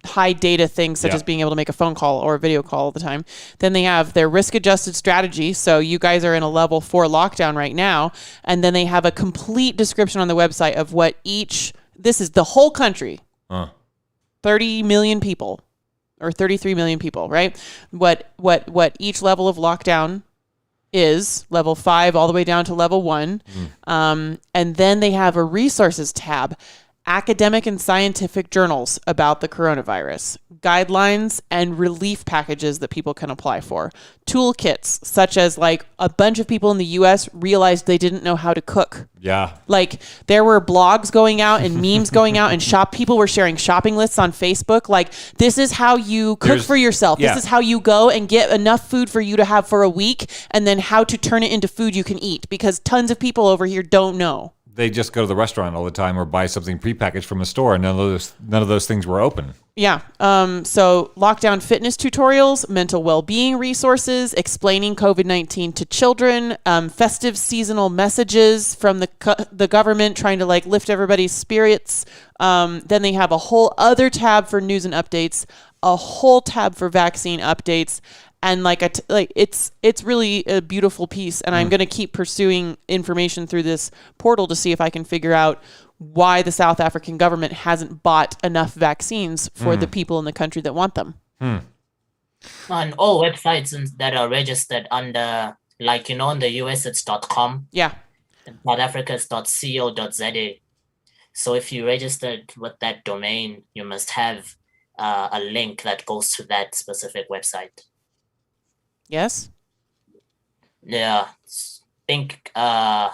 [SPEAKER 11] high data things such as being able to make a phone call or a video call all the time. Then they have their risk adjusted strategy. So you guys are in a level 4 lockdown right now. And then they have a complete description on the website of what this is the whole country, 30 million people. Or 33 million people, right? What each level of lockdown is, level 5 all the way down to level 1. And then they have a resources tab, academic and scientific journals about the coronavirus, guidelines and relief packages that people can apply for, toolkits such as like a bunch of people in the US realized they didn't know how to cook.
[SPEAKER 12] Yeah.
[SPEAKER 11] Like there were blogs going out and memes going out and people were sharing shopping lists on Facebook. Like, this is how you cook for yourself.
[SPEAKER 12] Yeah.
[SPEAKER 11] This is how you go and get enough food for you to have for a week, and then how to turn it into food you can eat, because tons of people over here don't know.
[SPEAKER 12] They just go to the restaurant all the time or buy something prepackaged from a store, and none of those things were open.
[SPEAKER 11] Yeah. So lockdown fitness tutorials, mental well-being resources, explaining COVID-19 to children, festive seasonal messages from the government trying to like lift everybody's spirits. Then they have a whole other tab for news and updates, a whole tab for vaccine updates, And it's really a beautiful piece, and I'm going to keep pursuing information through this portal to see if I can figure out why the South African government hasn't bought enough vaccines for the people in the country that want them.
[SPEAKER 6] On all websites that are registered under, like, in the US it's .com.
[SPEAKER 11] Yeah.
[SPEAKER 6] In South Africa it's .co.za. So if you registered with that domain, you must have a link that goes to that specific website.
[SPEAKER 11] Yes.
[SPEAKER 6] Yeah. I think for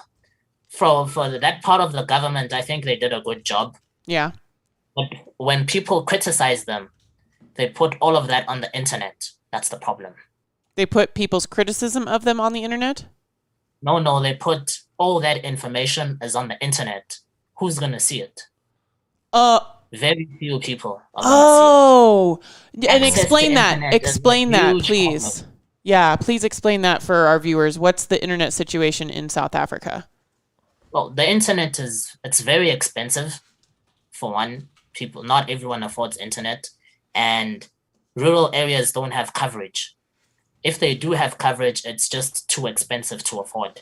[SPEAKER 6] that part of the government, I think they did a good job.
[SPEAKER 11] Yeah.
[SPEAKER 6] But when people criticize them, they put all of that on the internet. That's the problem.
[SPEAKER 11] They put people's criticism of them on the internet?
[SPEAKER 6] No, they put all that information is on the internet. Who's going to see it? Very few people are going to see it.
[SPEAKER 11] And explain that. Explain that, please. Problem. Yeah, please explain that for our viewers. What's the internet situation in South Africa?
[SPEAKER 6] Well, the internet it's very expensive, for one. Not everyone affords internet. And rural areas don't have coverage. If they do have coverage, it's just too expensive to afford.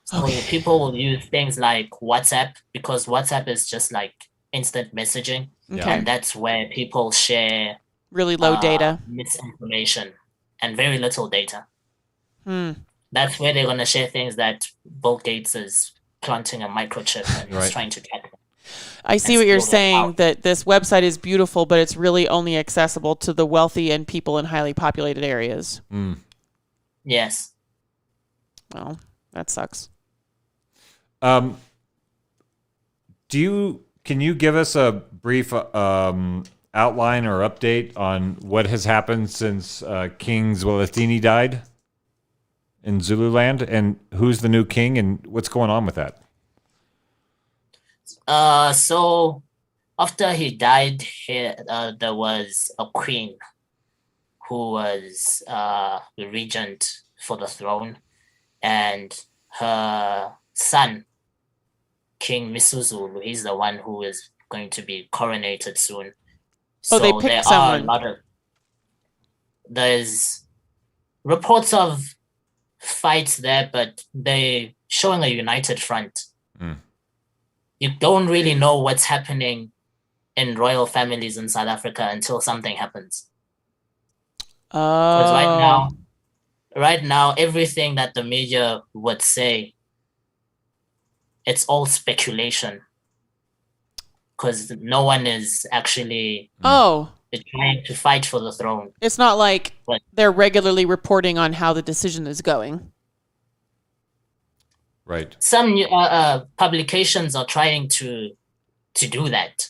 [SPEAKER 6] So people will use things like WhatsApp, because WhatsApp is just like instant messaging.
[SPEAKER 11] Okay.
[SPEAKER 6] And that's where people share
[SPEAKER 11] really low data,
[SPEAKER 6] misinformation, and very little data. That's where they're going to share things that Bill Gates is planting a microchip and is trying to track them.
[SPEAKER 11] I see what you're saying, that this website is beautiful, but it's really only accessible to the wealthy and people in highly populated areas.
[SPEAKER 6] Yes.
[SPEAKER 11] Well, that sucks.
[SPEAKER 12] Can you give us a brief outline or update on what has happened since King Zwelithini died in Zululand, and who's the new king and what's going on with that?
[SPEAKER 6] So after he died, there was a queen who was the regent for the throne, and her son, King Misuzulu, he's the one who is going to be coronated soon.
[SPEAKER 11] So they picked someone.
[SPEAKER 6] There's reports of fights there, but they're showing a united front. You don't really know what's happening in royal families in South Africa until something happens. Because right now, everything that the media would say, it's all speculation. Because no one is actually trying to fight for the throne.
[SPEAKER 11] It's not like they're regularly reporting on how the decision is going.
[SPEAKER 12] Right.
[SPEAKER 6] Some publications are trying to do that,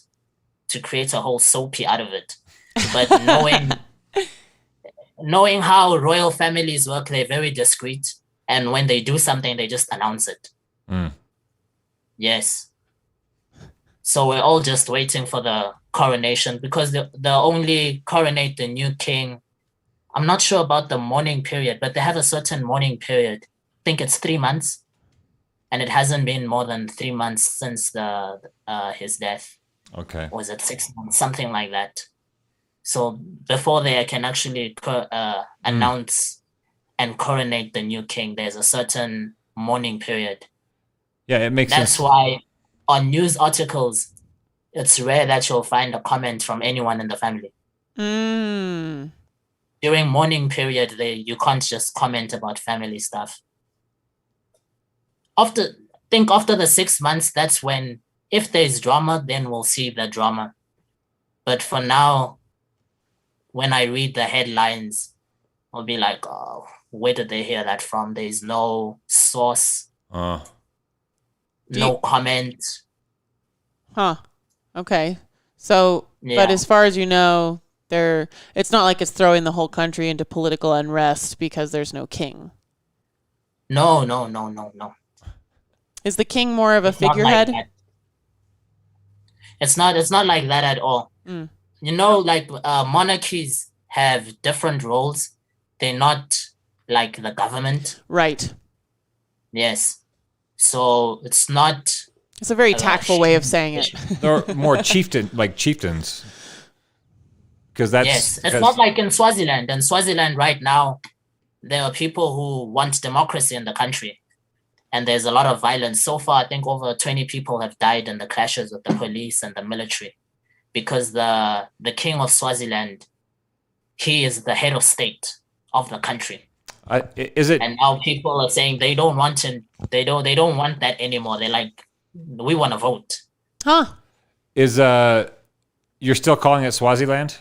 [SPEAKER 6] to create a whole soapy out of it. But knowing how royal families work, they're very discreet. And when they do something, they just announce it. Yes. So we're all just waiting for the coronation, because they'll only coronate the new king. I'm not sure about the mourning period, but they have a certain mourning period. I think it's 3 months. And it hasn't been more than 3 months since his death.
[SPEAKER 12] Okay.
[SPEAKER 6] Or was it 6 months? Something like that. So before they can actually announce and coronate the new king, there's a certain mourning period.
[SPEAKER 12] Yeah, it makes sense.
[SPEAKER 6] That's why on news articles, it's rare that you'll find a comment from anyone in the family. During mourning period, you can't just comment about family stuff. After the 6 months, that's when, if there's drama, then we'll see the drama. But for now, when I read the headlines, I'll be like, oh, where did they hear that from? There's no source, no comment.
[SPEAKER 11] Okay. So, but as far as you know, it's not like it's throwing the whole country into political unrest because there's no king.
[SPEAKER 6] No.
[SPEAKER 11] Is the king more of a figurehead?
[SPEAKER 6] Like it's not like that at all. You know, like monarchies have different roles. They're not like the government.
[SPEAKER 11] Right.
[SPEAKER 6] Yes. So it's not.
[SPEAKER 11] It's a very tactful way of saying it.
[SPEAKER 12] They're more chieftains. Because that's
[SPEAKER 6] yes. It's not like in Swaziland. In Swaziland right now, there are people who want democracy in the country, and there's a lot of violence. So far, I think over 20 people have died in the clashes with the police and the military, because the king of Swaziland, he is the head of state of the country.
[SPEAKER 12] Is it?
[SPEAKER 6] And now people are saying they don't want they don't want that anymore. They're like, we want to vote.
[SPEAKER 11] Huh?
[SPEAKER 12] Is you're still calling it Swaziland?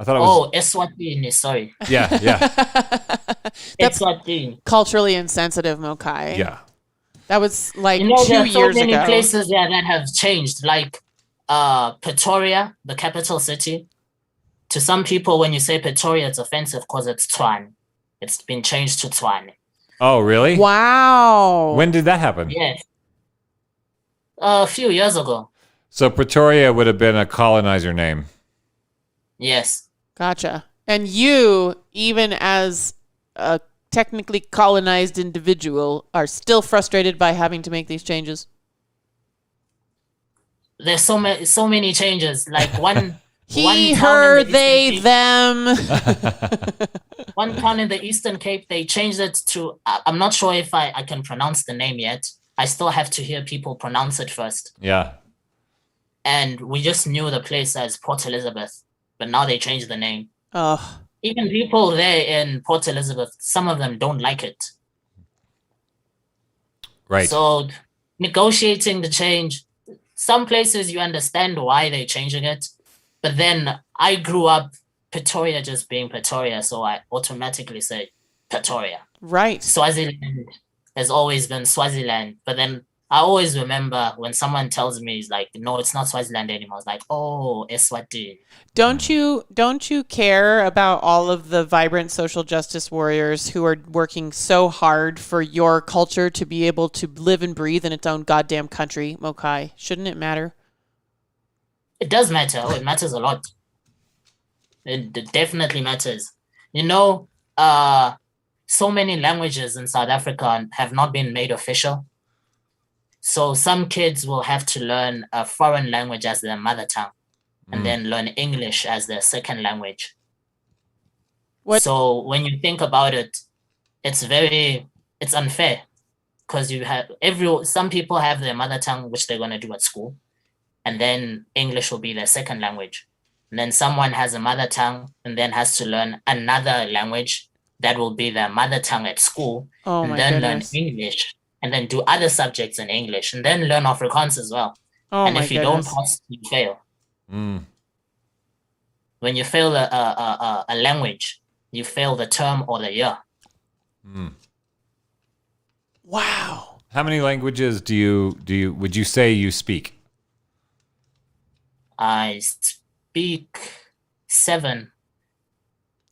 [SPEAKER 12] I thought it was.
[SPEAKER 6] Oh, Eswatini. Sorry.
[SPEAKER 12] Yeah.
[SPEAKER 11] That's
[SPEAKER 6] Eswatini.
[SPEAKER 11] culturally insensitive, Mokai.
[SPEAKER 12] Yeah.
[SPEAKER 11] That was like
[SPEAKER 6] There
[SPEAKER 11] 2
[SPEAKER 6] are so
[SPEAKER 11] years
[SPEAKER 6] many
[SPEAKER 11] ago.
[SPEAKER 6] places that have changed, like Pretoria, the capital city. To some people, when you say Pretoria, it's offensive because it's Tshwane. It's been changed to Tshwane.
[SPEAKER 12] Oh, really?
[SPEAKER 11] Wow.
[SPEAKER 12] When did that happen?
[SPEAKER 6] Yes. A few years ago.
[SPEAKER 12] So Pretoria would have been a colonizer name.
[SPEAKER 6] Yes.
[SPEAKER 11] Gotcha. And you, even as a technically colonized individual, are still frustrated by having to make these changes?
[SPEAKER 6] There's so many changes. Like one
[SPEAKER 11] He,
[SPEAKER 6] one
[SPEAKER 11] her,
[SPEAKER 6] town in the
[SPEAKER 11] they,
[SPEAKER 6] Eastern
[SPEAKER 11] them.
[SPEAKER 6] One town in the Eastern Cape, they changed it to, I'm not sure if I can pronounce the name yet. I still have to hear people pronounce it first.
[SPEAKER 12] Yeah.
[SPEAKER 6] And we just knew the place as Port Elizabeth, but now they changed the name.
[SPEAKER 11] Oh.
[SPEAKER 6] Even people there in Port Elizabeth, some of them don't like it.
[SPEAKER 12] Right.
[SPEAKER 6] So negotiating the change, some places you understand why they're changing it, but then I grew up Pretoria just being Pretoria, so I automatically say Pretoria.
[SPEAKER 11] Right.
[SPEAKER 6] Swaziland has always been Swaziland, but then I always remember when someone tells me, it's like, no, it's not Swaziland anymore. It's like, oh, Eswatini.
[SPEAKER 11] Don't you care about all of the vibrant social justice warriors who are working so hard for your culture to be able to live and breathe in its own goddamn country, Mokai? Shouldn't it matter?
[SPEAKER 6] It does matter. Oh, it matters a lot. It definitely matters. You know, so many languages in South Africa have not been made official. So some kids will have to learn a foreign language as their mother tongue and then learn English as their second language.
[SPEAKER 11] What?
[SPEAKER 6] So when you think about it, it's unfair because you have some people have their mother tongue, which they're going to do at school, and then English will be their second language. And then someone has a mother tongue and then has to learn another language that will be their mother tongue at school, and then
[SPEAKER 11] goodness.
[SPEAKER 6] learn English, and then do other subjects in English, and then learn Afrikaans as well.
[SPEAKER 11] Oh
[SPEAKER 6] and
[SPEAKER 11] my
[SPEAKER 6] if you don't
[SPEAKER 11] goodness.
[SPEAKER 6] pass, you fail.
[SPEAKER 12] Mm.
[SPEAKER 6] When you fail a language, you fail the term or the year.
[SPEAKER 12] Mm.
[SPEAKER 11] Wow.
[SPEAKER 12] How many languages would you say you speak?
[SPEAKER 6] I speak 7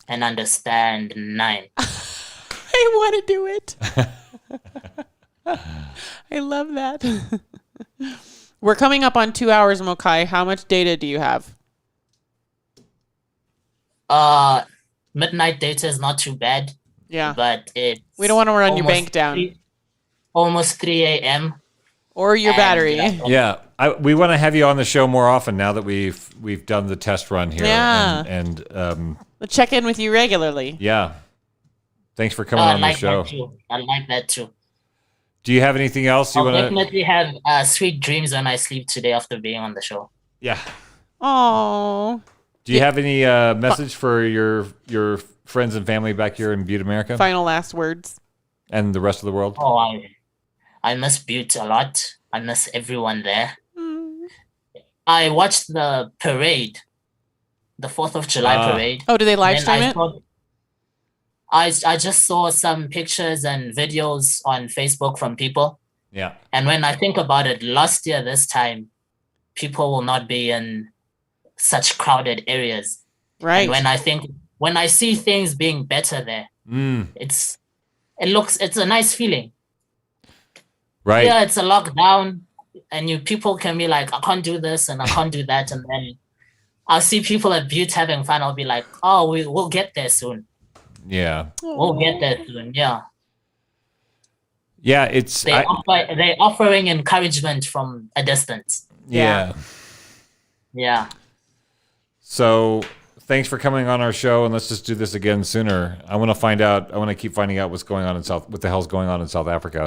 [SPEAKER 6] and understand 9.
[SPEAKER 11] I want to do it. I love that. We're coming up on 2 hours, Mokai. How much data do you have?
[SPEAKER 6] Midnight data is not too bad.
[SPEAKER 11] Yeah.
[SPEAKER 6] But
[SPEAKER 11] we don't want to run your bank down.
[SPEAKER 6] Almost 3 a.m.
[SPEAKER 11] Or your battery.
[SPEAKER 12] Yeah. We want to have you on the show more often now that we've done the test run here.
[SPEAKER 11] Yeah.
[SPEAKER 12] And
[SPEAKER 11] we'll check in with you regularly.
[SPEAKER 12] Yeah. Thanks for coming on the show.
[SPEAKER 6] I like that too.
[SPEAKER 12] Do you have anything else you want to?
[SPEAKER 6] I'll definitely have sweet dreams when I sleep today after being on the show.
[SPEAKER 12] Yeah.
[SPEAKER 11] Oh.
[SPEAKER 12] Do you have any message for your friends and family back here in Butte, America?
[SPEAKER 11] Final last words.
[SPEAKER 12] And the rest of the world?
[SPEAKER 6] Oh, I miss Butte a lot. I miss everyone there. I watched the parade, the 4th of July parade.
[SPEAKER 11] Oh, did they live stream it?
[SPEAKER 6] I just saw some pictures and videos on Facebook from people.
[SPEAKER 12] Yeah.
[SPEAKER 6] And when I think about it, last year this time, people will not be in such crowded areas.
[SPEAKER 11] Right.
[SPEAKER 6] And when I see things being better there, it's a nice feeling.
[SPEAKER 12] Right.
[SPEAKER 6] Yeah, it's a lockdown, and people can be like, I can't do this and I can't do that, and then I'll see people at Butte having fun. I'll be like, oh, we'll get there soon.
[SPEAKER 12] Yeah.
[SPEAKER 6] We'll get there soon. Yeah.
[SPEAKER 12] Yeah,
[SPEAKER 6] they're offering encouragement from a distance.
[SPEAKER 12] Yeah.
[SPEAKER 6] Yeah.
[SPEAKER 12] So thanks for coming on our show, and let's just do this again sooner. I want to keep finding out what the hell's going on in South Africa.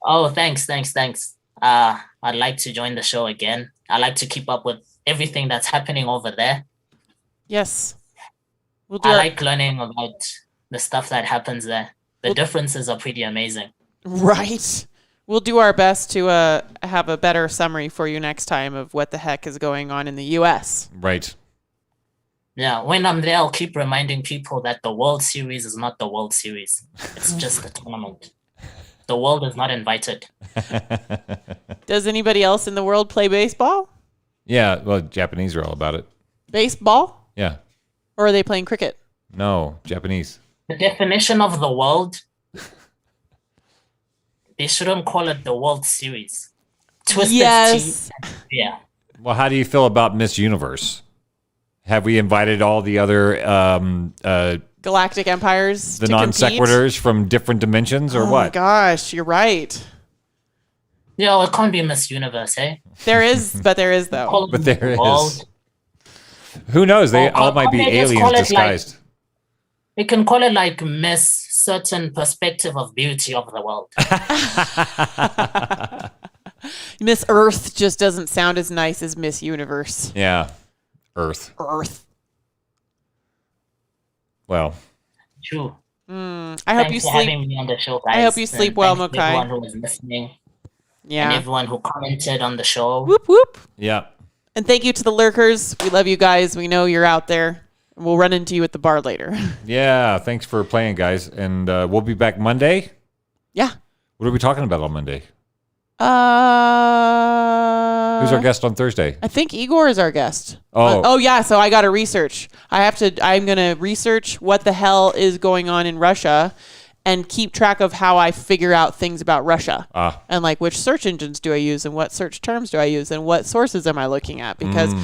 [SPEAKER 6] Oh, thanks. I'd like to join the show again. I like to keep up with everything that's happening over there.
[SPEAKER 11] Yes.
[SPEAKER 6] I like learning about the stuff that happens there. The differences are pretty amazing.
[SPEAKER 11] Right. We'll do our best to have a better summary for you next time of what the heck is going on in the U.S.
[SPEAKER 12] Right.
[SPEAKER 6] Yeah, when I'm there, I'll keep reminding people that the World Series is not the World Series. It's just a tournament. The world is not invited.
[SPEAKER 11] Does anybody else in the world play baseball?
[SPEAKER 12] Yeah, well, Japanese are all about it.
[SPEAKER 11] Baseball?
[SPEAKER 12] Yeah.
[SPEAKER 11] Or are they playing cricket?
[SPEAKER 12] No, Japanese.
[SPEAKER 6] The definition of the world, they shouldn't call it the World Series.
[SPEAKER 11] Yes.
[SPEAKER 6] Yeah.
[SPEAKER 12] Well, how do you feel about Miss Universe? Have we invited all the other
[SPEAKER 11] galactic empires,
[SPEAKER 12] the non sequiturs from different dimensions, or what?
[SPEAKER 11] Oh my gosh, you're right.
[SPEAKER 6] Yeah, it can't be Miss Universe, eh?
[SPEAKER 11] There is though.
[SPEAKER 12] But there is. Who knows? They all might be aliens disguised.
[SPEAKER 6] We can call it like Miss Certain Perspective of Beauty of the World.
[SPEAKER 11] Miss Earth just doesn't sound as nice as Miss Universe.
[SPEAKER 12] Yeah. Earth. Well.
[SPEAKER 6] True.
[SPEAKER 11] I hope you sleep.
[SPEAKER 6] Having me on the show, guys.
[SPEAKER 11] I hope you sleep well, Mokai.
[SPEAKER 6] Everyone who was listening.
[SPEAKER 11] Yeah.
[SPEAKER 6] And everyone who commented on the show.
[SPEAKER 11] Whoop whoop.
[SPEAKER 12] Yeah.
[SPEAKER 11] And thank you to the lurkers. We love you guys. We know you're out there. We'll run into you at the bar later.
[SPEAKER 12] Yeah. Thanks for playing, guys. And we'll be back Monday.
[SPEAKER 11] Yeah.
[SPEAKER 12] What are we talking about on Monday?
[SPEAKER 11] Who's
[SPEAKER 12] our guest on Thursday?
[SPEAKER 11] I think Igor is our guest.
[SPEAKER 12] Oh
[SPEAKER 11] yeah. So I got to research. I'm going to research what the hell is going on in Russia and keep track of how I figure out things about Russia. And like which search engines do I use and what search terms do I use and what sources am I looking at? Because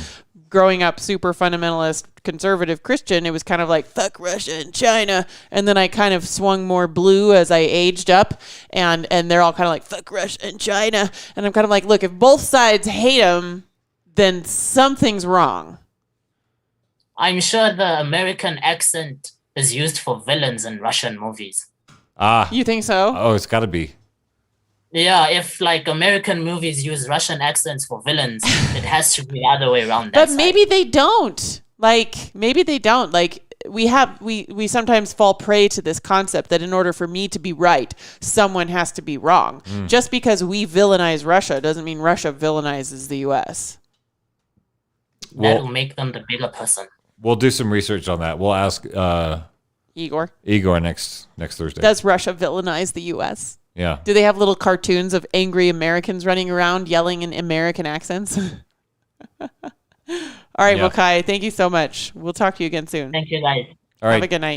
[SPEAKER 11] growing up super fundamentalist, conservative Christian, it was kind of like, fuck Russia and China. And then I kind of swung more blue as I aged up. And they're all kind of like, fuck Russia and China. And I'm kind of like, look, if both sides hate them, then something's wrong.
[SPEAKER 6] I'm sure the American accent is used for villains in Russian movies.
[SPEAKER 11] You think so?
[SPEAKER 12] Oh, it's got to be.
[SPEAKER 6] Yeah, if like American movies use Russian accents for villains, it has to be the other way around.
[SPEAKER 11] But maybe they don't. Like, maybe they don't. Like, we sometimes fall prey to this concept that in order for me to be right, someone has to be wrong. Just because we villainize Russia doesn't mean Russia villainizes the U.S.
[SPEAKER 6] That'll make them the bigger person.
[SPEAKER 12] We'll do some research on that. We'll ask
[SPEAKER 11] Igor
[SPEAKER 12] next Thursday.
[SPEAKER 11] Does Russia villainize the U.S.?
[SPEAKER 12] Yeah.
[SPEAKER 11] Do they have little cartoons of angry Americans running around yelling in American accents? All right, Mokai, thank you so much. We'll talk to you again soon.
[SPEAKER 6] Thank you, guys.
[SPEAKER 12] All right.
[SPEAKER 11] Have a good night.